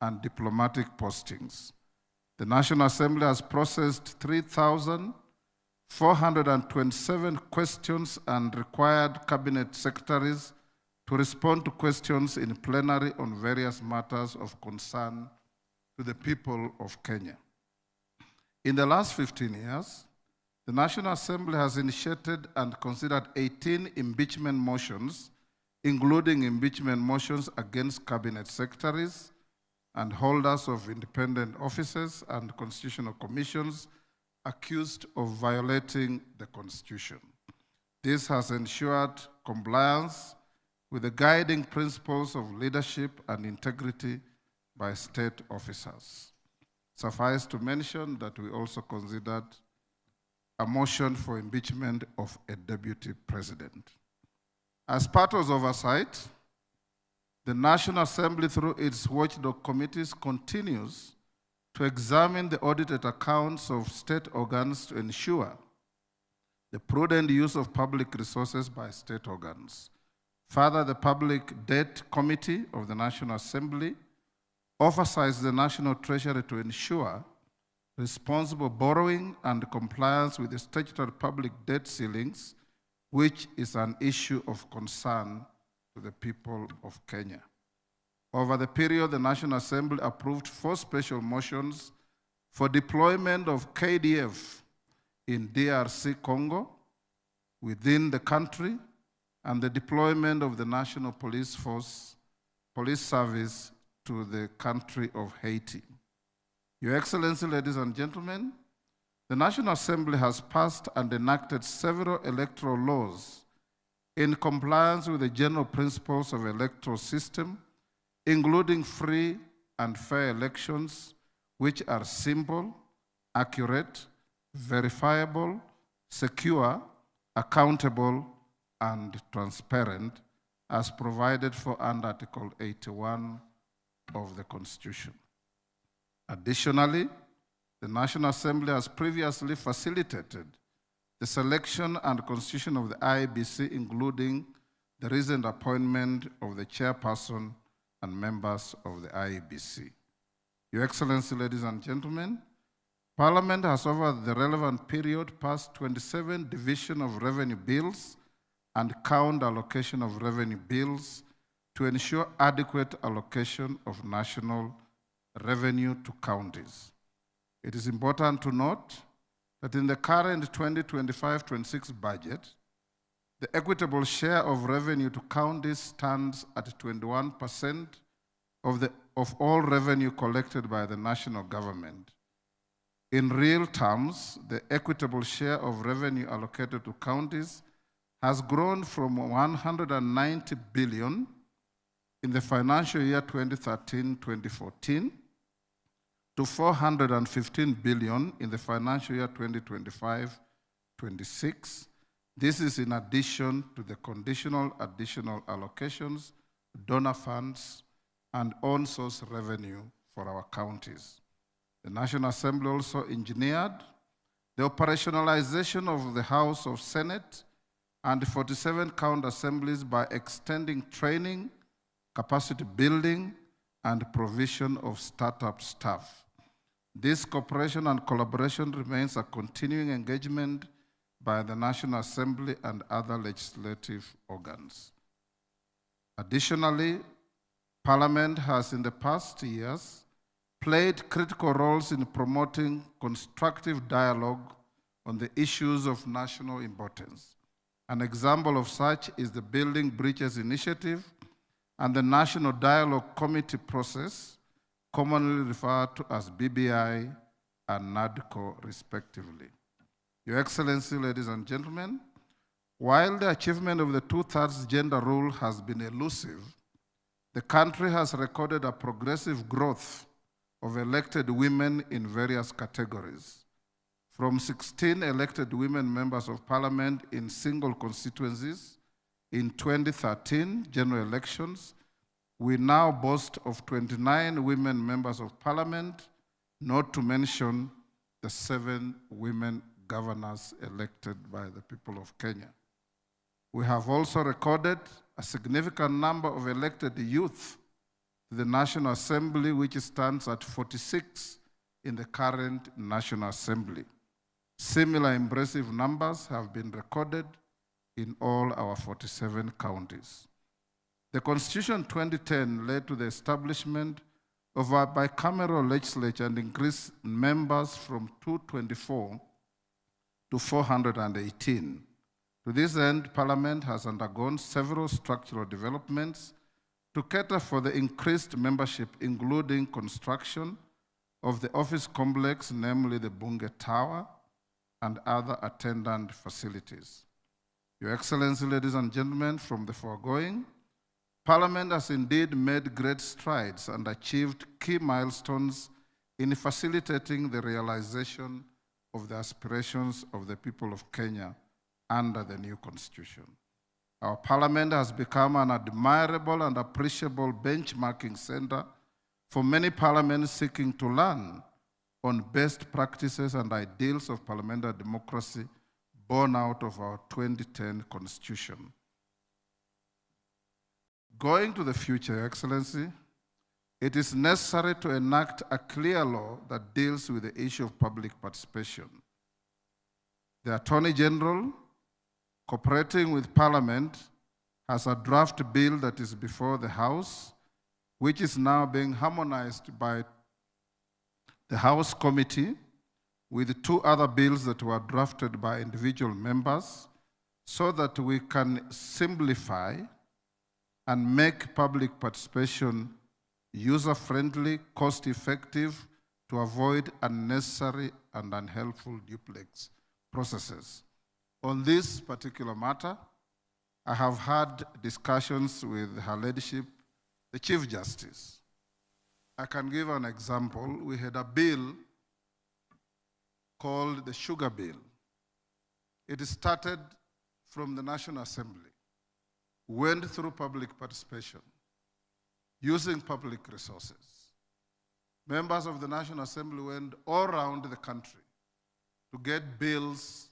I: and diplomatic postings. The National Assembly has processed 3,427 questions and required cabinet secretaries to respond to questions in plenary on various matters of concern to the people of Kenya. In the last 15 years, the National Assembly has initiated and considered 18 impeachment motions, including impeachment motions against cabinet secretaries and holders of independent offices and constitutional commissions accused of violating the Constitution. This has ensured compliance with the guiding principles of leadership and integrity by state officers. Suffice to mention that we also considered a motion for impeachment of a deputy president. As part of oversight, the National Assembly, through its watchdog committees, continues to examine the audited accounts of state organs to ensure the prudent use of public resources by state organs. Further, the Public Debt Committee of the National Assembly oversights the National Treasury to ensure responsible borrowing and compliance with the statutory public debt ceilings, which is an issue of concern to the people of Kenya. Over the period, the National Assembly approved 4 special motions for deployment of KDF in DRC Congo, within the country, and the deployment of the National Police Service to the country of Haiti. Your Excellency, ladies and gentlemen, the National Assembly has passed and enacted several electoral laws in compliance with the general principles of the electoral system, including free and fair elections, which are simple, accurate, verifiable, secure, accountable, and transparent, as provided for under Article 81 of the Constitution. Additionally, the National Assembly has previously facilitated the selection and constitution of the IEBC, including the recent appointment of the chairperson and members of the IEBC. Your Excellency, ladies and gentlemen, Parliament has over the relevant period passed 27 division of revenue bills and count allocation of revenue bills to ensure adequate allocation of national revenue to counties. It is important to note that in the current 2025-26 budget, the equitable share of revenue to counties stands at 21% of all revenue collected by the national government. In real terms, the equitable share of revenue allocated to counties has grown from 190 billion in the financial year 2013-2014 to 415 billion in the financial year 2025-26. This is in addition to the conditional additional allocations donor funds, and own source revenue for our counties. The National Assembly also engineered the operationalization of the House of Senate and 47 county assemblies by extending training, capacity building, and provision of startup staff. This cooperation and collaboration remains a continuing engagement by the National Assembly and other legislative organs. Additionally, Parliament has in the past years played critical roles in promoting constructive dialogue on the issues of national importance. An example of such is the Building Bridges Initiative and the National Dialogue Committee process, commonly referred to as BBI and NADCO, respectively. Your Excellency, ladies and gentlemen, while the achievement of the 2/3 gender rule has been elusive, the country has recorded a progressive growth of elected women in various categories. From 16 elected women members of parliament in single constituencies in 2013 general elections, we now boast of 29 women members of parliament, not to mention the 7 women governors elected by the people of Kenya. We have also recorded a significant number of elected youth to the National Assembly, which stands at 46 in the current National Assembly. Similar impressive numbers have been recorded in all our 47 counties. The Constitution 2010 led to the establishment of a bicameral legislature and increased members from 224 to 418. To this end, Parliament has undergone several structural developments to cater for the increased membership, including construction of the office complex, namely the Bunge Tower, and other attendant facilities. Your Excellency, ladies and gentlemen, from the foregoing, Parliament has indeed made great strides and achieved key milestones in facilitating the realization of the aspirations of the people of Kenya under the new Constitution. Our Parliament has become an admirable and appreciable benchmarking center for many parliaments seeking to learn on best practices and ideals of parliamentary democracy born out of our 2010 Constitution. Going to the future, Your Excellency, it is necessary to enact a clear law that deals with the issue of public participation. The Attorney General, cooperating with Parliament, has a draft bill that is before the House, which is now being harmonized by the House Committee with 2 other bills that were drafted by individual members so that we can simplify and make public participation user-friendly, cost-effective to avoid unnecessary and unhelpful duplex processes. On this particular matter, I have had discussions with Her Ladyship, the Chief Justice. I can give an example. We had a bill called the Sugar Bill. It started from the National Assembly, went through public participation, using public resources. Members of the National Assembly went all around the country to get bills,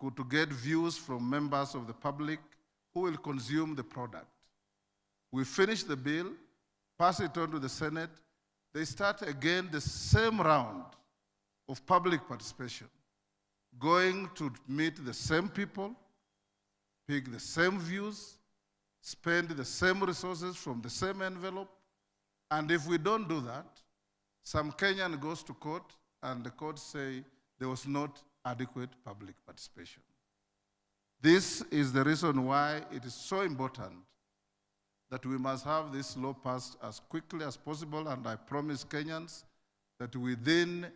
I: to get views from members of the public who will consume the product. We finish the bill, pass it on to the Senate. They start again the same round of public participation, going to meet the same people, pick the same views, spend the same resources from the same envelope, and if we don't do that, some Kenyan goes to court and the court say there was not adequate public participation. This is the reason why it is so important that we must have this law passed as quickly as possible, and I promise Kenyans that within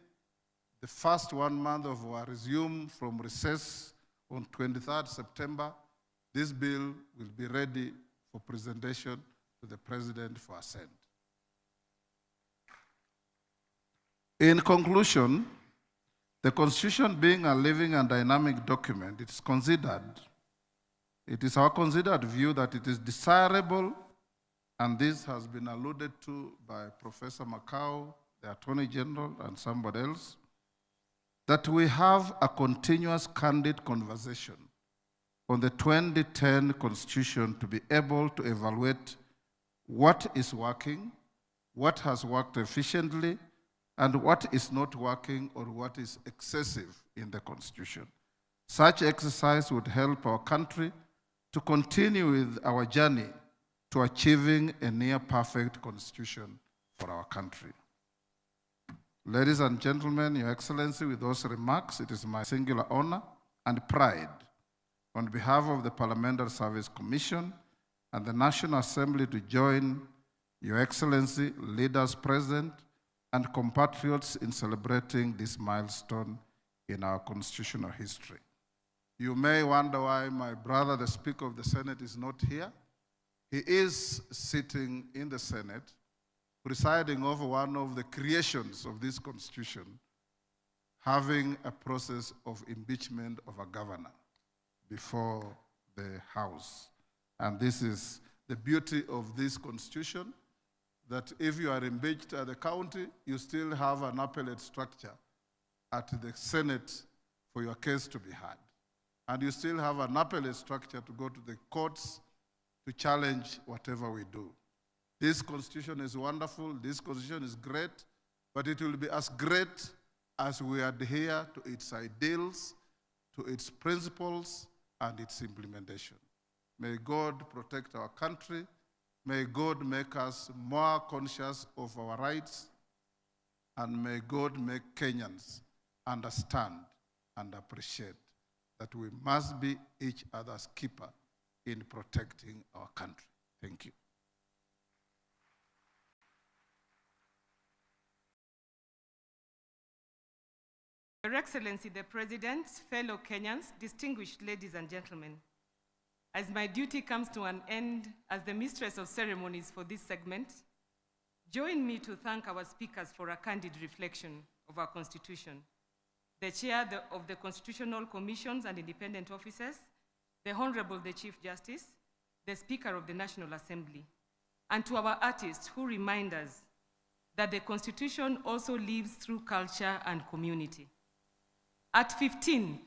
I: the first 1 month of our resume from recess on 23rd September, this bill will be ready for presentation to the President for assent. In conclusion, the Constitution being a living and dynamic document, it is our considered view that it is desirable and this has been alluded to by Professor Macau, the Attorney General, and somebody else, that we have a continuous candid conversation on the 2010 Constitution to be able to evaluate what is working, what has worked efficiently, and what is not working or what is excessive in the Constitution. Such exercise would help our country to continue with our journey to achieving a near-perfect Constitution for our country. Ladies and gentlemen, Your Excellency, with those remarks, it is my singular honor and pride on behalf of the Parliamentary Service Commission and the National Assembly to join Your Excellency, leaders present, and compatriots in celebrating this milestone in our constitutional history. You may wonder why my brother, the Speaker of the Senate, is not here. He is sitting in the Senate, presiding over one of the creations of this Constitution, having a process of impeachment of a governor before the House. And this is the beauty of this Constitution, that if you are impeached at the county, you still have an appellate structure at the Senate for your case to be heard. And you still have an appellate structure to go to the courts to challenge whatever we do. This Constitution is wonderful, this Constitution is great, but it will be as great as we adhere to its ideals, to its principles, and its implementation. May God protect our country. May God make us more conscious of our rights, and may God make Kenyans understand and appreciate that we must be each other's keeper in protecting our country. Thank you.
N: Your Excellency, the President, fellow Kenyans, distinguished ladies and gentlemen, as my duty comes to an end as the mistress of ceremonies for this segment, join me to thank our speakers for a candid reflection of our Constitution, the Chair of the Constitutional Commissions and Independent Officers, the Honorable the Chief Justice, the Speaker of the National Assembly, and to our artists who remind us that the Constitution also lives through culture and community. At 15,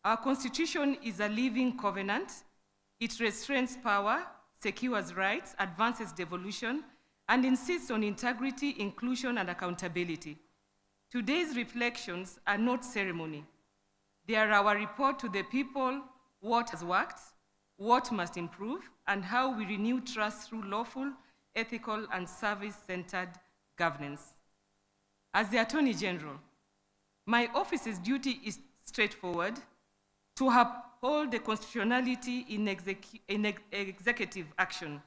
N: our Constitution is a living covenant. It restrains power, secures rights, advances devolution, and insists on integrity, inclusion, and accountability. Today's reflections are not ceremony. They are our report to the people, what has worked, what must improve, and how we renew trust through lawful, ethical, and service-centered governance. As the Attorney General, my office's duty is straightforward: to uphold the constitutionality in executive action,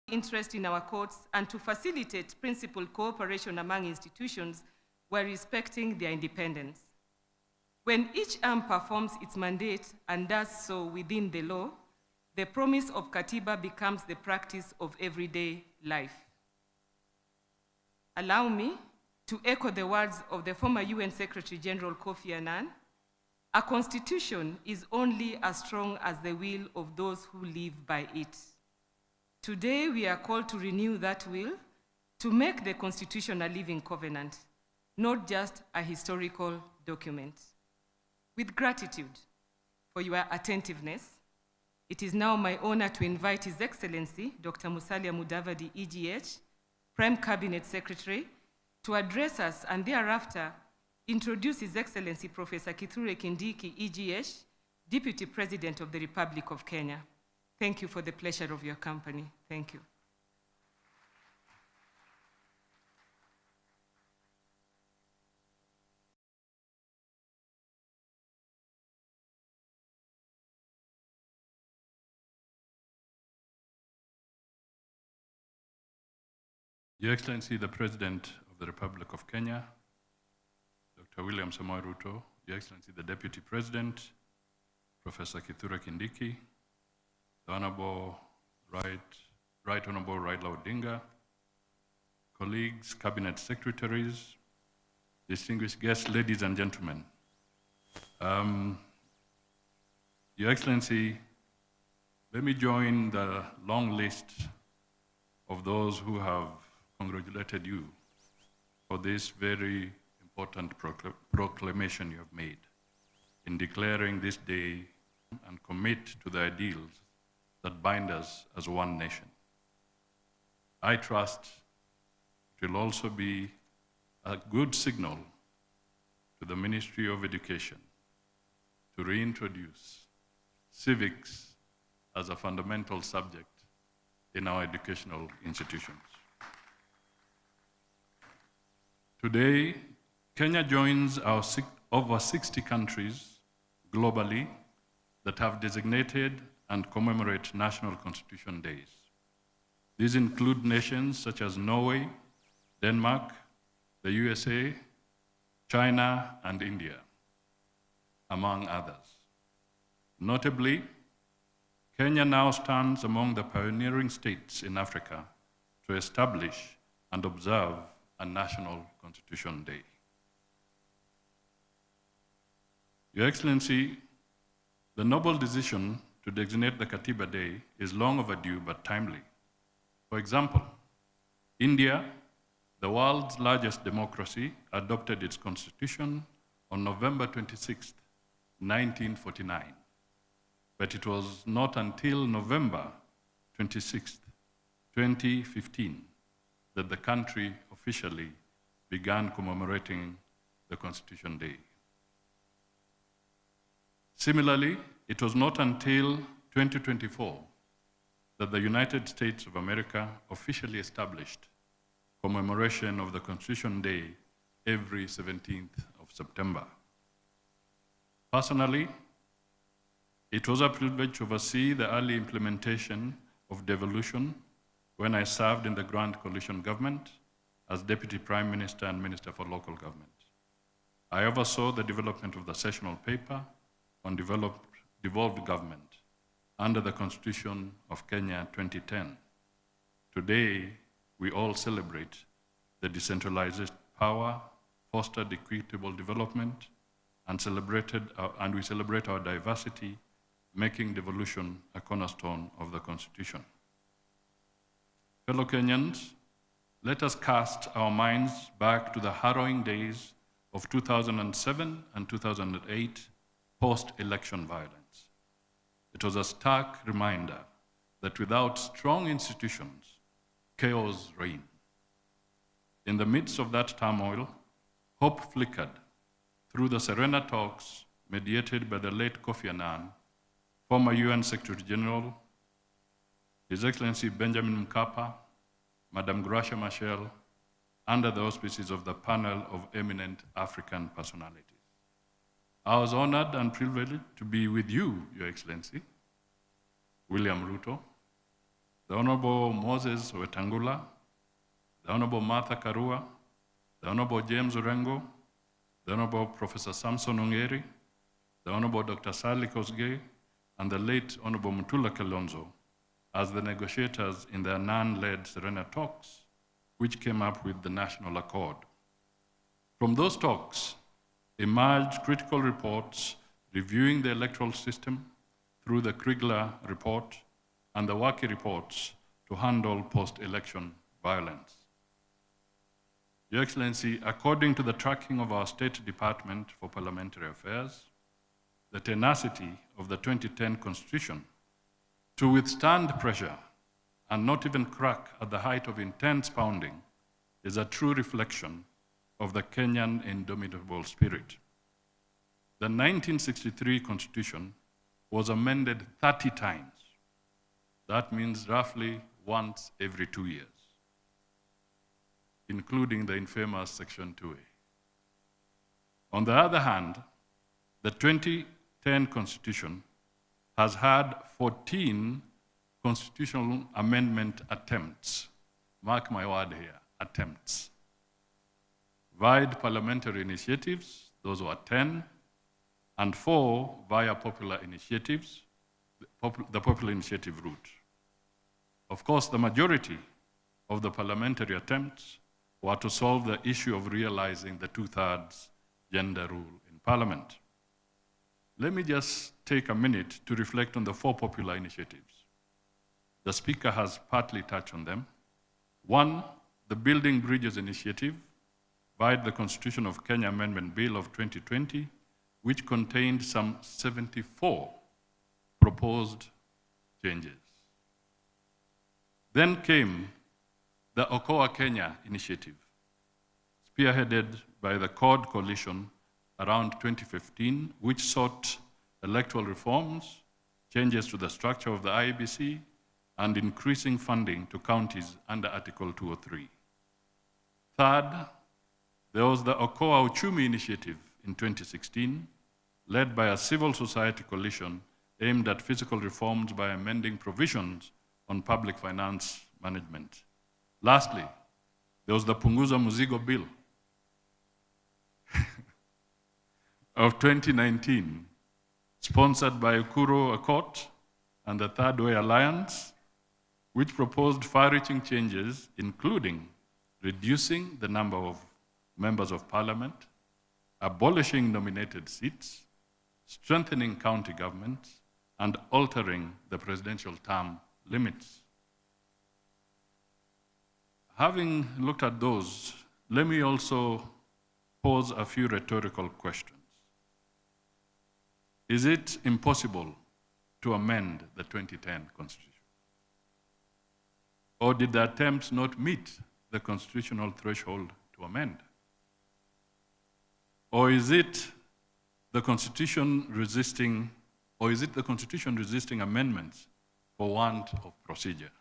N: interest in our courts, and to facilitate principled cooperation among institutions while respecting their independence. When each arm performs its mandate and does so within the law, the promise of Katiba becomes the practice of everyday life. Allow me to echo the words of the former UN Secretary General Kofi Annan: a constitution is only as strong as the will of those who live by it. Today, we are called to renew that will, to make the Constitution a living covenant, not just a historical document. With gratitude for your attentiveness, it is now my honor to invite His Excellency, Dr. Musalia Mudavadi, EGH, Prime Cabinet Secretary, to address us and thereafter introduce His Excellency Professor Kithure Kindiki, EGH, Deputy President of the Republic of Kenya. Thank you for the pleasure of your company. Thank you.
R: Your Excellency, the President of the Republic of Kenya, Dr. William Samoei Ruto, Your Excellency, the Deputy President, Professor Kithure Kindiki, the Honorable Right Honorable Raila Odinga, colleagues, Cabinet Secretaries, distinguished guests, ladies and gentlemen. Your Excellency, let me join the long list of those who have congratulated you for this very important proclamation you have made in declaring this day and commit to the ideals that bind us as one nation. I trust it will also be a good signal to the Ministry of Education to reintroduce civics as a fundamental subject in our educational institutions. Today, Kenya joins our over 60 countries globally that have designated and commemorate National Constitution Days. These include nations such as Norway, Denmark, the USA, China, and India, among others. Notably, Kenya now stands among the pioneering states in Africa to establish and observe a National Constitution Day. Your Excellency, the noble decision to designate the Katiba Day is long overdue but timely. For example, India, the world's largest democracy, adopted its constitution on November 26, 1949. But it was not until November 26, 2015, that the country officially began commemorating the Constitution Day. Similarly, it was not until 2024 that the United States of America officially established commemoration of the Constitution Day every 17th of September. Personally, it was a privilege to oversee the early implementation of devolution when I served in the Grand Coalition government as Deputy Prime Minister and Minister for Local Government. I oversaw the development of the sessional paper on devolved government under the Constitution of Kenya 2010. Today, we all celebrate the decentralized power, fostered equitable development, and we celebrate our diversity, making devolution a cornerstone of the Constitution. Fellow Kenyans, let us cast our minds back to the harrowing days of 2007 and 2008 post-election violence. It was a stark reminder that without strong institutions, chaos reigned. In the midst of that turmoil, hope flickered through the Serena talks mediated by the late Kofi Annan, former UN Secretary General, His Excellency Benjamin Mkapa, Madame Gracia Machel, under the auspices of the panel of eminent African personalities. I was honored and privileged to be with you, Your Excellency, William Ruto, the Honorable Moses Wetangula, the Honorable Martha Karua, the Honorable James Orengo, the Honorable Professor Samson Ongeri, the Honorable Dr. Sally Kosgei, and the late Honorable Mutula Kalonzo as the negotiators in the Annan-led Serena talks, which came up with the National Accord. From those talks emerged critical reports reviewing the electoral system through the Kriegler report and the Waki reports to handle post-election violence. Your Excellency, according to the tracking of our State Department for Parliamentary Affairs, the tenacity of the 2010 Constitution to withstand pressure and not even crack at the height of intense pounding is a true reflection of the Kenyan indomitable spirit. The 1963 Constitution was amended 30 times. That means roughly once every 2 years, including the infamous Section 2A. On the other hand, the 2010 Constitution has had 14 constitutional amendment attempts. Mark my word here, attempts. Via parliamentary initiatives, those were 10, and 4 via popular initiatives, the popular initiative route. Of course, the majority of the parliamentary attempts were to solve the issue of realizing the 2/3 gender rule in Parliament. Let me just take a minute to reflect on the 4 popular initiatives. The Speaker has partly touched on them, One, the Building Bridges Initiative via the Constitution of Kenya Amendment Bill of 2020, which contained some 74 proposed changes. Then came the Okoa Kenya initiative, spearheaded by the CORD coalition around 2015, which sought electoral reforms, changes to the structure of the IEBC, and increasing funding to counties under Article 203. Third, there was the Okoa Uchumi initiative in 2016, led by a civil society coalition aimed at physical reforms by amending provisions on public finance management. Lastly, there was the Punguza Muzigo Bill of 2019, sponsored by Ukuru Akot and the Third Way Alliance, which proposed far-reaching changes, including reducing the number of members of parliament, abolishing nominated seats, strengthening county governments, and altering the presidential term limits. Having looked at those, let me also pose a few rhetorical questions. Is it impossible to amend the 2010 Constitution? Or did the attempts not meet the constitutional threshold to amend? Or is it the Constitution resisting, amendments for want of procedure?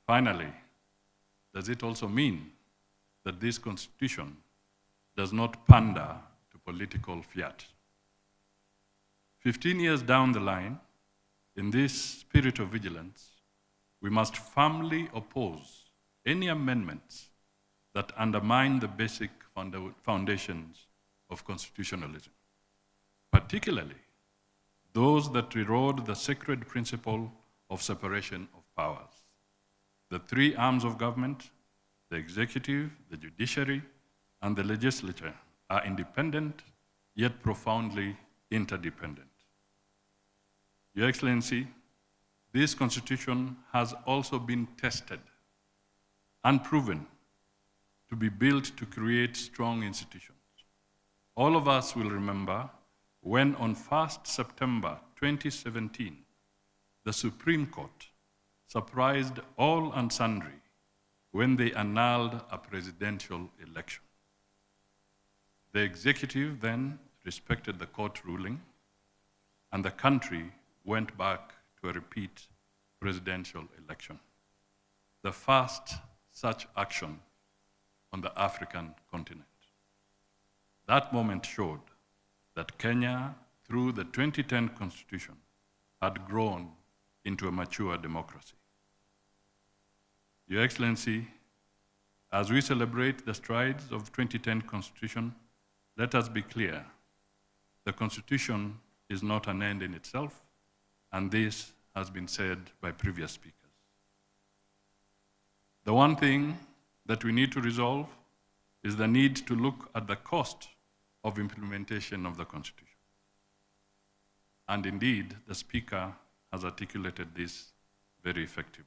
R: Finally, does it also mean that this Constitution does not pander to political fiat? 15 years down the line, in this spirit of vigilance, we must firmly oppose any amendments that undermine the basic foundations of constitutionalism, particularly those that erode the sacred principle of separation of powers. The three arms of government, the executive, the judiciary, and the legislature, are independent, yet profoundly interdependent. Your Excellency, this Constitution has also been tested and proven to be built to create strong institutions. All of us will remember when on 1st September 2017, the Supreme Court surprised all and sundry when they annulled a presidential election. The executive then respected the court ruling, and the country went back to a repeat presidential election, the first such action on the African continent. That moment showed that Kenya, through the 2010 Constitution, had grown into a mature democracy. Your Excellency, as we celebrate the strides of the 2010 Constitution, let us be clear, the Constitution is not an end in itself, and this has been said by previous speakers. The one thing that we need to resolve is the need to look at the cost of implementation of the Constitution. And indeed, the Speaker has articulated this very effectively.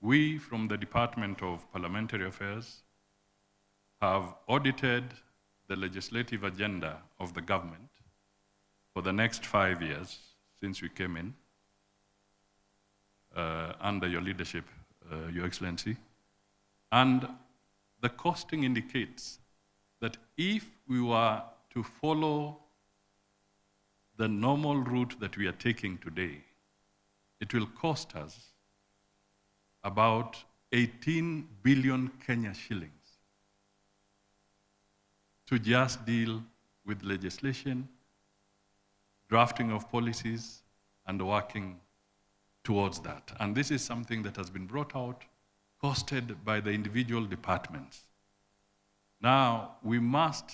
R: We, from the Department of Parliamentary Affairs, have audited the legislative agenda of the government for the next 5 years since we came in under your leadership, Your Excellency. And the costing indicates that if we were to follow the normal route that we are taking today, it will cost us about 18 billion Kenya shillings to just deal with legislation, drafting of policies, and working towards that. And this is something that has been brought out, costed by the individual departments. Now, we must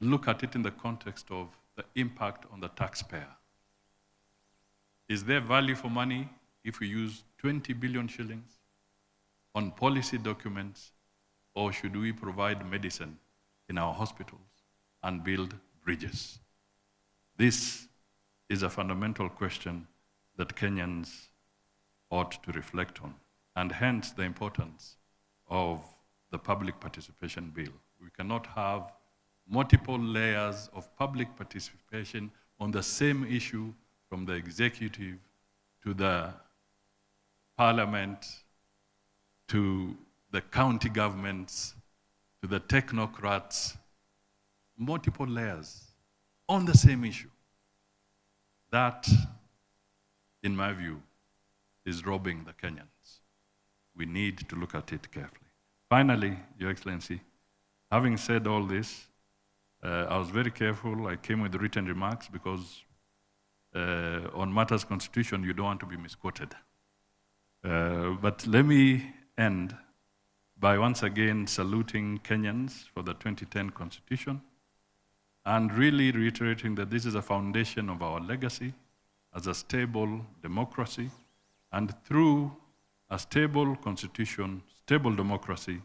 R: look at it in the context of the impact on the taxpayer. Is there value for money if we use 20 billion shillings on policy documents, or should we provide medicine in our hospitals and build bridges? This is a fundamental question that Kenyans ought to reflect on, and hence the importance of the public participation bill. We cannot have multiple layers of public participation on the same issue, from the executive to the parliament, to the county governments, to the technocrats, multiple layers on the same issue. That, in my view, is robbing the Kenyans. We need to look at it carefully. Finally, Your Excellency, having said all this, I was very careful. I came with written remarks because on matters constitution, you don't want to be misquoted. But let me end by once again saluting Kenyans for the 2010 Constitution and really reiterating that this is a foundation of our legacy as a stable democracy, and through a stable constitution, stable democracy,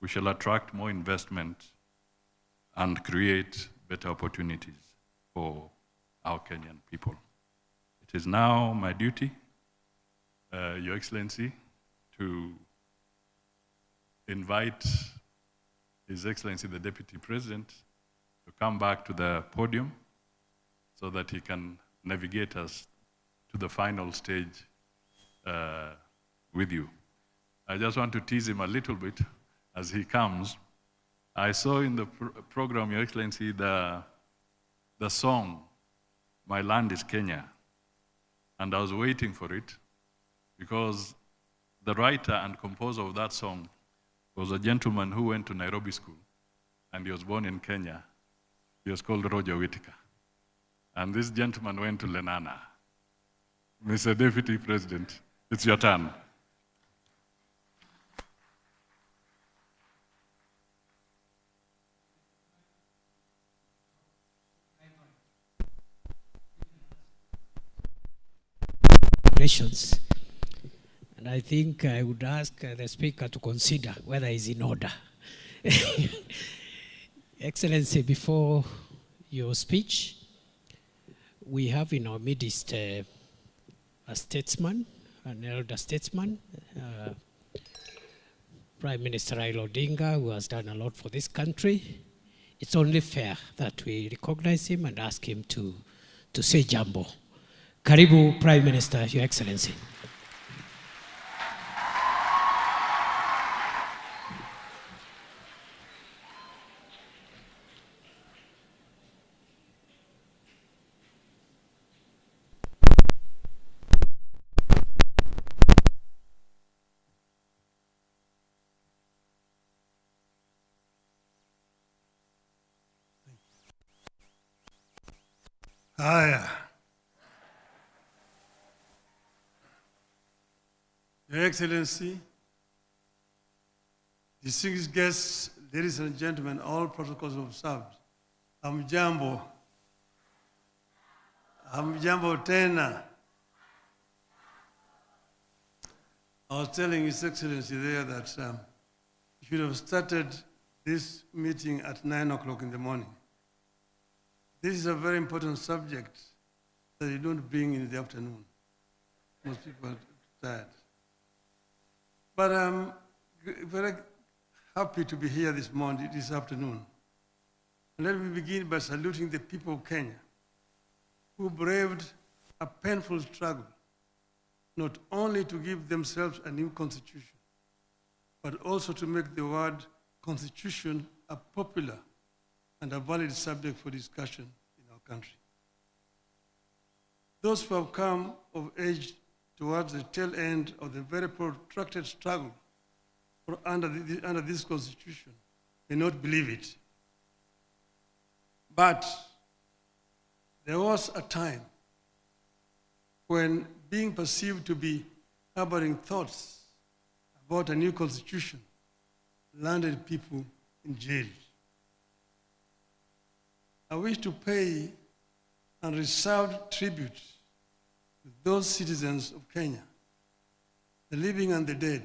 R: we shall attract more investment and create better opportunities for our Kenyan people. It is now my duty, Your Excellency, to invite His Excellency the Deputy President to come back to the podium so that he can navigate us to the final stage with you. I just want to tease him a little bit as he comes. I saw in the program, Your Excellency, the song, My Land is Kenya. And I was waiting for it because the writer and composer of that song was a gentleman who went to Nairobi School, and he was born in Kenya. He was called Roger Whittaker. And this gentleman went to Lenana. Mr. Deputy President, it's your turn.
E: And I think I would ask the Speaker to consider whether it's in order. Excellency, before your speech, we have in our midst a statesman, an elder statesman, Prime Minister Raila Odinga, who has done a lot for this country. It's only fair that we recognize him and ask him to say jambo. Karibu, Prime Minister, Your Excellency.
S: Haya. Your Excellency, distinguished guests, ladies and gentlemen, all protocols observed. Hamjambo. Hamjambo tena. I was telling His Excellency there that we should have started this meeting at 9 o'clock in the morning. This is a very important subject that you don't bring in the afternoon. Most people are tired. But I'm very happy to be here this morning, this afternoon. And let me begin by saluting the people of Kenya who braved a painful struggle, not only to give themselves a new constitution, but also to make the word constitution a popular and a valid subject for discussion in our country. Those who have come of age towards the tail end of the very protracted struggle under this constitution may not believe it. But there was a time when being perceived to be harboring thoughts about a new constitution landed people in jail. I wish to pay unreserved tribute to those citizens of Kenya, the living and the dead,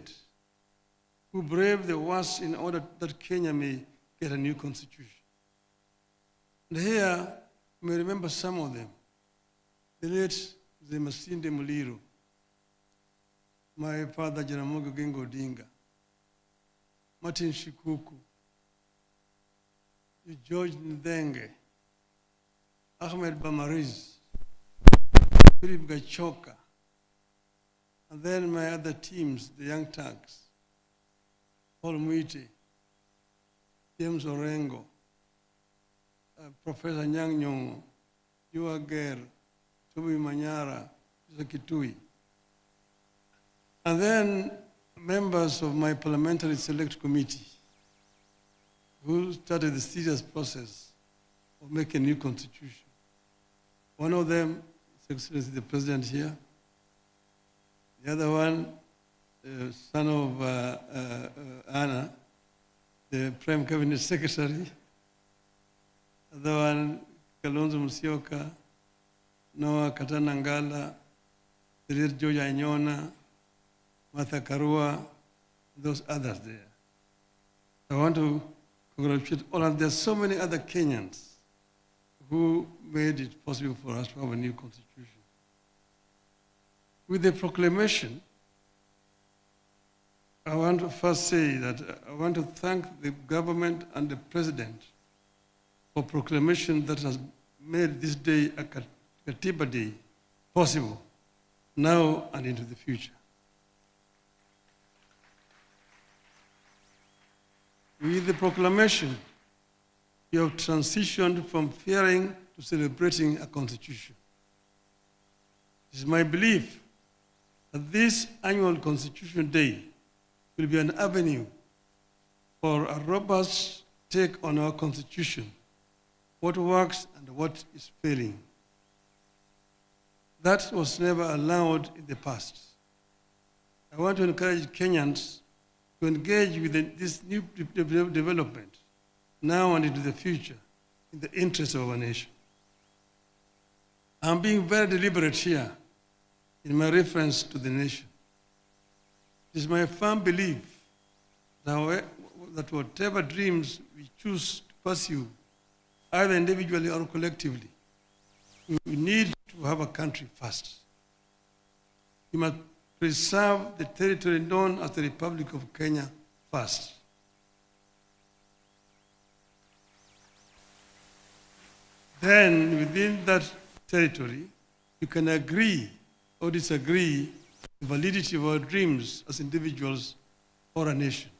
S: who braved the worst in order that Kenya may get a new constitution. And here, you may remember some of them. The late Masinde Muliro, my father Jaramogi Oginga Odinga, Martin Shikuku, George Ndenge, Ahmed Bamariz, Philip Gachoka, and then my other teams, the Young Turks, Paul Muite, James Orengo, Professor Nyang Nyong'o, Yua Ger, Toby Manyara, Kitui. And then members of my parliamentary select committee who started the serious process of making a new constitution. One of them, His Excellency the President here. The other one, son of Anna, the Prime Cabinet Secretary. The other one, Kalonzo Musyoka, Noah Katanangala, George Anyona, Martha Karua, those others there. I want to congratulate all of them. There's so many other Kenyans who made it possible for us to have a new constitution. With the proclamation, I want to first say that I want to thank the government and the president for proclamation that has made this day a Katiba Day possible now and into the future. With the proclamation, we have transitioned from fearing to celebrating a constitution. It is my belief that this annual Constitution Day will be an avenue for a robust take on our constitution, what works and what is failing. That was never allowed in the past. I want to encourage Kenyans to engage with this new development now and into the future in the interest of our nation. I'm being very deliberate here in my reference to the nation. It is my firm belief that whatever dreams we choose to pursue, either individually or collectively, we need to have a country first. We must preserve the territory known as the Republic of Kenya first. Then, within that territory, you can agree or disagree the validity of our dreams as individuals or a nation.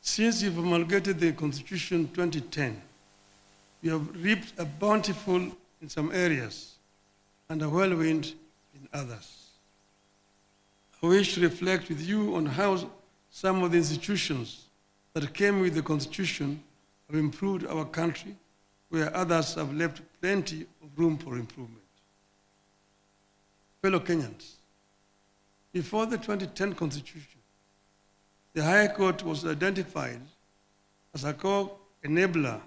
S: Since we promulgated the Constitution 2010, we have reaped a bountiful in some areas and a whirlwind in others. I wish to reflect with you on how some of the institutions that came with the Constitution have improved our country, where others have left plenty of room for improvement. Fellow Kenyans, before the 2010 Constitution, the High Court was identified as a core enabler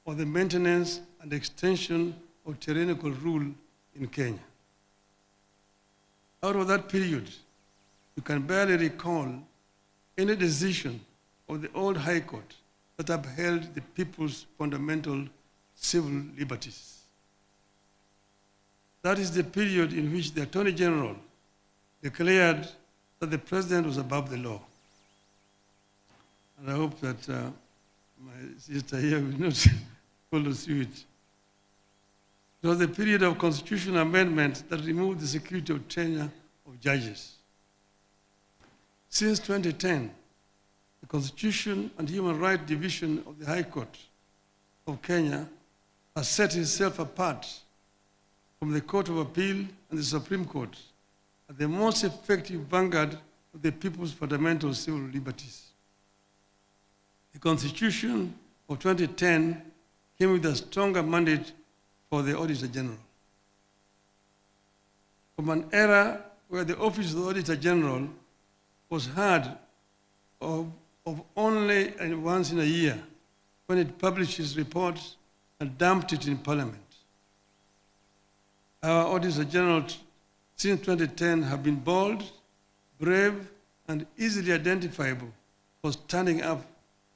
S: of the maintenance and extension of tyrannical rule in Kenya. Out of that period, you can barely recall any decision of the old High Court that upheld the people's fundamental civil liberties. That is the period in which the Attorney General declared that the President was above the law. And I hope that my sister here will not follow suit. It was the period of constitutional amendment that removed the security of tenure of judges. Since 2010, the Constitution and Human Rights Division of the High Court of Kenya has set itself apart from the Court of Appeal and the Supreme Court as the most effective vanguard of the people's fundamental civil liberties. The Constitution of 2010 came with a stronger mandate for the Auditor General. From an era where the Office of the Auditor General was heard of only once in a year when it published its reports and dumped it in Parliament. Our Auditor General since 2010 have been bold, brave, and easily identifiable for standing up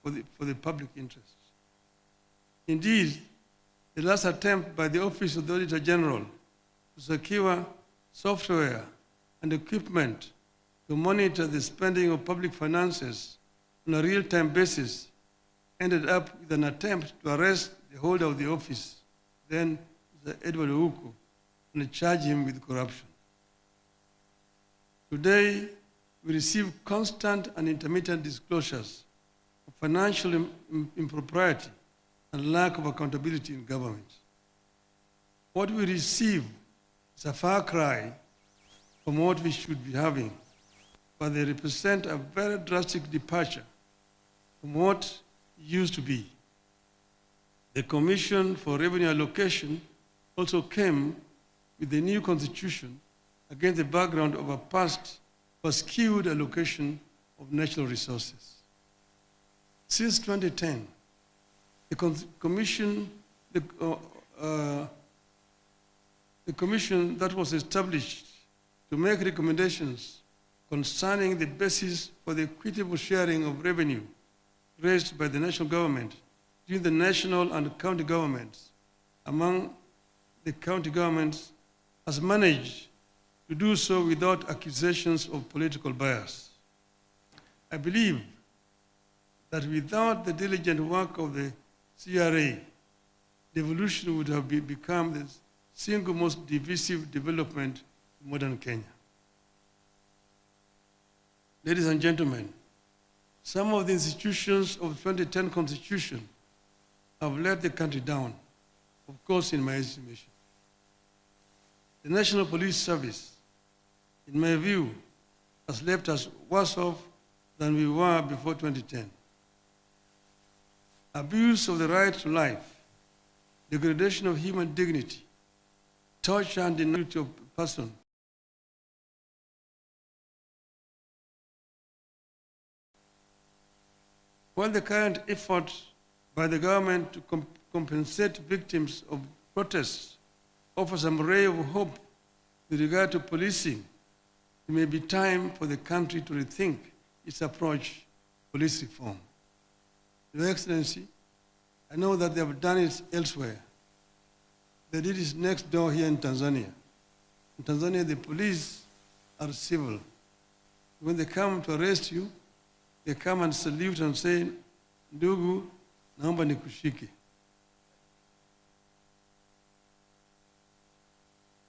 S: for the public interest. Indeed, the last attempt by the Office of the Auditor General to secure software and equipment to monitor the spending of public finances on a real-time basis ended up with an attempt to arrest the holder of the office, then Edward Ouko, and charge him with corruption. Today, we receive constant and intermittent disclosures of financial impropriety and lack of accountability in government. What we receive is a far cry from what we should be having, but they represent a very drastic departure from what used to be. The Commission for Revenue Allocation also came with the new constitution against the background of a past skewed allocation of natural resources. Since 2010, the commission that was established to make recommendations concerning the basis for the equitable sharing of revenue raised by the national government between the national and county governments among the county governments has managed to do so without accusations of political bias. I believe that without the diligent work of the CRA, devolution would have become the single most divisive development in modern Kenya. Ladies and gentlemen, some of the institutions of the 2010 Constitution have let the country down, of course, in my estimation. The National Police Service, in my view, has left us worse off than we were before 2010. Abuse of the right to life, degradation of human dignity, torture and denial of a person, while the current effort by the government to compensate victims of protests offers some ray of hope with regard to policing, it may be time for the country to rethink its approach to police reform. Your Excellency, I know that they have done it elsewhere. They did it next door here in Tanzania. In Tanzania, the police are civil. When they come to arrest you, they come and salute and say, "Ndugu, naomba nikushike."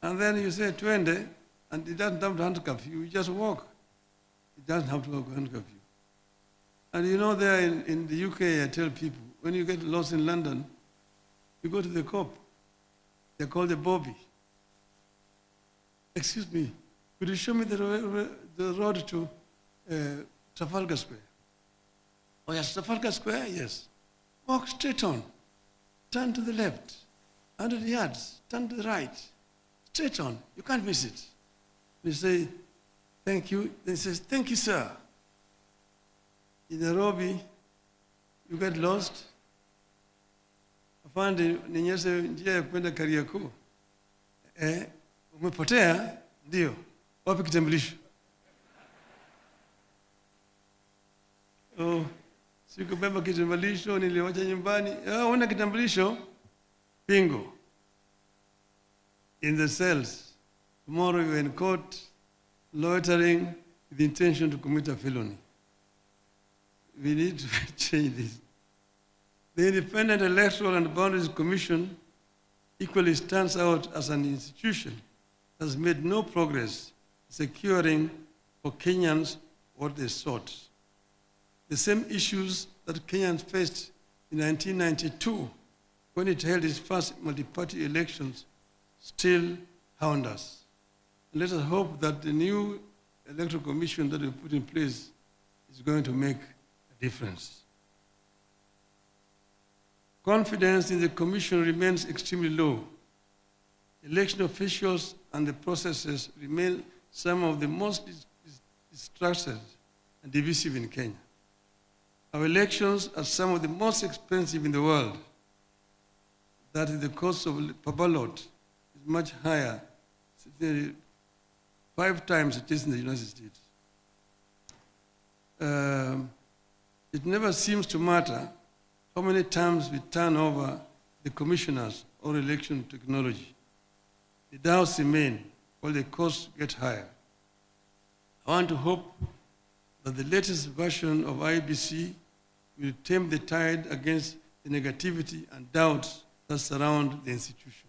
S: And then you say, "Twende," and it doesn't have to handcuff you. You just walk. It doesn't have to handcuff you. And you know, there in the UK, I tell people, when you get lost in London, you go to the cop. They're called the Bobby. "Excuse me, could you show me the road to Trafalgar Square?" "Oh yes, Trafalgar Square, yes. Walk straight on. Turn to the left. 100 yards, turn to the right. Straight on, you can't miss it." You say, "Thank you." Then he says, "Thank you, sir." In Nairobi, you get lost. Afande, nionyeshe njia ya kwenda Kariakoo. Umepotea? Ndio. Wapi kitambulisho? "Oh, sikubeba kitambulisho, niliwacha nyumbani." "Una kitambulisho?" Bingo. In the cells. Tomorrow you're in court, loitering with the intention to commit a felony. We need to change this. The Independent Electoral and Boundaries Commission equally stands out as an institution that has made no progress securing for Kenyans what they sought. The same issues that Kenyans faced in 1992 when it held its first multi-party elections still hound us. Let us hope that the new electoral commission that we put in place is going to make a difference. Confidence in the commission remains extremely low. Election officials and the processes remain some of the most distrusted and divisive in Kenya. Our elections are some of the most expensive in the world. That is, the cost of per ballot is much higher, 5 times it is in the United States. It never seems to matter how many times we turn over the commissioners or election technology. The doubts remain while the costs get higher. I want to hope that the latest version of IBC will tame the tide against the negativity and doubts that surround the institution.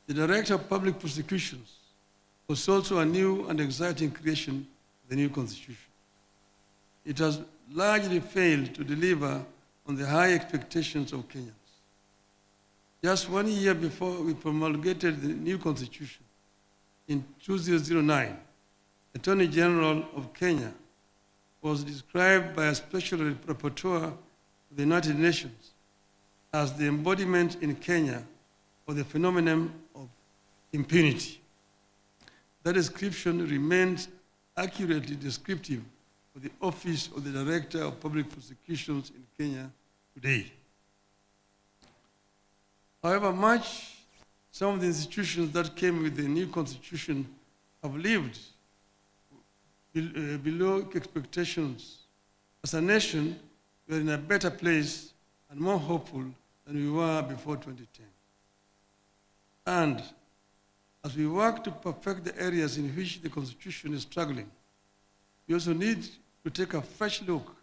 S: The Director of Public Prosecutions was also a new and exciting creation of the new Constitution. It has largely failed to deliver on the high expectations of Kenyans. Just 1 year before we promulgated the new Constitution, in 2009, Attorney General of Kenya was described by a special rapporteur of the United Nations as the embodiment in Kenya of the phenomenon of impunity. That description remains accurately descriptive of the Office of the Director of Public Prosecutions in Kenya today. However, some of the institutions that came with the new constitution have lived below expectations. As a nation, we are in a better place and more hopeful than we were before 2010. And as we work to perfect the areas in which the Constitution is struggling, we also need to take a fresh look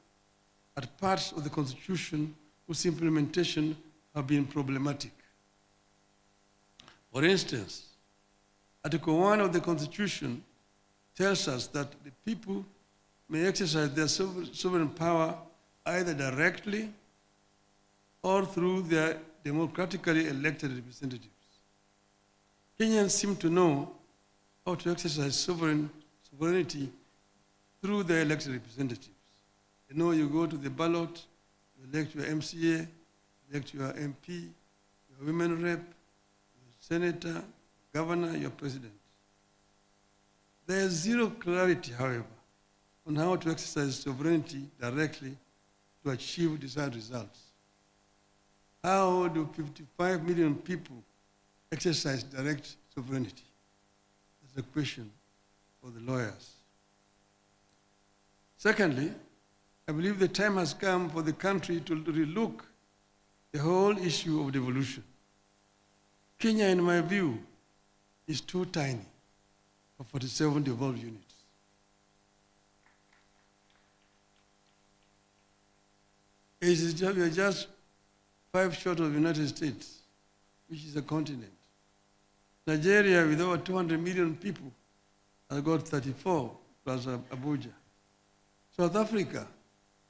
S: at parts of the Constitution whose implementation have been problematic. For instance, Article 1 of the Constitution tells us that the people may exercise their sovereign power either directly or through their democratically elected representatives. Kenyans seem to know how to exercise sovereignty through their elected representatives. You know, you go to the ballot, you elect your MCA, you elect your MP, your women rep, your senator, governor, your president. There is zero clarity, however, on how to exercise sovereignty directly to achieve desired results. How do 55 million people exercise direct sovereignty? That's a question for the lawyers. Secondly, I believe the time has come for the country to relook the whole issue of devolution. Kenya, in my view, is too tiny for 47 devolved units. We are just 5 short of the United States, which is a continent. Nigeria, with over 200 million people, has got 34 plus Abuja. South Africa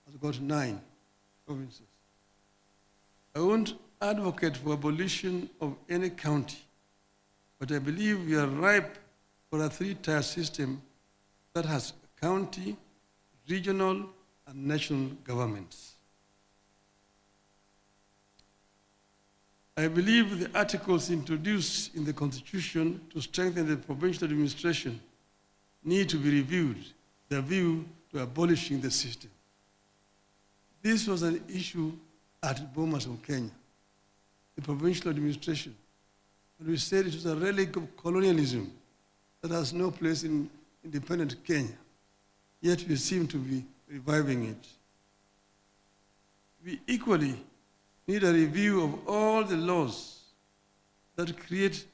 S: has got 9 provinces. I won't advocate for abolition of any county, but I believe we are ripe for a 3-tier system that has county, regional, and national governments. I believe the articles introduced in the Constitution to strengthen the provincial administration need to be reviewed with a view to abolishing the system. This was an issue at Bomas of Kenya, the provincial administration. And we said it was a relic of colonialism that has no place in independent Kenya, yet we seem to be reviving it. We equally need a review of all the laws that create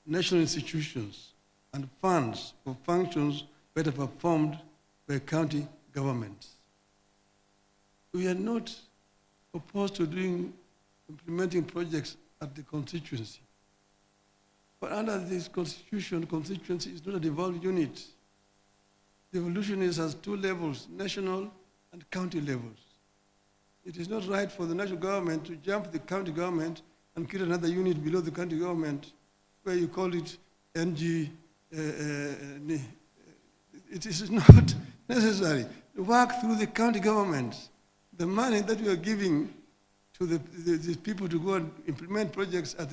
S: national institutions and funds for functions better performed by county governments. We are not opposed to implementing projects at the constituency. But under this constitution, constituency is not a devolved unit. Devolution has 2 levels, national and county levels. It is not right for the national government to jump the county government and create another unit below the county government where you call it NG. It is not necessary. Work through the county government. The money that we are giving to the people to go and implement projects at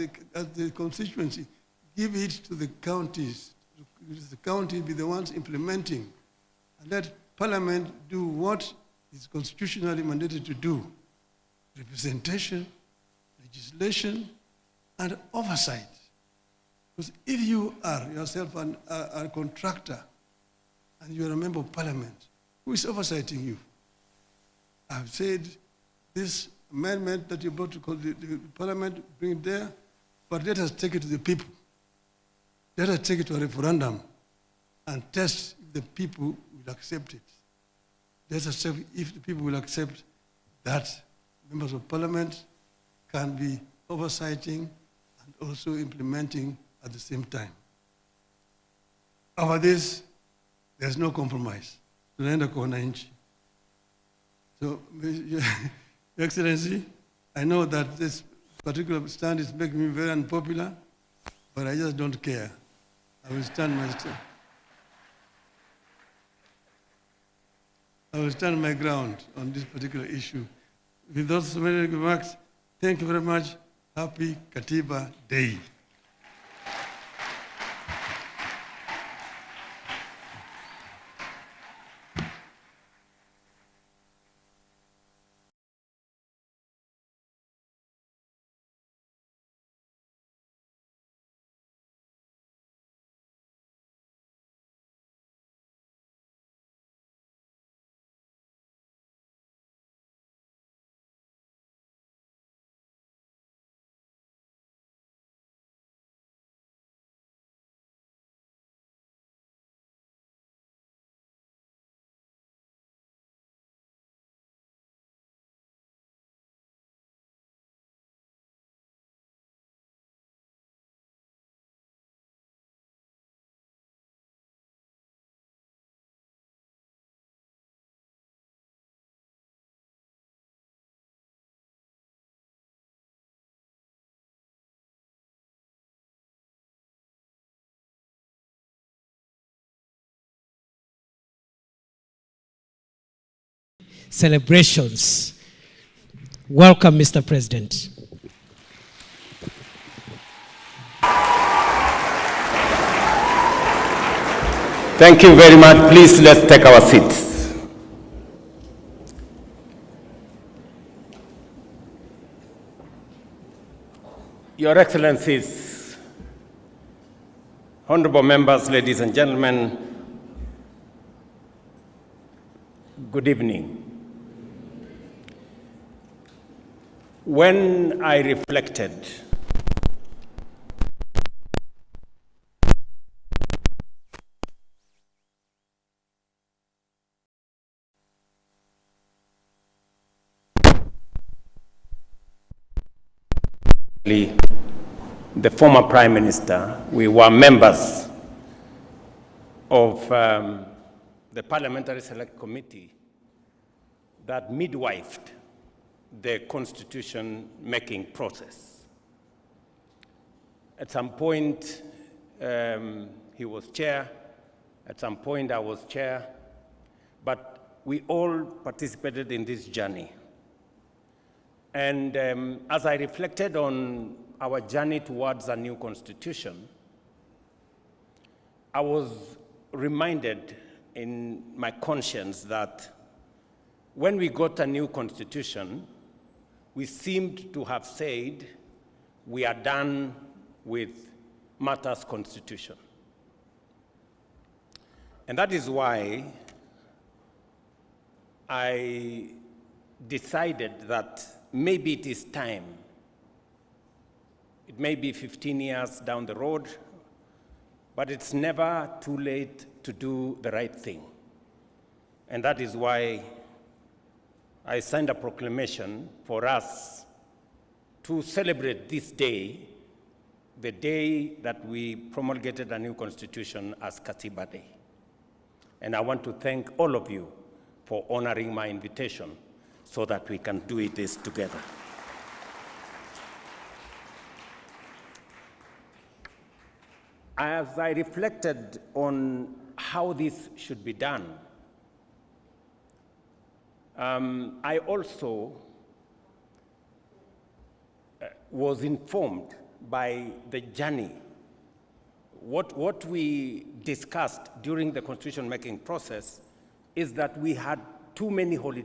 S: the constituency, give it to the counties. The county be the ones implementing. And let Parliament do what is constitutionally mandated to do: representation, legislation, and oversight. Because if you are yourself a contractor and you are a member of Parliament, who is oversighting you? I've said this amendment that you brought to the Parliament, bring it there, but let us take it to the people. Let us take it to a referendum and test the people will accept it. Let's accept if the people will accept that members of parliament can be oversighting and also implementing at the same time. Over this, there's no compromise. Tunaenda kwa wananchi. So, Your Excellency, I know that this particular stand is making me very unpopular, but I just don't care. I will stand my ground on this particular issue. With those many remarks, thank you very much. Happy Katiba Day.
E: Celebrations. Welcome, Mr. President.
T: Thank you very much. Please, let's take our seats. Your Excellencies, honorable members, ladies and gentlemen, good evening. When I reflected the former Prime Minister, we were members of the Parliamentary Select Committee that midwifed the constitution-making process. At some point, he was chair. At some point, I was chair. But we all participated in this journey. And as I reflected on our journey towards a new constitution, I was reminded in my conscience that when we got a new constitution, we seemed to have said, we are done with matters constitution. And that is why I decided that maybe it is time. It may be 15 years down the road, but it's never too late to do the right thing. And that is why I signed a proclamation for us to celebrate this day, the day that we promulgated a new constitution, as Katiba Day. And I want to thank all of you for honoring my invitation so that we can do this together. As I reflected on how this should be done, I also was informed by the journey. What we discussed during the constitution-making process is that we had too many holiday